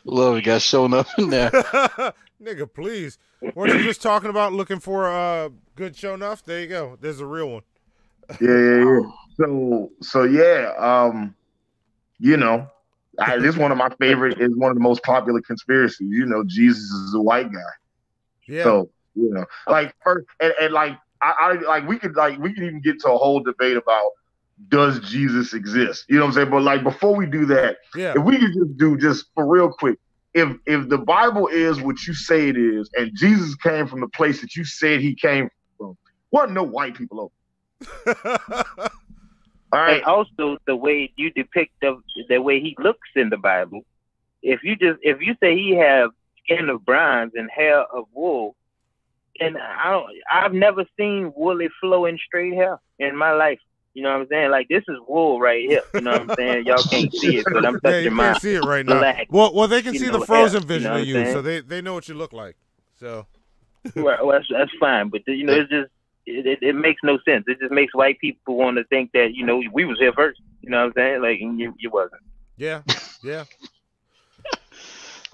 [SPEAKER 7] Love it, guys showing up in there.
[SPEAKER 5] Nigga, please. Weren't you just talking about looking for a good show enough? There you go. There's a real one.
[SPEAKER 4] Yeah. So yeah. This one of my favorite is one of the most popular conspiracies. Jesus is a white guy.
[SPEAKER 5] Yeah.
[SPEAKER 4] So like first and like I we could even get to a whole debate about does Jesus exist? You know what I'm saying? But like before we do that, if we could just do just for real quick, if the Bible is what you say it is, and Jesus came from the place that you said he came from, what no white people over. All right.
[SPEAKER 8] And also the way you depict the way he looks in the Bible. If you say he have skin of bronze and hair of wool, and I've never seen woolly flowing straight hair in my life. You know what I'm saying? Like, this is wool right here. You know what I'm saying? Y'all can't see it, but I'm touching mine.
[SPEAKER 5] You can't see it right now. Well, they can see the frozen vision of you, so they know what you look like. So,
[SPEAKER 8] well, that's fine, but you know, it's just it makes no sense. It just makes white people want to think that we was here first. You know what I'm saying? Like, and you wasn't.
[SPEAKER 5] Yeah.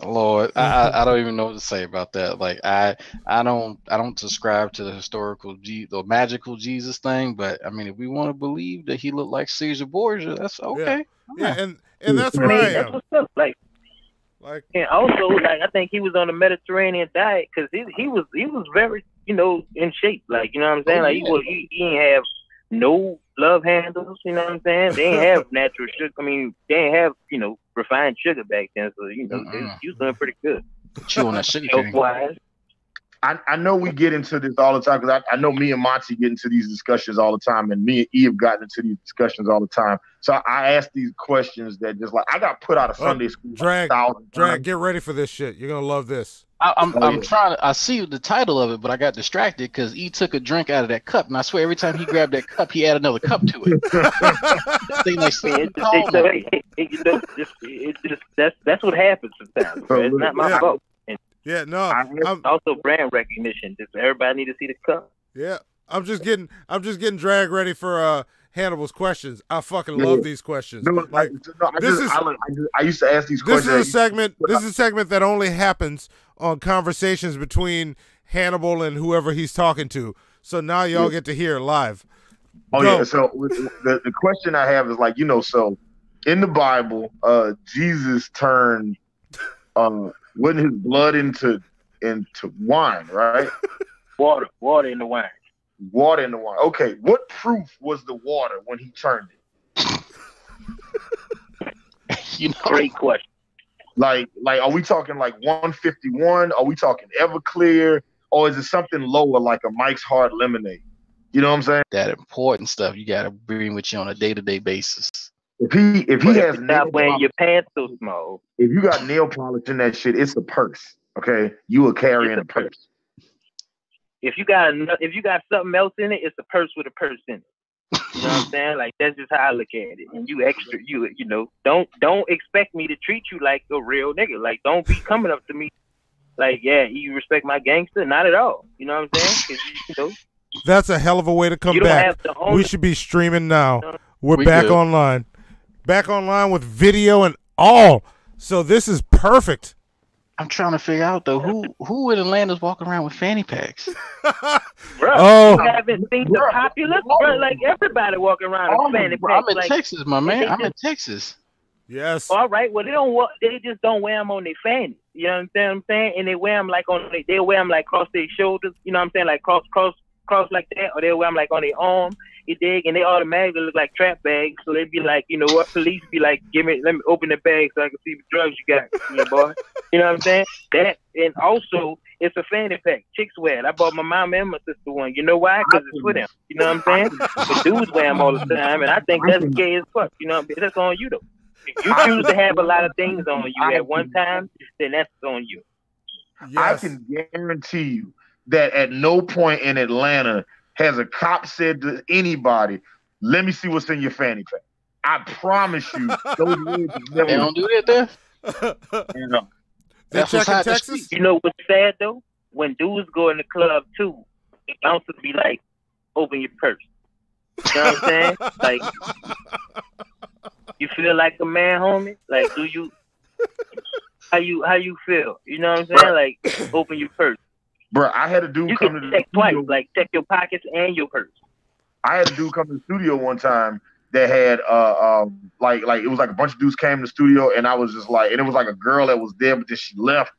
[SPEAKER 7] Lord, I don't even know what to say about that. Like, I don't subscribe to the historical the magical Jesus thing, but I mean, if we want to believe that he looked like Caesar Borgia, that's okay.
[SPEAKER 5] Yeah, and that's where I am.
[SPEAKER 8] That's what's up. Like, and also, like, I think he was on a Mediterranean diet because he was very in shape. Like, you know what I'm saying? Like, he didn't have no love handles. You know what I'm saying? They didn't have natural sugar. I mean, they didn't have refined sugar back then, so he was doing pretty good.
[SPEAKER 7] Chew on that sugar
[SPEAKER 8] health-wise.
[SPEAKER 4] I know we get into this all the time because I know me and Monty get into these discussions all the time, and me and Eve gotten into these discussions all the time. So I ask these questions that just like I got put out of Sunday school.
[SPEAKER 5] Drag, get ready for this shit. You're gonna love this.
[SPEAKER 7] I'm trying to. I see the title of it, but I got distracted because E took a drink out of that cup, and I swear every time he grabbed that cup, he added another cup to it.
[SPEAKER 8] That's what happens sometimes. Bro. It's not my fault.
[SPEAKER 5] Yeah, no.
[SPEAKER 8] Also brand recognition. Just everybody need to see the cup.
[SPEAKER 5] Yeah, I'm just getting Drag ready for Hannibal's questions. I fucking love these questions.
[SPEAKER 4] I used to ask these questions.
[SPEAKER 5] This is a segment that only happens on conversations between Hannibal and whoever he's talking to. So now y'all get to hear it live.
[SPEAKER 4] Oh yeah. So the question I have is like so in the Bible, Jesus turned wasn't his blood into wine, right?
[SPEAKER 8] Water in the wine.
[SPEAKER 4] Water in the wine. Okay, what proof was the water when he turned
[SPEAKER 8] it? Great question.
[SPEAKER 4] Like, are we talking like 151? Are we talking Everclear? Or is it something lower like a Mike's Hard Lemonade? You know what I'm saying?
[SPEAKER 7] That important stuff you gotta bring with you on a day-to-day basis.
[SPEAKER 4] If he has
[SPEAKER 8] not wearing your pants so small.
[SPEAKER 4] If you got nail polish in that shit, it's a purse. Okay, you are carrying a purse.
[SPEAKER 8] If you got something else in it, it's a purse with a purse in it. You know what I'm saying? Like, that's just how I look at it. And don't expect me to treat you like a real nigga. Like, don't be coming up to me like, yeah, you respect my gangster? Not at all. You know what I'm saying? 'Cause,
[SPEAKER 5] that's a hell of a way to come back. We should be streaming now. We're back online. Back online with video and all. So this is perfect.
[SPEAKER 7] I'm trying to figure out though who in Atlanta's walking around with fanny packs.
[SPEAKER 8] Bro, you haven't seen the populace? Bro, like everybody walking around with fanny packs.
[SPEAKER 7] I'm in Texas, my man. I'm in Texas.
[SPEAKER 5] Yes.
[SPEAKER 8] All right. Well, they just don't wear them on their fannies. You know what I'm saying? And they wear them like they wear them like across their shoulders. You know what I'm saying? Like cross like that, or they'll wear them like on their arm. You dig? And they automatically look like trap bags. So they'd be like, what? Police be like, let me open the bag so I can see the drugs you got, boy. You know what I'm saying? That, and also it's a fanny pack. Chicks wear it. I bought my mom and my sister one. You know why? Because it's for them. You know what I'm saying? But dudes wear them all the time, and I think that's gay as fuck. You know, that's on you though. If you choose to have a lot of things on you at one time, then that's on you.
[SPEAKER 4] Yes. I can guarantee you that at no point in Atlanta has a cop said to anybody, "Let me see what's in your fanny pack." I promise you, those words never.
[SPEAKER 7] They don't do that there.
[SPEAKER 5] They check in Texas.
[SPEAKER 8] You know what's sad though? When dudes go in the club too, the bouncers be like, "Open your purse." You know what I'm saying? Like, you feel like a man, homie? Like, do you? How you feel? You know what I'm saying? Like, open your purse.
[SPEAKER 4] Bro, I had a dude come to the
[SPEAKER 8] check twice, like check your pockets and your purse.
[SPEAKER 4] I had a dude come to the studio one time that had like it was like a bunch of dudes came to the studio, and I was just like, and it was like a girl that was there, but then she left,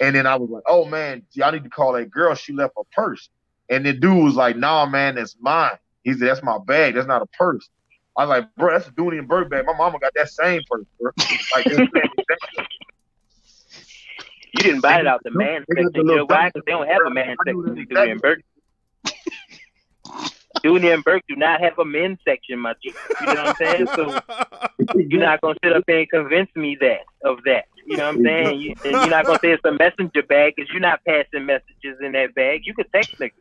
[SPEAKER 4] and then I was like, oh man, y'all need to call that girl. She left her purse, and the dude was like, nah, man, that's mine. He said, that's my bag. That's not a purse. I was like, bro, that's a Dooney and Burke bag. My mama got that same purse, bro. Like, you
[SPEAKER 8] didn't buy it out the man section. You know why? Because they don't have a man section in Dooney and Burke. Dooney and Burke do not have a men's section, my G. You know what I'm saying? So you're not gonna sit up there and convince me of that. You know what I'm saying? You're not gonna say it's a messenger bag because you're not passing messages in that bag. You could text niggas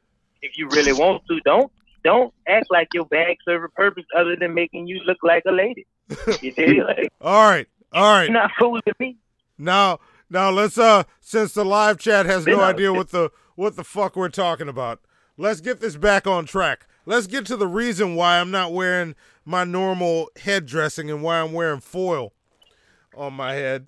[SPEAKER 8] if you really want to. Don't act like your bag serve a purpose other than making you look like a lady. You dig? Like,
[SPEAKER 5] all right.
[SPEAKER 8] You're not fooling me.
[SPEAKER 5] Now let's since the live chat has no idea what the fuck we're talking about, let's get this back on track. Let's get to the reason why I'm not wearing my normal head dressing and why I'm wearing foil on my head.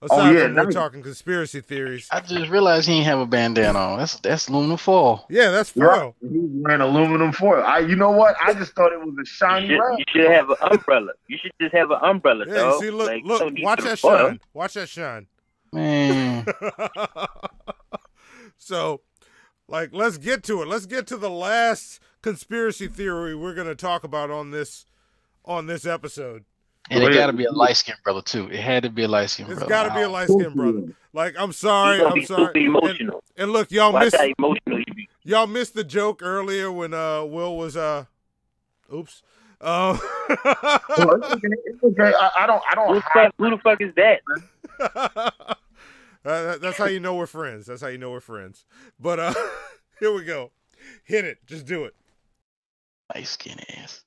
[SPEAKER 5] Aside from we're talking conspiracy theories.
[SPEAKER 7] I just realized he ain't have a bandana on. That's aluminum foil.
[SPEAKER 5] Yeah, that's foil.
[SPEAKER 4] He's wearing aluminum foil. You know what? I just thought it was a shiny wrap.
[SPEAKER 8] You should have an umbrella. You should just have an umbrella,
[SPEAKER 5] yeah,
[SPEAKER 8] dog.
[SPEAKER 5] See, look,
[SPEAKER 8] like,
[SPEAKER 5] watch that shine. Watch that shine.
[SPEAKER 7] Man.
[SPEAKER 5] So, like, let's get to it. Let's get to the last conspiracy theory we're going to talk about on this episode.
[SPEAKER 7] And it got to be a light-skinned brother, too. It had to be a light-skinned brother.
[SPEAKER 5] It's got to be a light-skinned brother. Like, I'm sorry.
[SPEAKER 8] Emotional.
[SPEAKER 5] And look, y'all missed
[SPEAKER 8] the
[SPEAKER 5] joke earlier when Will was oops.
[SPEAKER 4] It's okay. I don't.
[SPEAKER 8] Who the fuck is that?
[SPEAKER 5] That's how you know we're friends. That's how you know we're friends. But here we go. Hit it. Just do it.
[SPEAKER 7] Light-skinned ass.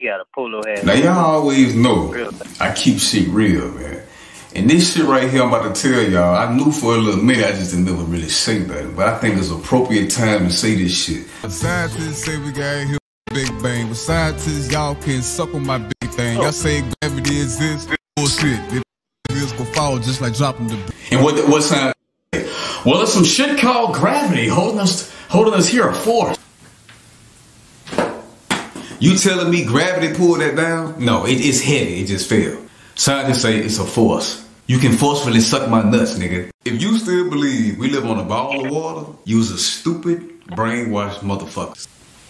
[SPEAKER 8] You got a polo hat.
[SPEAKER 9] Now y'all always know I keep shit real, man. And this shit right here I'm about to tell y'all, I knew for a little minute, I just didn't never really say nothing. But I think it's appropriate time to say this shit.
[SPEAKER 3] Scientists say we got here Big Bang. But scientists, y'all can suck on my big thing. Y'all say gravity is this bullshit. It is gonna fall just like dropping the.
[SPEAKER 9] And what science? Well, it's some shit called gravity holding us here, a force. You telling me gravity pulled that down? No, it's heavy. It just fell. Scientists say it's a force. You can forcefully suck my nuts, nigga. If you still believe we live on a ball of water, you's a stupid, brainwashed motherfucker.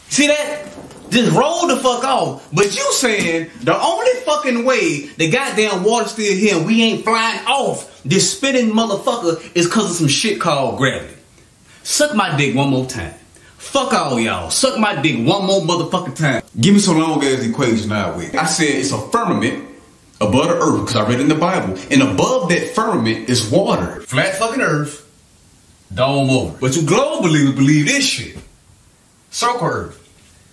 [SPEAKER 9] See that? Just roll the fuck off. But you saying the only fucking way the goddamn water's still here and we ain't flying off this spinning motherfucker is because of some shit called gravity. Suck my dick one more time. Fuck all y'all. Suck my dick one more motherfucking time. Give me some long ass equation now with. I said it's a firmament above the earth because I read it in the Bible. And above that firmament is water. Flat fucking earth. Dome over. But you globe believers believe this shit. Circle earth.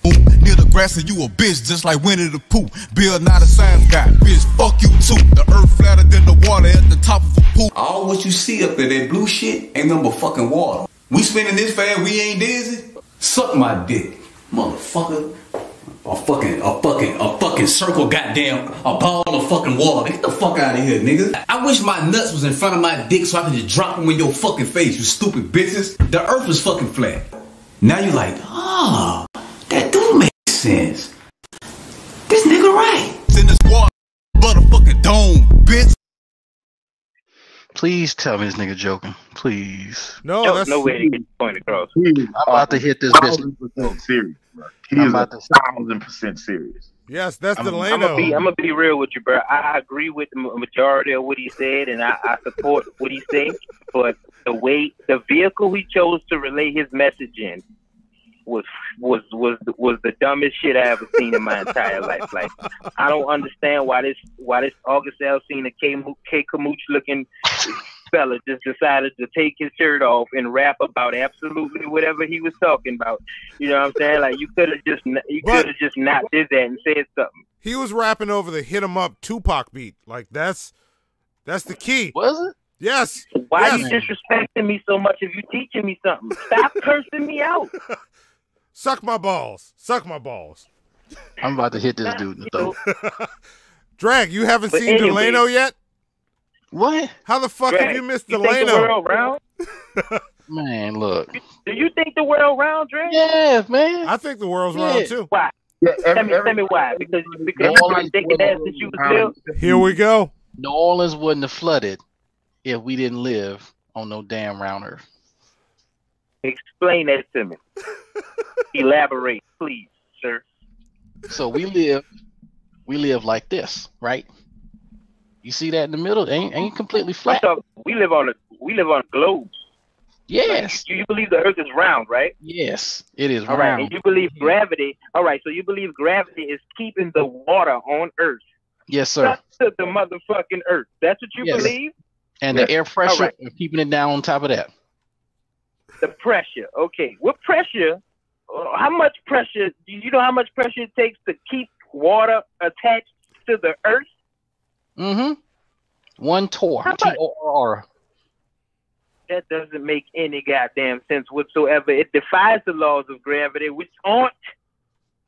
[SPEAKER 3] Near the grass and you a bitch just like Winnie the Pooh. Bill not a science guy. Bitch, fuck you too. The earth flatter than the water at the top of a pool.
[SPEAKER 9] All what you see up there, that blue shit, ain't nothing but fucking water. We spinning this fast, we ain't dizzy. Suck my dick, motherfucker. A fucking circle, goddamn, a ball of fucking water. Get the fuck out of here, nigga. I wish my nuts was in front of my dick so I could just drop them in your fucking face, you stupid bitches. The earth is fucking flat. Now you like, that do make sense. This nigga right.
[SPEAKER 3] In this water, but a fucking dome, bitch.
[SPEAKER 7] Please tell me this nigga joking. Please.
[SPEAKER 5] No,
[SPEAKER 8] that's no way to get the point across.
[SPEAKER 7] I'm about to hit this bitch.
[SPEAKER 4] 1,000% serious, bro. He is 1,000% serious.
[SPEAKER 5] Yes, that's
[SPEAKER 8] I'm gonna be real with you, bro. I agree with the majority of what he said, and I support what he said. But the vehicle he chose to relay his message in was the dumbest shit I ever seen in my entire life. Like, I don't understand why this August Alsina K Kamooch looking fella just decided to take his shirt off and rap about absolutely whatever he was talking about. You know what I'm saying? Like, you could have just not did that and said something.
[SPEAKER 5] He was rapping over the "Hit 'Em Up" Tupac beat. Like, that's the key.
[SPEAKER 7] Was it?
[SPEAKER 5] Yes.
[SPEAKER 8] Why are you disrespecting me so much if you teaching me something? Stop cursing me out.
[SPEAKER 5] Suck my balls. Suck my balls.
[SPEAKER 7] I'm about to hit this dude in the throat.
[SPEAKER 5] Drag, you haven't seen Delano yet?
[SPEAKER 7] What?
[SPEAKER 5] How the fuck have you missed
[SPEAKER 8] you
[SPEAKER 5] Delano?
[SPEAKER 8] Think the world round?
[SPEAKER 7] Man, look.
[SPEAKER 8] Do you think the world round, Drag?
[SPEAKER 7] Yeah, man.
[SPEAKER 5] I think the world's round too.
[SPEAKER 8] Why?
[SPEAKER 4] Yeah,
[SPEAKER 8] tell me why. Because you've been taking ass since you was little.
[SPEAKER 5] Here we go.
[SPEAKER 7] New Orleans wouldn't have flooded if we didn't live on no damn round earth.
[SPEAKER 8] Explain that to me. Elaborate, please, sir.
[SPEAKER 7] So we live like this, right? You see that in the middle? Ain't completely flat.
[SPEAKER 8] We live on a globe.
[SPEAKER 7] Yes.
[SPEAKER 8] Like, you believe the earth is round, right?
[SPEAKER 7] Yes, it is
[SPEAKER 8] All
[SPEAKER 7] round.
[SPEAKER 8] right, and you believe gravity. All right, so you believe gravity is keeping the water on earth.
[SPEAKER 7] Yes, sir.
[SPEAKER 8] To the motherfucking earth. That's what you
[SPEAKER 7] Yes.
[SPEAKER 8] believe?
[SPEAKER 7] And the air pressure
[SPEAKER 8] All right.
[SPEAKER 7] and keeping it down on top of that.
[SPEAKER 8] The pressure. Okay. What pressure? How much pressure? Do you know how much pressure it takes to keep water attached to the earth?
[SPEAKER 7] Mm-hmm. 1 torr. T-O-R-R.
[SPEAKER 8] That doesn't make any goddamn sense whatsoever. It defies the laws of gravity, which aren't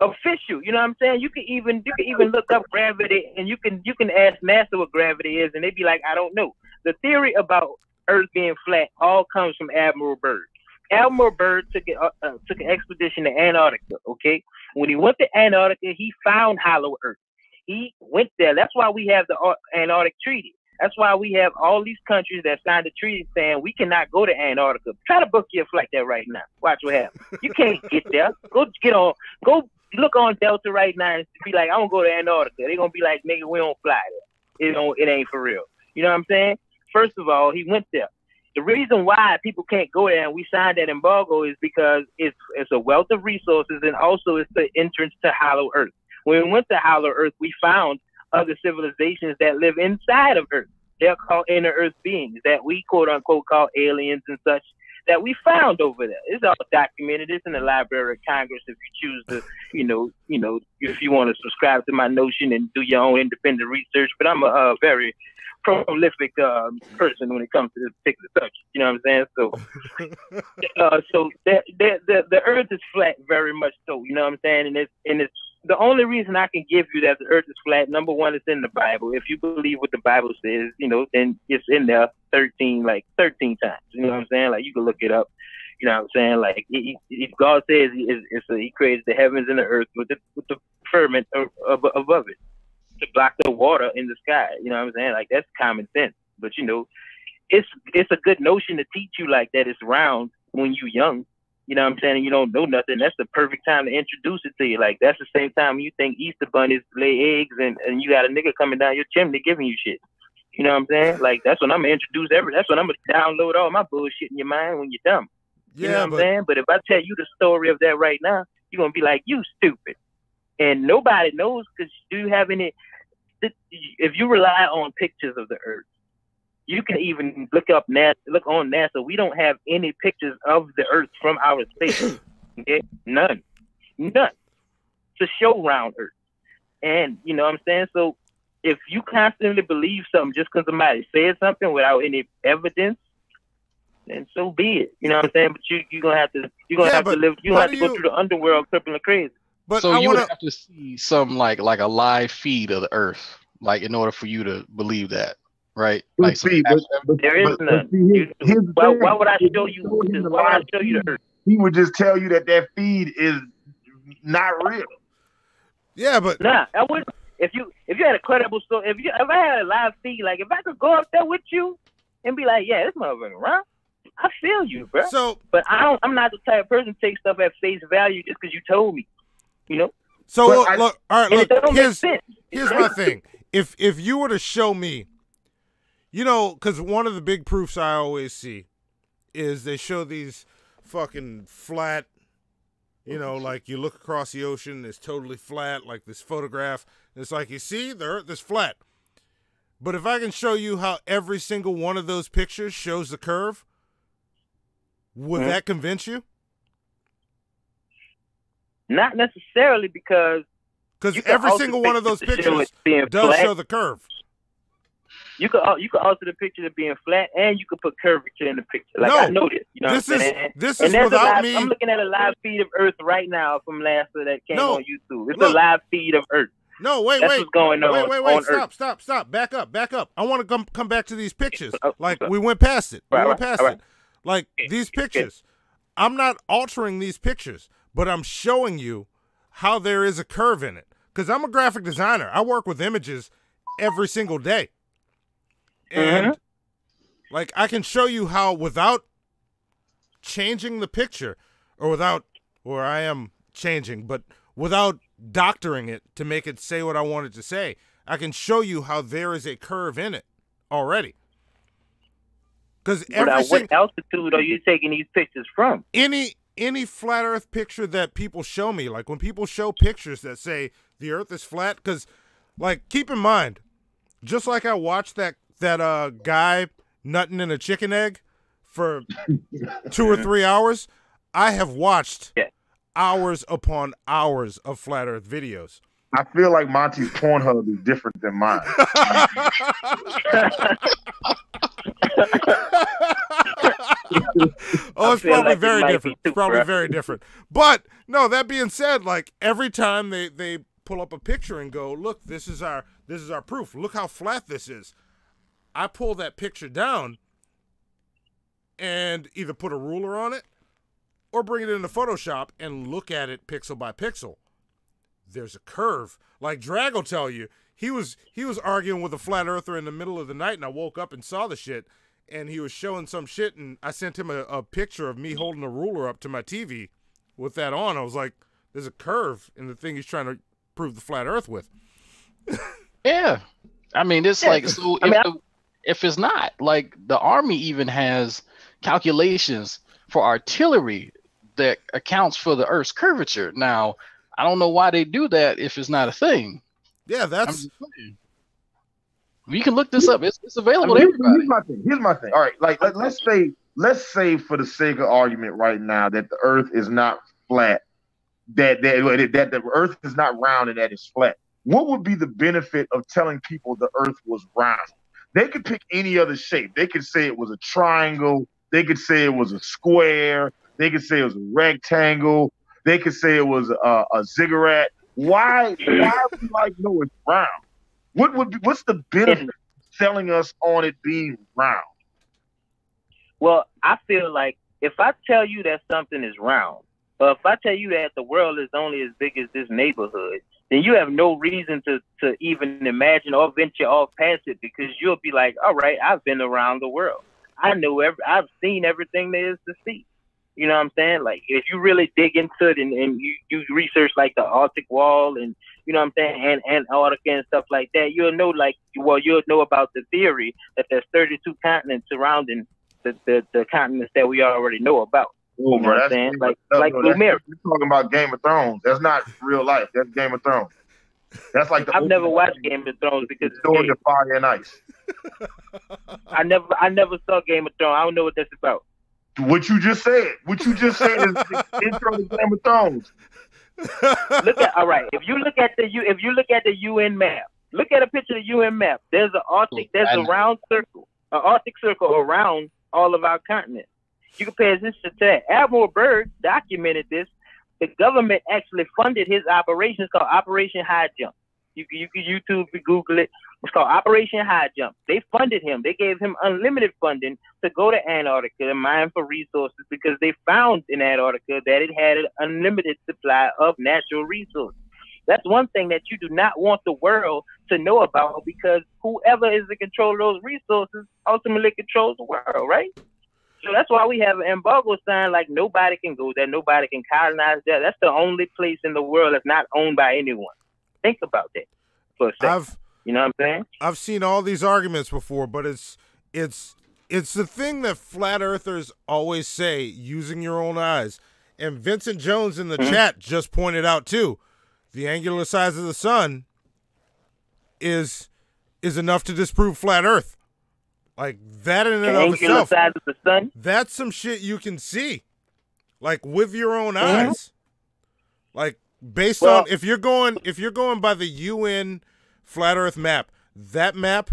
[SPEAKER 8] official. You know what I'm saying? You can even look up gravity, and you can ask NASA what gravity is, and they'd be like, I don't know. The theory about Earth being flat all comes from Admiral Byrd. Admiral Byrd took an expedition to Antarctica. Okay, when he went to Antarctica, he found hollow Earth. He went there. That's why we have the Antarctic Treaty. That's why we have all these countries that signed the treaty saying we cannot go to Antarctica. Try to book your flight there right now. Watch what happens. You can't get there. Go look on Delta right now and be like, I don't go to Antarctica. They're gonna be like, nigga, we don't fly there. It ain't for real. You know what I'm saying? First of all, he went there. The reason why people can't go there and we signed that embargo is because it's a wealth of resources, and also it's the entrance to Hollow Earth. When we went to Hollow Earth, we found other civilizations that live inside of Earth. They're called inner Earth beings that we quote unquote call aliens and such, that we found over there. It's all documented. It's in the Library of Congress if you choose to, if you want to subscribe to my notion and do your own independent research. But I'm a very prolific person when it comes to this particular subject. You know what I'm saying? So the Earth is flat, very much so. You know what I'm saying? And it's the only reason I can give you that the Earth is flat. Number one, it's in the Bible. If you believe what the Bible says, then it's in there 13 times. You know what I'm saying? Like, you can look it up. You know what I'm saying? Like, if God says he created the heavens and the earth with the firmament above it to block the water in the sky. You know what I'm saying? Like, that's common sense. But it's a good notion to teach you like that. It's round when you're young. You know what I'm saying? And you don't know nothing. That's the perfect time to introduce it to you. Like, that's the same time you think Easter bunnies lay eggs and you got a nigga coming down your chimney giving you shit. You know what I'm saying? Like, that's when I'm gonna introduce that's when I'm gonna download all my bullshit in your mind when you're dumb. You know what I'm saying? But if I tell you the story of that right now, you're gonna be like, you stupid. And nobody knows, because do you have any, if you rely on pictures of the Earth, you can even look on NASA. We don't have any pictures of the Earth from outer space. Okay? None. To show round Earth. And you know what I'm saying? So if you constantly believe something just because somebody said something without any evidence, then so be it. You know what I'm saying? But you're gonna have to live. You have to go through the underworld crippling crazy.
[SPEAKER 7] But so you would have to see something like a live feed of the Earth, like, in order for you to believe that. Right. Like,
[SPEAKER 8] there is none. Why would I show you? Why would I show you the Earth?
[SPEAKER 4] He would just tell you that feed is not real.
[SPEAKER 5] Yeah, but
[SPEAKER 8] I wouldn't. If you had a credible story, if I had a live feed, like, if I could go up there with you and be like, yeah, this motherfucker around, I feel you, bro. But I'm not the type of person to take stuff at face value just because you told me.
[SPEAKER 5] So look, all right, look. Here's my thing. If you were to show me, because one of the big proofs I always see is they show these fucking flat, like, you look across the ocean, it's totally flat, like this photograph. And it's like, you see, the Earth is flat. But if I can show you how every single one of those pictures shows the curve, would that convince you?
[SPEAKER 8] Not necessarily, because
[SPEAKER 5] every single one of those pictures does show the curve.
[SPEAKER 8] You could alter the picture to being flat, and you could put curvature in the picture. Like, I know this. You know
[SPEAKER 5] this is without me.
[SPEAKER 8] I'm looking at a live feed of Earth right now from last year that came on YouTube. It's a live feed of Earth.
[SPEAKER 5] No, wait.
[SPEAKER 8] That's what's going on.
[SPEAKER 5] Wait. Stop. Back up. I want to come back to these pictures. Like, we went past it. Like, these pictures. I'm not altering these pictures, but I'm showing you how there is a curve in it. Because I'm a graphic designer. I work with images every single day. And like, I can show you how, without changing the picture, or I am changing, but without doctoring it to make it say what I want it to say. I can show you how there is a curve in it already. Because
[SPEAKER 8] what altitude are you taking these pictures from?
[SPEAKER 5] Any flat Earth picture that people show me, like when people show pictures that say the Earth is flat, because like keep in mind, just like I watched that guy nutting in a chicken egg for 2 or 3 hours, I have watched hours upon hours of flat Earth videos.
[SPEAKER 4] I feel like Monty's Pornhub is different than mine.
[SPEAKER 5] Oh, it's probably very different. It's probably very different. But no, that being said, like every time they pull up a picture and go, look, this is our proof. Look how flat this is. I pull that picture down and either put a ruler on it or bring it into Photoshop and look at it pixel by pixel. There's a curve. Like Drag will tell you, he was arguing with a flat earther in the middle of the night, and I woke up and saw the shit, and he was showing some shit, and I sent him a picture of me holding a ruler up to my TV with that on. I was like, there's a curve in the thing he's trying to prove the flat earth with.
[SPEAKER 7] Yeah. I mean, it's like, so if it's not, like the Army even has calculations for artillery that accounts for the Earth's curvature. Now, I don't know why they do that if it's not a thing.
[SPEAKER 5] Yeah, that's.
[SPEAKER 7] You can look this up. It's available to everybody.
[SPEAKER 4] Here's my thing. All right, like let's say for the sake of argument right now that the Earth is not flat, that the Earth is not round and that it's flat. What would be the benefit of telling people the Earth was round? They could pick any other shape. They could say it was a triangle. They could say it was a square. They could say it was a rectangle. They could say it was a ziggurat. Why would you like know it's round? What's the benefit of selling us on it being round?
[SPEAKER 8] Well, I feel like if I tell you that something is round, or if I tell you that the world is only as big as this neighborhood, then you have no reason to even imagine or venture off past it, because you'll be like, all right, I've been around the world. I've seen everything there is to see. You know what I'm saying? Like, if you really dig into it and you research like the Arctic Wall and, you know what I'm saying, and Antarctica and stuff like that, you'll know you'll know about the theory that there's 32 continents surrounding the continents that we already know about.
[SPEAKER 4] Oh,
[SPEAKER 8] you know what I'm saying? Like
[SPEAKER 4] Blue Mirror. You're talking about Game of Thrones. That's not real life. That's Game of Thrones. That's like
[SPEAKER 8] I've never watched Game of Thrones because it's
[SPEAKER 4] Story of Fire and Ice.
[SPEAKER 8] I never saw Game of Thrones. I don't know what that's about.
[SPEAKER 4] What you just said is the intro to Game of Thrones.
[SPEAKER 8] All right. If you look at the UN map, look at a picture of the UN map. There's a round circle, an Arctic circle around all of our continents. You can pay attention to that. Admiral Byrd documented this. The government actually funded his operation. It's called Operation High Jump. You can YouTube, Google it. It's called Operation High Jump. They funded him. They gave him unlimited funding to go to Antarctica and mine for resources, because they found in Antarctica that it had an unlimited supply of natural resources. That's one thing that you do not want the world to know about, because whoever is in control of those resources ultimately controls the world, right? So that's why we have an embargo sign, like nobody can go there, nobody can colonize there. That's the only place in the world that's not owned by anyone. Think about that for a second. You know what I'm saying?
[SPEAKER 5] I've seen all these arguments before, but it's the thing that flat earthers always say, using your own eyes. And Vincent Jones in the chat just pointed out too, the angular size of the sun is enough to disprove flat Earth. Like that in and of itself.
[SPEAKER 8] Size of the sun?
[SPEAKER 5] That's some shit you can see, like with your own eyes. Like based on if you're going by the UN flat Earth map, that map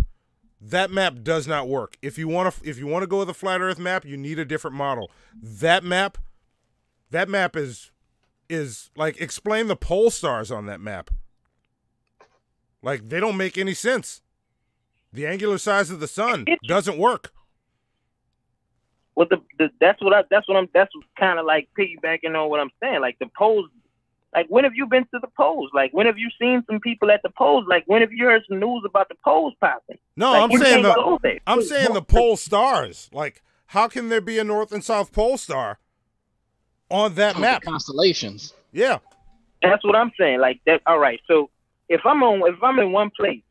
[SPEAKER 5] does not work. If you want to go with a flat Earth map, you need a different model. That map is like, explain the pole stars on that map. Like, they don't make any sense. The angular size of the sun doesn't work.
[SPEAKER 8] Well, that's kind of like piggybacking on what I'm saying. Like the poles. Like, when have you been to the poles? Like, when have you seen some people at the poles? Like, when have you heard some news about the poles popping?
[SPEAKER 5] No,
[SPEAKER 8] like,
[SPEAKER 5] I'm saying the pole stars. Like, how can there be a North and South pole star on that map?
[SPEAKER 7] Constellations.
[SPEAKER 5] Yeah.
[SPEAKER 8] That's what I'm saying. Like that. All right. So if I'm in one place,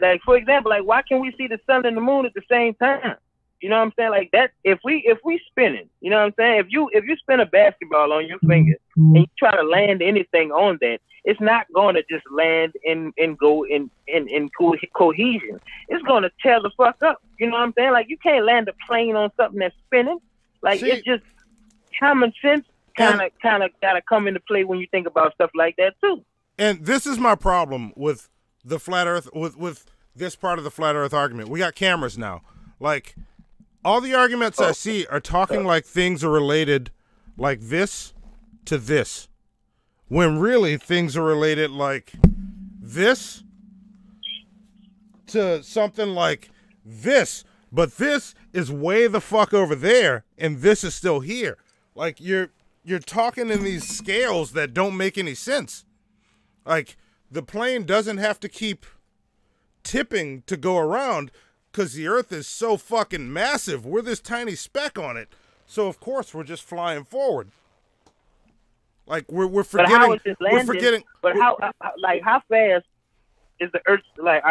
[SPEAKER 8] like for example, like why can't we see the sun and the moon at the same time? You know what I'm saying? Like that. If we spinning, you know what I'm saying? If you spin a basketball on your finger and you try to land anything on that, it's not going to just land and go in cohesion. It's going to tear the fuck up. You know what I'm saying? Like you can't land a plane on something that's spinning. Like it's just common sense. Kind of gotta come into play when you think about stuff like that too.
[SPEAKER 5] And this is my problem with the flat Earth, with this part of the flat Earth argument. We got cameras now. Like all the arguments I see are talking like things are related, like this to this, when really things are related like this to something like this. But this is way the fuck over there, and this is still here. Like you're talking in these scales that don't make any sense. Like the plane doesn't have to keep tipping to go around because the Earth is so fucking massive. We're this tiny speck on it. So of course we're just flying forward. Like we're forgetting. But how is it landing? We're forgetting.
[SPEAKER 8] But how fast is the Earth? Like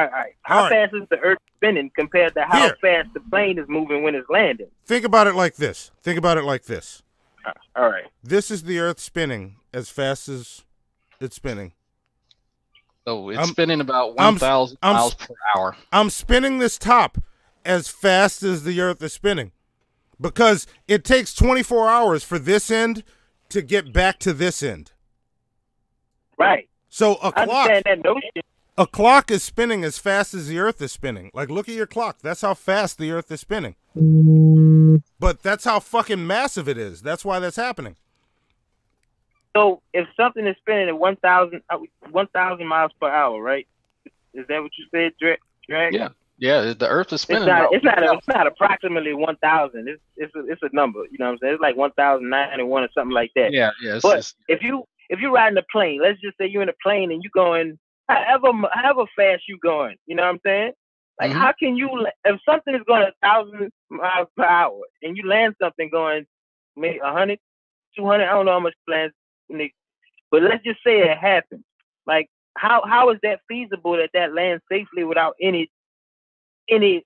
[SPEAKER 8] how fast is the Earth spinning compared to how fast the plane is moving when it's landing?
[SPEAKER 5] Think about it like this. Think about it like this.
[SPEAKER 8] All right.
[SPEAKER 5] This is the Earth spinning as fast as it's spinning.
[SPEAKER 7] So it's spinning about 1,000 miles per hour.
[SPEAKER 5] I'm spinning this top as fast as the Earth is spinning because it takes 24 hours for this end to get back to this end.
[SPEAKER 8] Right.
[SPEAKER 5] So
[SPEAKER 8] I understand that notion.
[SPEAKER 5] A clock is spinning as fast as the Earth is spinning. Like, look at your clock. That's how fast the Earth is spinning. But that's how fucking massive it is. That's why that's happening.
[SPEAKER 8] So if something is spinning at 1,000 miles per hour, right? Is that what you said, Drag?
[SPEAKER 7] Yeah. The Earth is spinning.
[SPEAKER 8] It's not approximately 1,000. It's a number. You know what I'm saying? It's like 1,091 or something like that.
[SPEAKER 7] Yeah.
[SPEAKER 8] But if you're riding a plane, let's just say you're in a plane and you're going however fast you going. You know what I'm saying? Like how can you, if something is going 1,000 miles per hour and you land something going maybe 100, 200, I don't know how much plans. But let's just say it happened. Like, how is that feasible that lands safely without any collateral?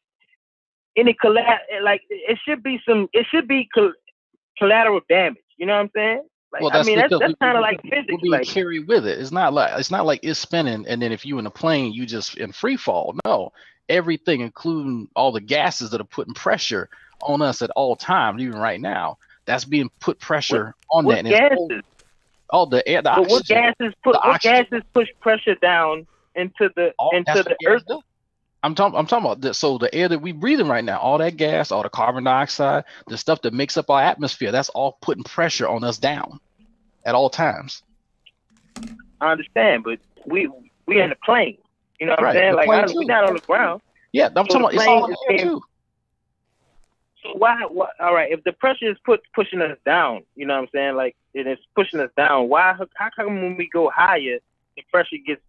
[SPEAKER 8] Like, it should be collateral damage. You know what I'm saying? Like,
[SPEAKER 7] well, that's kind of like physics. We'll be carried with it. It's not like it's spinning, and then if you in a plane, you just in free fall. No, everything, including all the gases that are putting pressure on us at all times, even right now, that's being put pressure on that. And
[SPEAKER 8] gases?
[SPEAKER 7] All the air, the oxygen.
[SPEAKER 8] What gases push pressure down into the Earth?
[SPEAKER 7] I'm talking about this. So the air that we breathing right now, all that gas, all the carbon dioxide, the stuff that makes up our atmosphere, that's all putting pressure on us down at all times.
[SPEAKER 8] I understand, but we in a plane. You know what I'm saying? Like we're not on the ground.
[SPEAKER 7] Yeah, I'm talking about it's all in the air too.
[SPEAKER 8] So why? All right, if the pressure is pushing us down, you know what I'm saying? Like it's pushing us down. Why? How come when we go higher, the pressure gets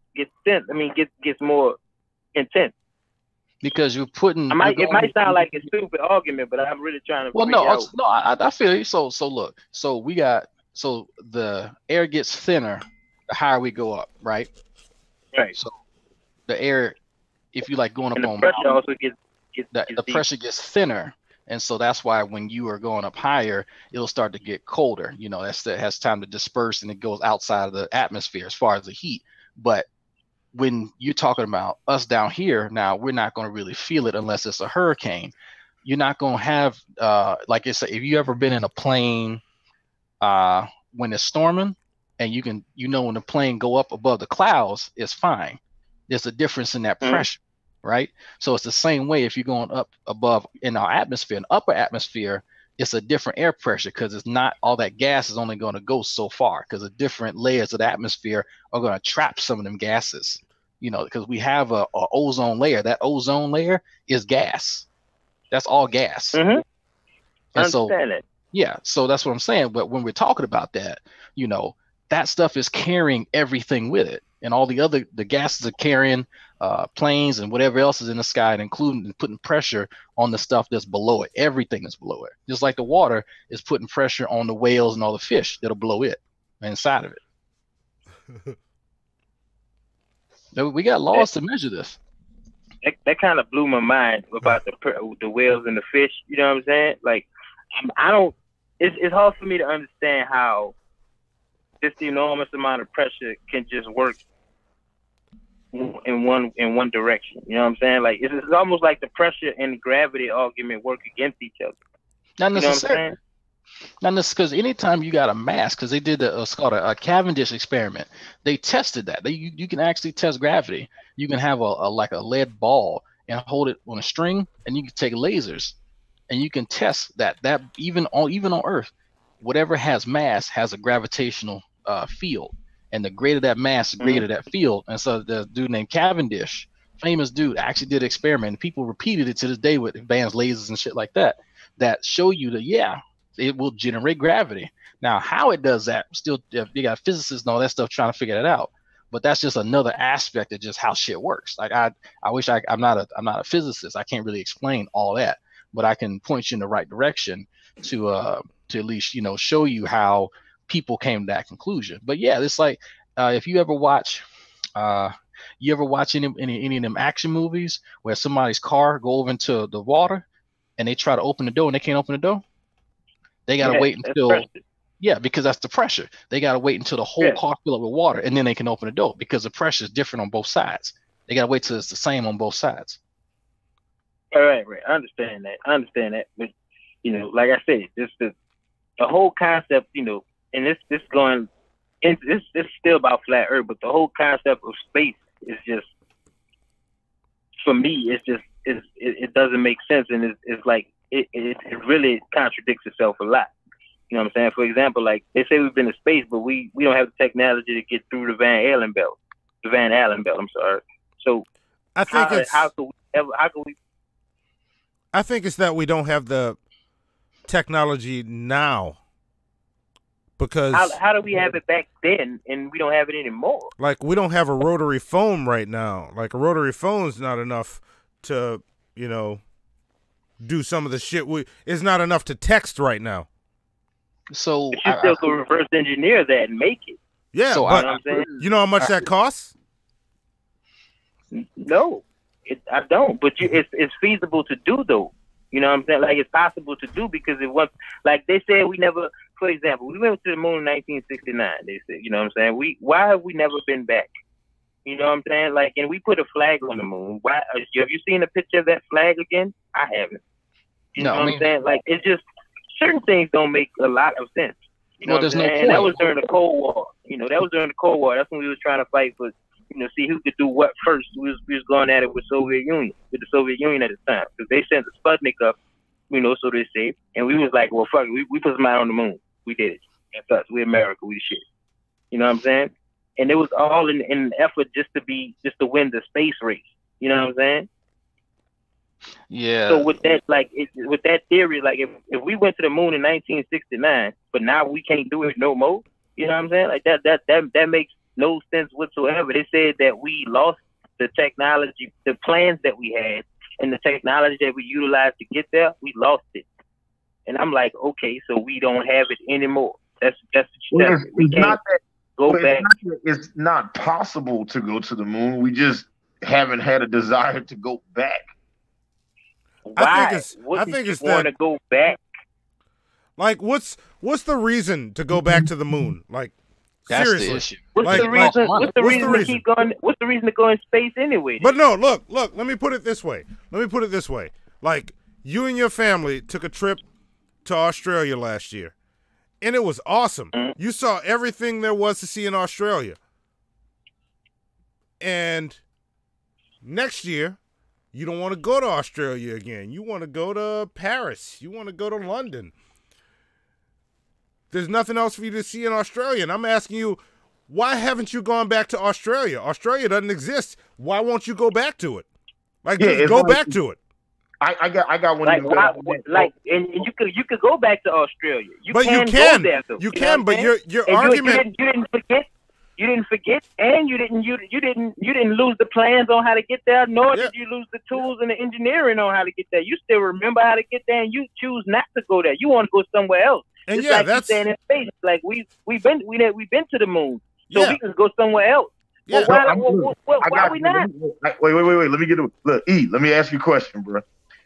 [SPEAKER 8] more intense?
[SPEAKER 7] Because you're putting.
[SPEAKER 8] It might sound like a stupid argument, but I'm really trying to.
[SPEAKER 7] Well, I feel you. So look. So the air gets thinner the higher we go up, right?
[SPEAKER 8] Right.
[SPEAKER 7] So the air, if you like going up on
[SPEAKER 8] the pressure also gets
[SPEAKER 7] the pressure gets thinner. And so that's why when you are going up higher, it'll start to get colder. You know, that has time to disperse and it goes outside of the atmosphere as far as the heat. But when you're talking about us down here, now we're not going to really feel it unless it's a hurricane. You're not going to have, like I said, if you ever been in a plane when it's storming and when the plane go up above the clouds, it's fine. There's a difference in that pressure. Right. So it's the same way if you're going up above in our atmosphere, an upper atmosphere, it's a different air pressure because it's not all that gas is only going to go so far because the different layers of the atmosphere are going to trap some of them gases, you know, because we have a ozone layer. That ozone layer is gas. That's all gas.
[SPEAKER 8] Mm-hmm.
[SPEAKER 7] And so, yeah, so that's what I'm saying. But when we're talking about that, you know, that stuff is carrying everything with it. And all the gases are carrying planes and whatever else is in the sky, and including and putting pressure on the stuff that's below it. Everything is below it. Just like the water is putting pressure on the whales and all the fish that'll blow it inside of it. We got laws to measure this.
[SPEAKER 8] That kind of blew my mind about the whales and the fish. You know what I'm saying? Like, I don't. It's hard for me to understand how this enormous amount of pressure can just work in one direction. You know what I'm saying? Like, it's almost like the pressure and gravity argument work against each other.
[SPEAKER 7] Not
[SPEAKER 8] You know what I'm
[SPEAKER 7] necessarily.
[SPEAKER 8] saying?
[SPEAKER 7] Not necessarily, because anytime you got a mass, because they did it's called a Cavendish experiment. They tested that. You can actually test gravity. You can have like a lead ball and hold it on a string, and you can take lasers, and you can test that even on Earth, whatever has mass has a gravitational field, and the greater that mass, the greater that field. And so the dude named Cavendish, famous dude, actually did an experiment, and people repeated it to this day with advanced lasers and shit like that show you that it will generate gravity. Now, how it does that, still, you got physicists and all that stuff trying to figure that out. But that's just another aspect of just how shit works. Like I wish I'm not a physicist. I can't really explain all that, but I can point you in the right direction to at least show you how people came to that conclusion. But yeah, it's like if you ever watch any of them action movies where somebody's car go over into the water and they try to open the door and they can't open the door. They gotta wait until because that's the pressure. They gotta wait until the whole car fill up with water and then they can open the door because the pressure is different on both sides. They gotta wait till it's the same on both sides.
[SPEAKER 8] All right. I understand that. But like I said, this the whole concept, and this going, this still about flat Earth, but the whole concept of space is just, for me, it doesn't make sense, and it's like it really contradicts itself a lot. You know what I'm saying? For example, like they say we've been to space, but we don't have the technology to get through the Van Allen belt. I'm sorry. So
[SPEAKER 5] I think
[SPEAKER 8] how could we?
[SPEAKER 5] I think it's that we don't have the technology now. Because
[SPEAKER 8] how do we have it back then and we don't have it anymore?
[SPEAKER 5] Like, we don't have a rotary phone right now. Like, a rotary phone's not enough to, do some of the shit. It's not enough to text right now.
[SPEAKER 7] So
[SPEAKER 8] you still could reverse engineer that and make it.
[SPEAKER 5] Yeah,
[SPEAKER 8] so
[SPEAKER 5] but you know how much that costs?
[SPEAKER 8] No, I don't. But it's feasible to do, though. You know what I'm saying? Like, it's possible to do because it was, like they said, we never, for example, we went to the moon in 1969, they said, you know what I'm saying? Why have we never been back? You know what I'm saying? Like, and we put a flag on the moon. Why, have you seen a picture of that flag again? I haven't. You know what I'm saying? Like, it's just, certain things don't make a lot of sense. You know what I'm saying? And that was during the Cold War. That's when we was trying to fight for, see who could do what first. We was going at it with the Soviet Union at the time. Because they sent the Sputnik up, so they say. And we was like, well, fuck it. We put some out on the moon. We did it. That's us. We America. We the shit. You know what I'm saying? And it was all in an effort just to win the space race. You know what I'm saying?
[SPEAKER 7] Yeah.
[SPEAKER 8] So with that, with that theory, like if we went to the moon in 1969, but now we can't do it no more. You know what I'm saying? Like that makes no sense whatsoever. They said that we lost the technology, the plans that we had, and the technology that we utilized to get there. We lost it. And I'm like, okay, so we don't have it anymore. We can't go back.
[SPEAKER 4] It's not possible to go to the moon. We just haven't had a desire to go back.
[SPEAKER 8] Why? I think it's want to go back.
[SPEAKER 5] Like, what's the reason to go back to the moon? Like,
[SPEAKER 7] that's
[SPEAKER 5] seriously.
[SPEAKER 7] The issue.
[SPEAKER 8] What's the reason? What's the reason to keep going? What's the reason to go in space anyway?
[SPEAKER 5] But no, look. Let me put it this way. Like, you and your family took a trip to Australia last year, and it was awesome. You saw everything there was to see in Australia. And next year, you don't want to go to Australia again. You want to go to Paris. You want to go to London. There's nothing else for you to see in Australia. And I'm asking you, why haven't you gone back to Australia? Australia doesn't exist. Why won't you go back to it? Like, just go back to it.
[SPEAKER 4] I got one.
[SPEAKER 8] And you could go back to Australia. You can go there, though.
[SPEAKER 5] You can, but your argument.
[SPEAKER 8] You didn't forget. You didn't forget, and you didn't lose the plans on how to get there, nor did you lose the tools and the engineering on how to get there. You still remember how to get there, and you choose not to go there. You want to go somewhere else.
[SPEAKER 5] And
[SPEAKER 8] it's like that's saying in space. Like we've been to the moon. so we can go somewhere else.
[SPEAKER 5] Yeah.
[SPEAKER 8] Well, why are we not?
[SPEAKER 4] Wait. Let me get it. Look, E, let me ask you a question, bro.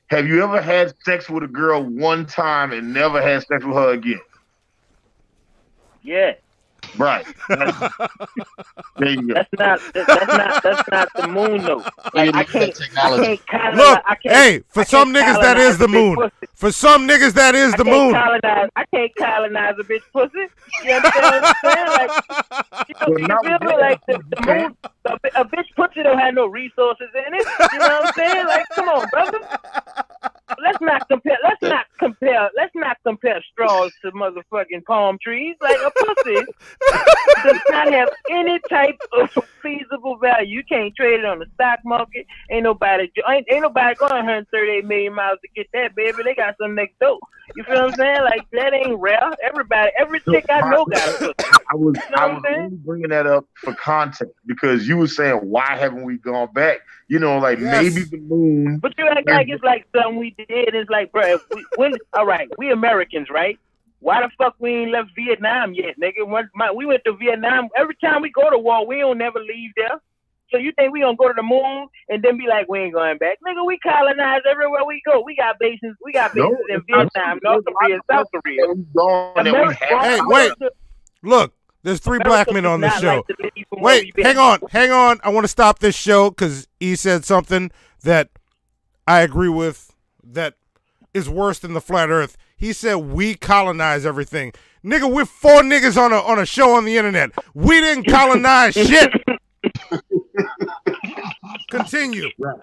[SPEAKER 4] Have you ever had sex with a girl one time and never had sex with her again?
[SPEAKER 8] Yeah.
[SPEAKER 4] Right. There you go.
[SPEAKER 8] That's not the moon though. Like, I can't
[SPEAKER 5] Look, hey, for some niggas that is the moon. For some niggas that is the moon.
[SPEAKER 8] I can't colonize a bitch pussy. You understand what I'm saying? Like, you feel me? Like the moon, a bitch pussy don't have no resources in it. You know what I'm saying? Like, come on, brother. Let's not compare straws to motherfucking palm trees. Like a pussy does not have any type of feasible value. You can't trade it on the stock market. Ain't nobody going 138 million miles to get that, baby. They got some next door. You feel what I'm saying? Like that ain't rare. Every chick I know got a pussy.
[SPEAKER 4] I was only bringing that up for context because you were saying why haven't we gone back? You know, like maybe the moon.
[SPEAKER 8] But you act like it's like something we did. It's like, bro, all right, we Americans, right? Why the fuck we ain't left Vietnam yet, nigga? We went to Vietnam. Every time we go to war, we don't never leave there. So you think we gonna go to the moon and then be like, we ain't going back? Nigga, we colonize everywhere we go. We got bases in Vietnam, North Korea, South Korea.
[SPEAKER 5] Hey, wait. Look, there's 3 black men on this show. Wait, hang on. I want to stop this show because he said something that I agree with that is worse than the flat earth. He said we colonize everything. Nigga, we're 4 niggas on a show on the internet. We didn't colonize shit. Continue.
[SPEAKER 4] Right.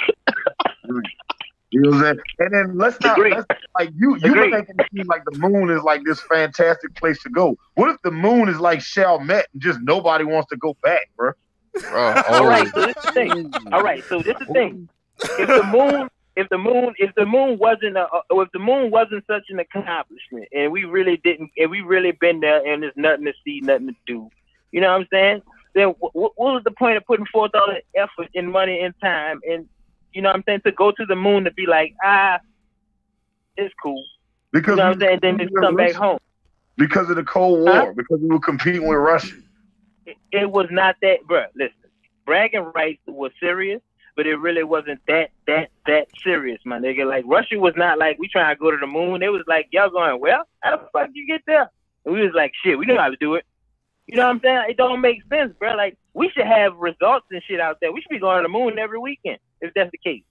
[SPEAKER 4] You know what I'm saying? And then let's like you making it seem like the moon is like this fantastic place to go. What if the moon is like Chalmette and just nobody wants to go back, bro?
[SPEAKER 8] All right, so this is the thing. If the moon wasn't such an accomplishment, and we really been there, and there's nothing to see, nothing to do, you know what I'm saying? Then what was the point of putting forth all the effort and money and time, and you know what I'm saying, to go to the moon to be like, it's cool, because you know what I'm saying, then just come back home
[SPEAKER 4] because of the Cold War, because we were competing with Russia.
[SPEAKER 8] It was not that, bro. Listen, bragging rights was serious. But it really wasn't that serious, my nigga. Like, Russia was not like, we trying to go to the moon. It was like, y'all going, well, how the fuck you get there? And we was like, shit, we know how to do it. You know what I'm saying? It don't make sense, bro. Like, we should have results and shit out there. We should be going to the moon every weekend, if that's the case.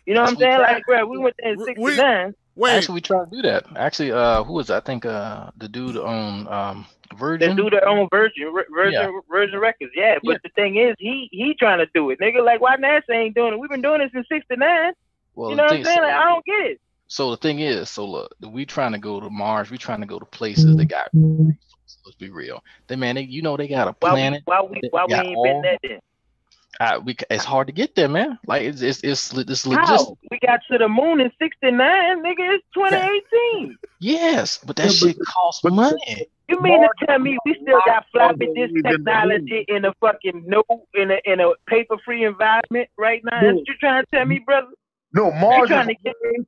[SPEAKER 8] You know what I'm saying? Like, bro, we went there in 69.
[SPEAKER 7] Actually, we tried to do that. Actually, who was that? I think the dude on Virgin.
[SPEAKER 8] The dude that own Virgin Records. Yeah, but the thing is, he trying to do it, nigga. Like, why NASA ain't doing it? We've been doing it since '69.
[SPEAKER 7] Well,
[SPEAKER 8] you know what I'm saying? Like, I don't get it.
[SPEAKER 7] So the thing is, look, we trying to go to Mars. We trying to go to places that got resources. Let's be real. They got a planet.
[SPEAKER 8] Why we ain't been there then?
[SPEAKER 7] It's hard to get there, man. Like it's legit.
[SPEAKER 8] How? We got to the moon in '69, nigga. It's 2018.
[SPEAKER 7] Yes, but that shit costs money.
[SPEAKER 8] You mean to tell me we still got floppy disk technology in a fucking in a paper-free environment right now? That's what you're trying to tell me, brother?
[SPEAKER 4] No, Mars is way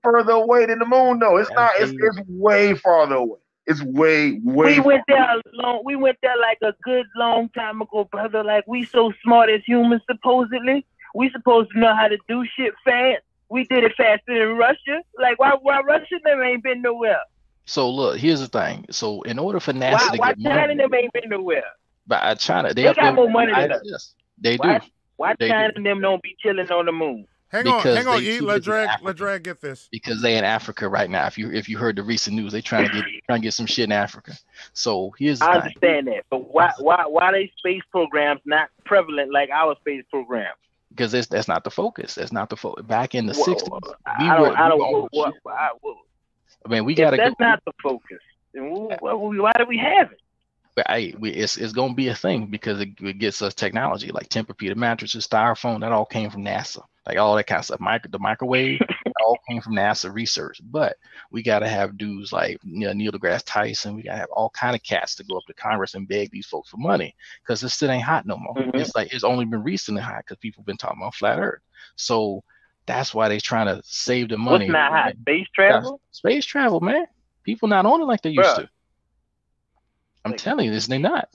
[SPEAKER 4] further away than the moon, though. It's not. It's way farther away. It's way.
[SPEAKER 8] We went there We went there like a good long time ago, brother. Like, we so smart as humans. Supposedly, we supposed to know how to do shit fast. We did it faster than Russia. Like, why Russia never ain't been nowhere?
[SPEAKER 7] So look, here's the thing. So in order for NASA to get
[SPEAKER 8] China
[SPEAKER 7] money,
[SPEAKER 8] them ain't been nowhere?
[SPEAKER 7] But China,
[SPEAKER 8] they got more money than us.
[SPEAKER 7] They do.
[SPEAKER 8] Why China and them don't be chilling on the moon?
[SPEAKER 5] Hang on, E. Let Drag get this.
[SPEAKER 7] Because they in Africa right now. If you heard the recent news, they trying to get some shit in Africa. So here's the thing.
[SPEAKER 8] I understand that, but why they space programs not prevalent like our space program?
[SPEAKER 7] Because that's not the focus. That's not the focus. Back in the '60s, we gotta.
[SPEAKER 8] That's not the focus. Then why do we have it?
[SPEAKER 7] But it's gonna be a thing because it gets us technology like Tempur-Pedic mattresses, styrofoam. That all came from NASA. Like all that kind of stuff. The microwave all came from NASA research. But we gotta have dudes like Neil deGrasse Tyson. We gotta have all kind of cats to go up to Congress and beg these folks for money because this shit ain't hot no more.
[SPEAKER 8] Mm-hmm.
[SPEAKER 7] It's like it's only been recently hot because people been talking about flat Earth. So that's why they trying to save the money.
[SPEAKER 8] What's not hot? Space travel?
[SPEAKER 7] Space travel, man. People not on it like they used to. I'm telling you, they not.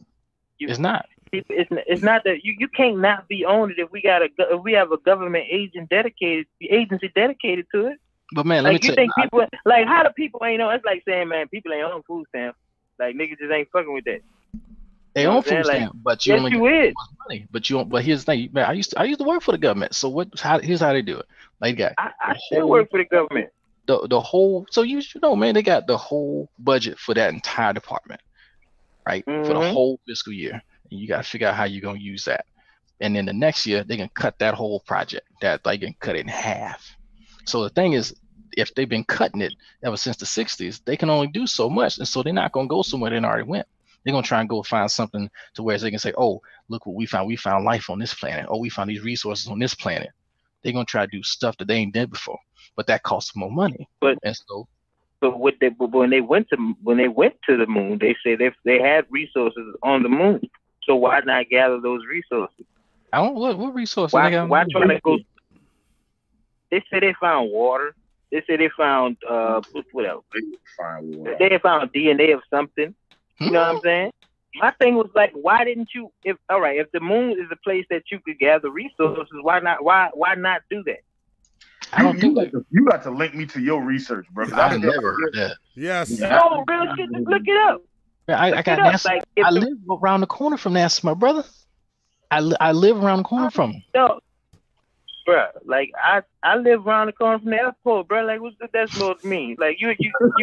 [SPEAKER 7] It's not.
[SPEAKER 8] It's not that you can't not be on it if we have a government agency dedicated to it.
[SPEAKER 7] But man,
[SPEAKER 8] like you think people like how do people ain't know? It's like saying, man, people ain't on food stamps. Like niggas just ain't fucking with that.
[SPEAKER 7] They own food stamp, but you only get money. But here's the thing, man. I used to work for the government. So here's how they do it. Like
[SPEAKER 8] I still work for the government.
[SPEAKER 7] The whole you know, man, they got the whole budget for that entire department, right? For the whole fiscal year. And you gotta figure out how you're gonna use that. And then the next year they can cut that whole project. That they can cut it in half. So the thing is, if they've been cutting it ever since the 60s, they can only do so much. And so they're not gonna go somewhere they already went. They're gonna try and go find something to where they can say, oh, look what we found. We found life on this planet. Oh, we found these resources on this planet. They're gonna try to do stuff that they ain't did before, but that costs more money. But
[SPEAKER 8] when they went to the moon, they said they had resources on the moon. So why not gather those resources?
[SPEAKER 7] I don't know what resources.
[SPEAKER 8] Why trying to go? They said they found water. They said they found what else? They found DNA of something. You know what I'm saying? My thing was like, why didn't you? If the moon is a place that you could gather resources, why not? Why not do that?
[SPEAKER 7] I don't think
[SPEAKER 4] you got to link me to your research, bro.
[SPEAKER 7] I never heard that.
[SPEAKER 5] Yes.
[SPEAKER 8] No, real shit. Just look it up.
[SPEAKER 7] I got NASA. Like, I live around the corner from NASA, my brother. I live around the corner from him.
[SPEAKER 8] No, bro. Like I live around the corner from the airport, bro. Like what's that supposed to mean? Like you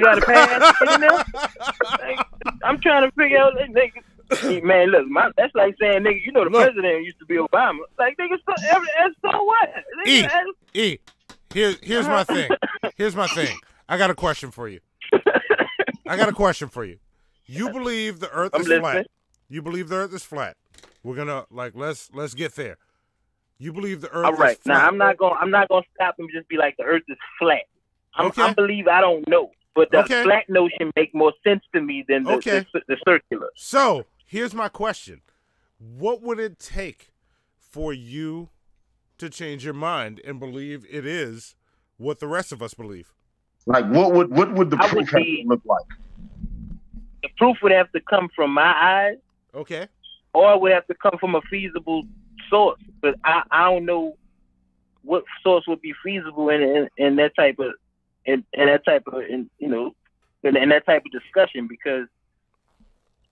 [SPEAKER 8] got a pass in there? Like, I'm trying to figure out, like, nigga. Man, look, that's like saying, nigga, you know the president used to be Obama. Like, nigga, so what?
[SPEAKER 5] Here's my thing. Here's my thing. I got a question for you. You believe the Earth is flat. You believe the Earth is flat. We're gonna let's get there. You believe the Earth
[SPEAKER 8] All right.
[SPEAKER 5] is flat.
[SPEAKER 8] Now I'm not gonna stop and just be like the Earth is flat. I believe I don't know. But the flat notion make more sense to me than the circular.
[SPEAKER 5] So here's my question: what would it take for you to change your mind and believe it is what the rest of us believe?
[SPEAKER 4] Like, what would the proof have to look like?
[SPEAKER 8] The proof would have to come from my eyes.
[SPEAKER 5] Okay.
[SPEAKER 8] Or it would have to come from a feasible source. But I don't know what source would be feasible in that type of in that type of discussion, because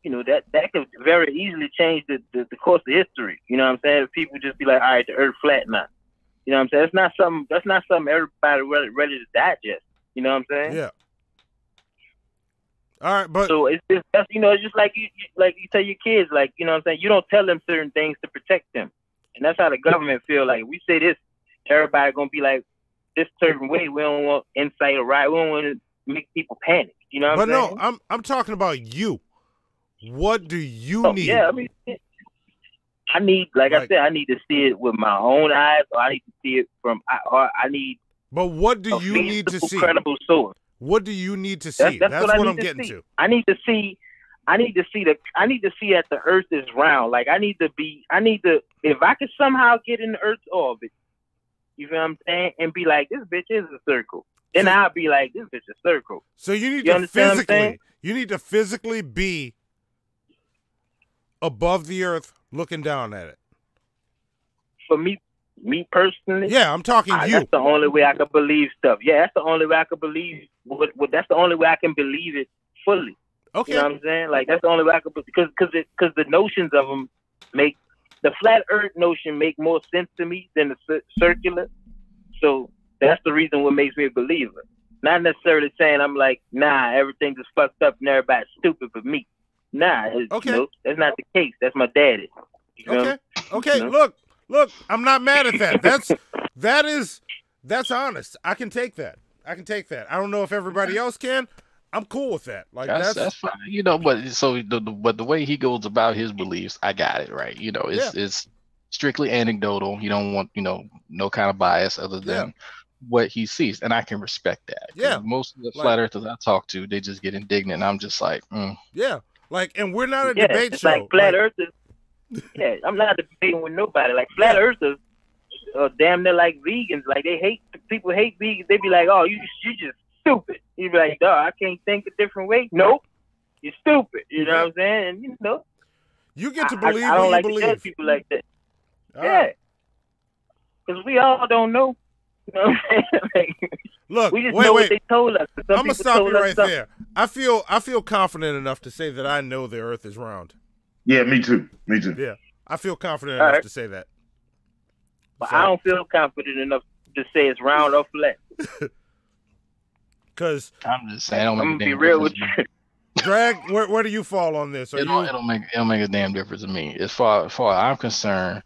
[SPEAKER 8] that could very easily change the course of history. You know what I'm saying? If people just be like, all right, the Earth flat now. You know what I'm saying? That's not something everybody ready to digest. You know what I'm saying?
[SPEAKER 5] Yeah. All right, but
[SPEAKER 8] so it's just it's just like you tell your kids, like, you know what I'm saying, you don't tell them certain things to protect them, and that's how the government feel. Like, we say this, everybody gonna be like this certain way. We don't want insight or right. We don't want to make people panic. You know what I'm saying?
[SPEAKER 5] But no, I'm talking about you. What do you need?
[SPEAKER 8] Yeah, I mean, I need, like I said, I need to see it with my own eyes, or I need to see it or I need.
[SPEAKER 5] But what do you need to see?
[SPEAKER 8] Credible source.
[SPEAKER 5] What do you need to see? That's what I'm getting to.
[SPEAKER 8] I need to see that the Earth is round. Like, if I could somehow get in the Earth's orbit, you feel what I'm saying, and be like, this bitch is a circle. Then I'll be like, this bitch is a circle.
[SPEAKER 5] So you need to physically be above the Earth looking down at it.
[SPEAKER 8] For me personally,
[SPEAKER 5] yeah, I'm talking you.
[SPEAKER 8] That's the only way I can believe stuff. Yeah, that's the only way I can believe. That's the only way I can believe it fully.
[SPEAKER 5] Okay,
[SPEAKER 8] you know what I'm saying? Like, that's the only way I can, because the notions of them make the flat Earth notion make more sense to me than the circular. So that's the reason what makes me a believer. Not necessarily saying I'm like, nah, everything's just fucked up and everybody's stupid but me. Nah, that's not the case. That's my daddy.
[SPEAKER 5] Okay. Look, I'm not mad at that. That's honest. I can take that. I don't know if everybody else can. I'm cool with that. Like, that's
[SPEAKER 7] fine. But the way he goes about his beliefs, I got it right. It's strictly anecdotal. You don't want no kind of bias other than what he sees, and I can respect that.
[SPEAKER 5] Yeah.
[SPEAKER 7] Most of the flat earthers I talk to, they just get indignant. And I'm just like,
[SPEAKER 5] yeah. Like, and we're not a debate show.
[SPEAKER 8] Like, flat earthers. Yeah, I'm not debating with nobody. Like, flat earthers are damn near like vegans. Like, people hate vegans. They be like, oh, you just stupid. You be like, dog, I can't think a different way. Nope, you're stupid. You know what I'm saying? And
[SPEAKER 5] You get to believe
[SPEAKER 8] I don't
[SPEAKER 5] what
[SPEAKER 8] like
[SPEAKER 5] you
[SPEAKER 8] to judge
[SPEAKER 5] believe.
[SPEAKER 8] people like that.
[SPEAKER 5] All
[SPEAKER 8] Yeah.
[SPEAKER 5] right.
[SPEAKER 8] Because we all don't know. You know what I'm saying? Like,
[SPEAKER 5] Look,
[SPEAKER 8] we just
[SPEAKER 5] wait,
[SPEAKER 8] know
[SPEAKER 5] wait.
[SPEAKER 8] what they told us. Some
[SPEAKER 5] I'm gonna
[SPEAKER 8] people
[SPEAKER 5] stop
[SPEAKER 8] told
[SPEAKER 5] you
[SPEAKER 8] us
[SPEAKER 5] right
[SPEAKER 8] something.
[SPEAKER 5] there. I feel confident enough to say that I know the Earth is round.
[SPEAKER 4] Yeah, me too. Me too.
[SPEAKER 5] Yeah, I feel confident
[SPEAKER 8] All
[SPEAKER 5] enough
[SPEAKER 8] right.
[SPEAKER 5] to say that.
[SPEAKER 8] But I don't feel confident enough to say it's round or flat.
[SPEAKER 5] Because
[SPEAKER 7] I'm just saying,
[SPEAKER 8] I'm gonna be real with you.
[SPEAKER 5] Drag, where do you fall on this?
[SPEAKER 7] It don't make a damn difference to me. As far as I'm concerned,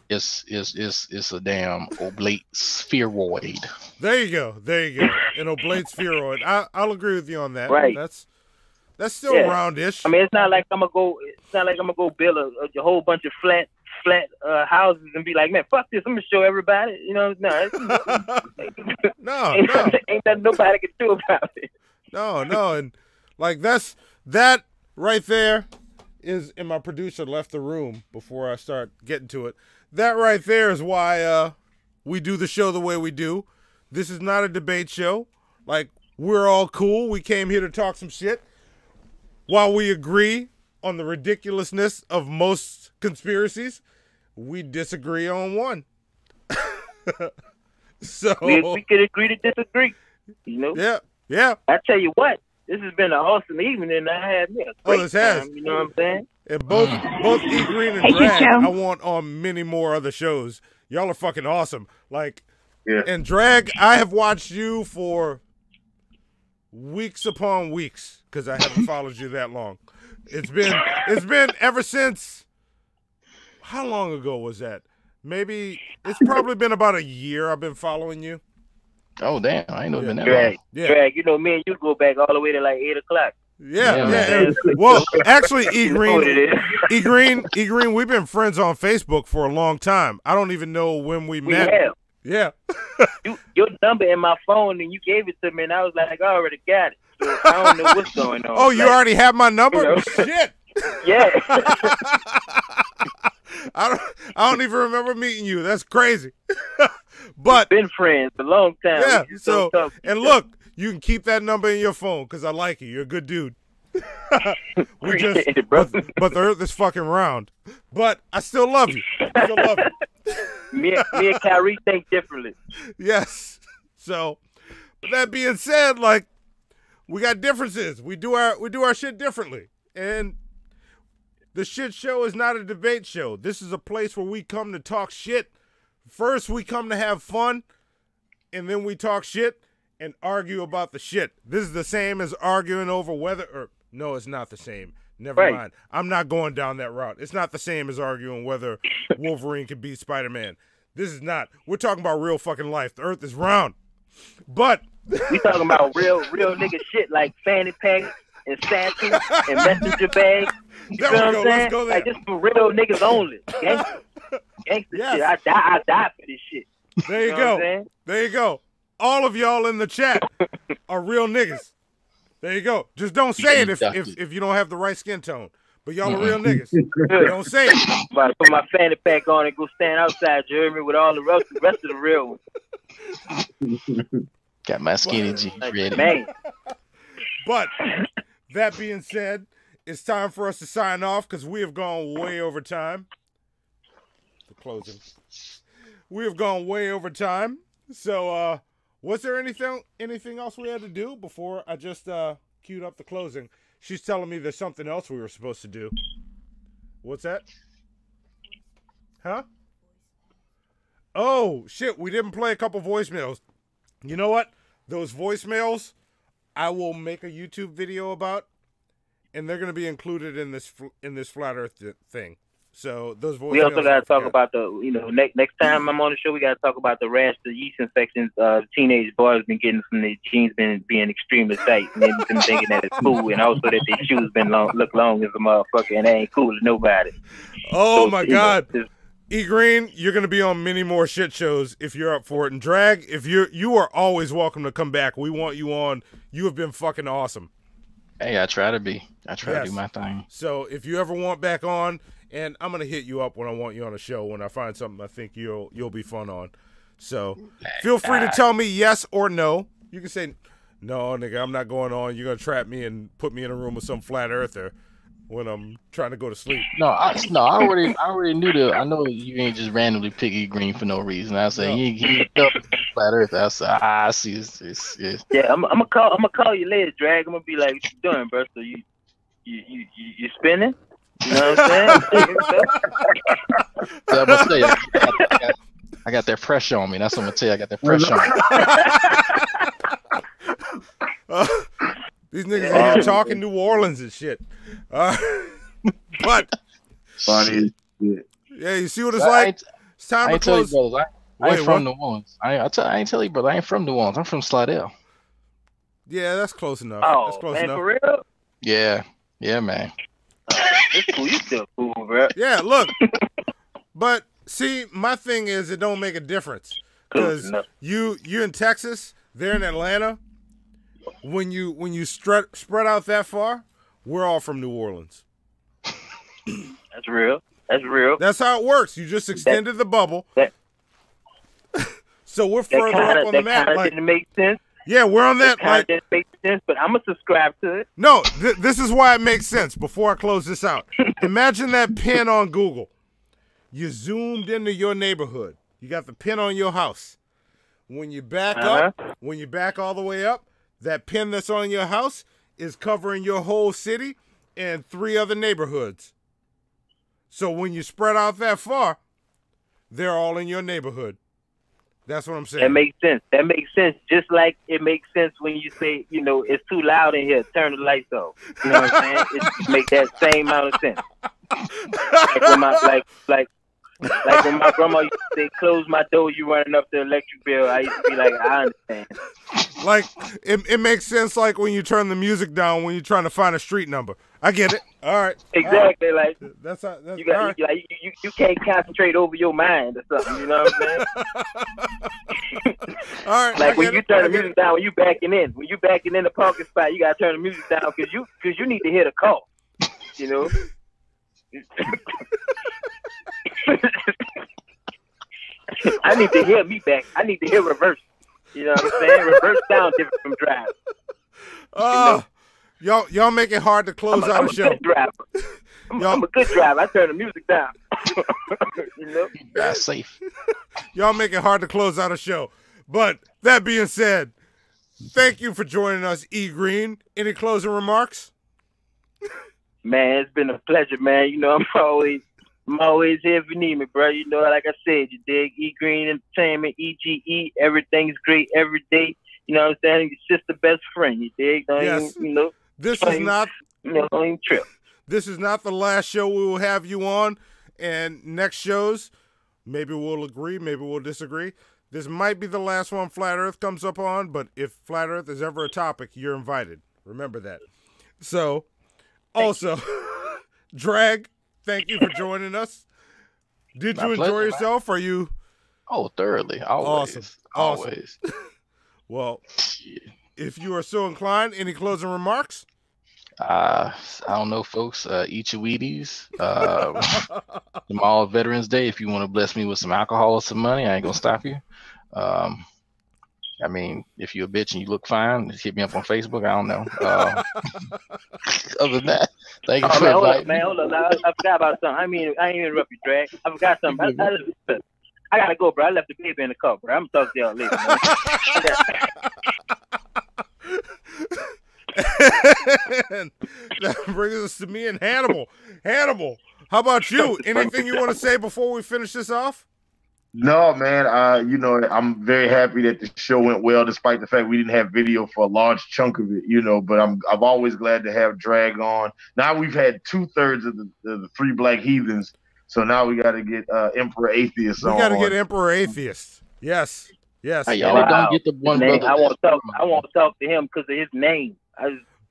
[SPEAKER 7] it's a damn oblate spheroid.
[SPEAKER 5] There you go. An oblate spheroid. I'll agree with you on that.
[SPEAKER 8] Right.
[SPEAKER 5] That's still roundish.
[SPEAKER 8] I mean, it's not like I'm gonna go build a whole bunch of flat houses and be like, man, fuck this. I'm gonna show everybody. You know, no,
[SPEAKER 5] no,
[SPEAKER 8] ain't nothing nobody can do about it.
[SPEAKER 5] No, and like that right there is, and my producer left the room before I start getting to it. That right there is why we do the show the way we do. This is not a debate show. Like, we're all cool. We came here to talk some shit. While we agree on the ridiculousness of most conspiracies, we disagree on one. So
[SPEAKER 8] we could agree to disagree. You know?
[SPEAKER 5] Yeah.
[SPEAKER 8] I tell you what, this has been an awesome evening. I had me a great time. You know what I'm saying?
[SPEAKER 5] And both E Green and Drag, I want on many more other shows. Y'all are fucking awesome. Like, and Drag, I have watched you for weeks upon weeks because I haven't followed you that long. It's been ever since. How long ago was that? Maybe it's probably been about a year I've been following you.
[SPEAKER 7] Oh damn! I ain't know been that
[SPEAKER 8] Drag,
[SPEAKER 7] long.
[SPEAKER 8] Drag. You know, me and you go back all the way to like 8 o'clock.
[SPEAKER 5] Yeah. Well, actually, E Green, we've been friends on Facebook for a long time. I don't even know when we met.
[SPEAKER 8] Have.
[SPEAKER 5] Yeah.
[SPEAKER 8] Your number in my phone, and you gave it to me, and I was like, I already got it. So I don't know what's going on.
[SPEAKER 5] Oh, you already have my number?
[SPEAKER 8] You know?
[SPEAKER 5] Shit.
[SPEAKER 8] Yeah.
[SPEAKER 5] I don't even remember meeting you. That's crazy. But
[SPEAKER 8] we've been friends a long time.
[SPEAKER 5] Yeah. So and look, you can keep that number in your phone because I like you. You're a good dude. but the Earth is fucking round. But I still love you.
[SPEAKER 8] me and Kyrie think differently.
[SPEAKER 5] Yes. So, but that being said, like, we got differences. We do our shit differently. And the shit show is not a debate show. This is a place where we come to talk shit. First, we come to have fun, and then we talk shit and argue about the shit. This is the same as arguing over whether or no, it's not the same. Never mind. I'm not going down that route. It's not the same as arguing whether Wolverine can beat Spider-Man. This is not. We're talking about real fucking life. The Earth is round. But
[SPEAKER 8] we talking about real nigga shit like fanny packs and satchels and messenger bags. You know what I'm saying?
[SPEAKER 5] Let's go there.
[SPEAKER 8] Like, this for real niggas only. Gangsta shit. I die for this shit.
[SPEAKER 5] There you go. There you go. All of y'all in the chat are real niggas. There you go. Just don't say it if you don't have the right skin tone. But y'all are real niggas. Don't say it.
[SPEAKER 8] I'm about to put my fanny pack on and go stand outside, you hear me, with all the rest of the real ones.
[SPEAKER 7] Got my skinny jeans ready.
[SPEAKER 8] Man.
[SPEAKER 5] But that being said, it's time for us to sign off because we have gone way over time. The closing. We have gone way over time. So, was there anything else we had to do before I just queued up the closing? She's telling me there's something else we were supposed to do. What's that? Huh? Oh, shit, we didn't play a couple voicemails. You know what? Those voicemails, I will make a YouTube video about, and they're going to be included in this Flat Earth thing. So those voicemails.
[SPEAKER 8] We also got to talk about next time I'm on the show, we got to talk about the rash, the yeast infections teenage boys been getting from their jeans being extremely tight, and them thinking that it's cool, and also that their shoes been look long as a motherfucker, and they ain't cool to nobody.
[SPEAKER 5] Oh, so, my God. E Green, you're going to be on many more shit shows if you're up for it. And Drag, if you are always welcome to come back. We want you on. You have been fucking awesome.
[SPEAKER 7] Hey, I try to be. I try to do my thing.
[SPEAKER 5] So if you ever want back on, and I'm gonna hit you up when I want you on a show when I find something I think you'll be fun on. So feel free to tell me yes or no. You can say, no, nigga, I'm not going on. You're gonna trap me and put me in a room with some flat earther. when I'm trying to go to sleep.
[SPEAKER 7] I already knew that. I know you ain't just randomly pick E Green for no reason. I said he flat Earth. I said I see. It's.
[SPEAKER 8] Yeah, I'm gonna call you later, Drag. I'm gonna be like, what you doing, bro? So you spinning? You know what I'm saying?
[SPEAKER 7] Yeah, I'm gonna tell you, I got that pressure on me. That's what I'm gonna tell you. I got that pressure on me.
[SPEAKER 5] These niggas are here talking New Orleans and shit. But
[SPEAKER 4] funny shit.
[SPEAKER 5] Yeah, you see what it's like? It's time to close.
[SPEAKER 7] You, brothers, I ain't from New Orleans. I ain't tell you, brother. I ain't from New Orleans. I'm from Slidell.
[SPEAKER 5] Yeah, that's close enough.
[SPEAKER 8] Oh,
[SPEAKER 5] that's close
[SPEAKER 8] man,
[SPEAKER 5] enough.
[SPEAKER 8] for real?
[SPEAKER 7] Yeah, man.
[SPEAKER 8] It's cool. You still cool, bro.
[SPEAKER 5] Yeah, look. But see, my thing is it don't make a difference because you're in Texas, they're in Atlanta. When you spread out that far, we're all from New Orleans.
[SPEAKER 8] That's real. That's real.
[SPEAKER 5] That's how it works. You just extended the bubble. So we're further up on the map.
[SPEAKER 8] That didn't make sense.
[SPEAKER 5] Yeah, we're on that.
[SPEAKER 8] That didn't make sense, but I'm gonna subscribe to it.
[SPEAKER 5] No, this is why it makes sense. Before I close this out, imagine that pin on Google. You zoomed into your neighborhood. You got the pin on your house. When you back up, when you back all the way up, that pin that's on your house is covering your whole city and 3 other neighborhoods. So when you spread out that far, they're all in your neighborhood. That's what I'm saying.
[SPEAKER 8] That makes sense. That makes sense. Just like it makes sense when you say, it's too loud in here, turn the lights off. You know what I'm saying? It makes that same amount of sense. Like when my grandma used to say, close my door, you running up the electric bill, I used to be like, I understand.
[SPEAKER 5] Like, it makes sense like when you turn the music down when you're trying to find a street number. I get it. All right.
[SPEAKER 8] Exactly.
[SPEAKER 5] All right.
[SPEAKER 8] Like,
[SPEAKER 5] that's
[SPEAKER 8] you got, you can't concentrate over your mind or something, you know what I'm saying?
[SPEAKER 5] All right.
[SPEAKER 8] Like when you turn the music down, when you backing in the parking spot, you got to turn the music down because you need to hear the call, you know? I need to hear me back. I need to hear reverse. You know what I'm saying? Reverse sound different from drive.
[SPEAKER 5] Y'all make it hard to close out a show.
[SPEAKER 8] Good driver. I'm a good driver. I turn the music down. You know?
[SPEAKER 7] That's safe.
[SPEAKER 5] Y'all make it hard to close out a show. But that being said, thank you for joining us, E Green. Any closing remarks?
[SPEAKER 8] Man, it's been a pleasure, man. I'm always here if you need me, bro. Like I said, you dig? E Green Entertainment, EGE, everything's great every day. You know what I'm saying? Your sister best friend, you dig?
[SPEAKER 5] Yes. This is not
[SPEAKER 8] don't even trip.
[SPEAKER 5] This is not the last show we will have you on. And next shows, maybe we'll agree, maybe we'll disagree. This might be the last one Flat Earth comes up on, but if Flat Earth is ever a topic, you're invited. Remember that. So, also, Drag, thank you for joining us. Did you enjoy yourself? Are you?
[SPEAKER 7] Oh, thoroughly. Always.
[SPEAKER 5] Awesome.
[SPEAKER 7] Always.
[SPEAKER 5] Well, if you are so inclined, any closing remarks?
[SPEAKER 7] I don't know, folks. Eat your Wheaties. Tomorrow, Veterans Day. If you want to bless me with some alcohol or some money, I ain't gonna stop you. I mean, if you're a bitch and you look fine, just hit me up on Facebook. I don't know. Other than that, thank you for inviting me.
[SPEAKER 8] Hold on. I forgot about something. I ain't interrupt you, Drag. I forgot something. I gotta go, bro. I left the baby in the car, bro. I'm gonna talk to y'all later,
[SPEAKER 5] And that brings us to me and Hannibal. Hannibal, how about you? Anything you want to say before we finish this off?
[SPEAKER 4] No, man. I'm very happy that the show went well, despite the fact we didn't have video for a large chunk of it. But I'm always glad to have Drag on. Now we've had 2/3 of the 3 Black Heathens, so now we got to get Emperor Atheist on.
[SPEAKER 5] We got to get Emperor Atheist. Yes.
[SPEAKER 7] Hey, y'all don't get the one brother.
[SPEAKER 8] I want to talk to him because of his name.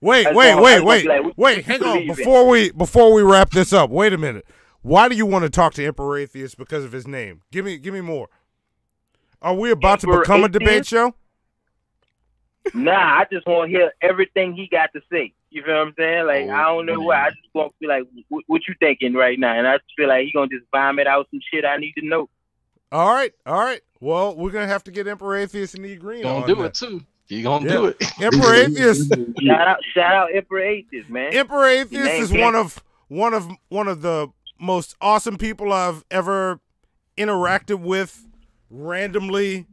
[SPEAKER 5] Wait. Hang on. Before we wrap this up, wait a minute. Why do you want to talk to Emperor Atheist? Because of his name. Give me more. Are we about to become a debate show?
[SPEAKER 8] Nah, I just want to hear everything he got to say. You feel what I'm saying? Like, I don't know why. I just want to be like, what you thinking right now? And I just feel like he going to just vomit out some shit I need to know.
[SPEAKER 5] All right. Well, we're going to have to get Emperor Atheist and E Green on.
[SPEAKER 7] Gonna do it, too. You gonna do it.
[SPEAKER 5] Emperor Atheist.
[SPEAKER 8] Shout out Emperor Atheist, man.
[SPEAKER 5] Emperor Atheist is one of one of the most awesome people I've ever interacted with randomly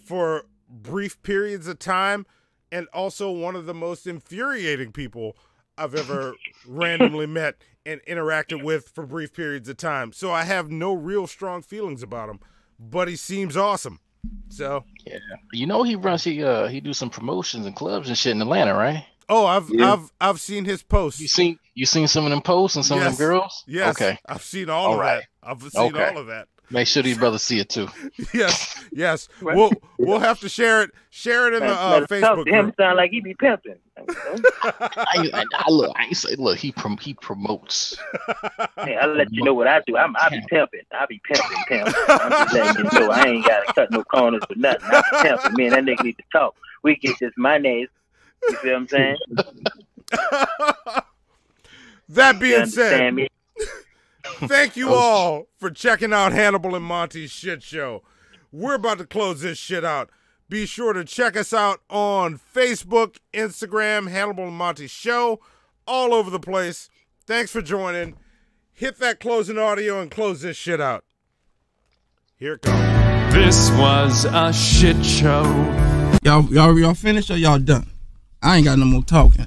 [SPEAKER 5] for brief periods of time, and also one of the most infuriating people I've ever randomly met and interacted with for brief periods of time. So I have no real strong feelings about him, but he seems awesome. So
[SPEAKER 7] yeah, you know he do some promotions and clubs and shit in Atlanta, right?
[SPEAKER 5] Oh, I've seen his posts.
[SPEAKER 7] You seen some of them posts and some of them girls?
[SPEAKER 5] Yes.
[SPEAKER 7] Okay.
[SPEAKER 5] I've seen all of that. I've seen all of that.
[SPEAKER 7] Make sure these brothers see it too.
[SPEAKER 5] Yes. We'll have to share it in the Facebook
[SPEAKER 8] group. Him sound like he be pimping.
[SPEAKER 7] Look, he promotes.
[SPEAKER 8] Hey, I'll let you know what I do. I be pimping. I be pimping. I'm just letting you know I ain't gotta cut no corners or nothing. I be pimping. Man, that nigga need to talk. We get this mayonnaise. You see what I'm saying?
[SPEAKER 5] That being said, thank you all for checking out Hannibal and Monty's shit show. We're about to close this shit out. Be sure to check us out on Facebook, Instagram, Hannibal and Monty Show, all over the place. Thanks for joining. Hit that closing audio and close this shit out. Here it comes.
[SPEAKER 3] This was a shit show. Y'all finished or y'all done? I ain't got no more talking.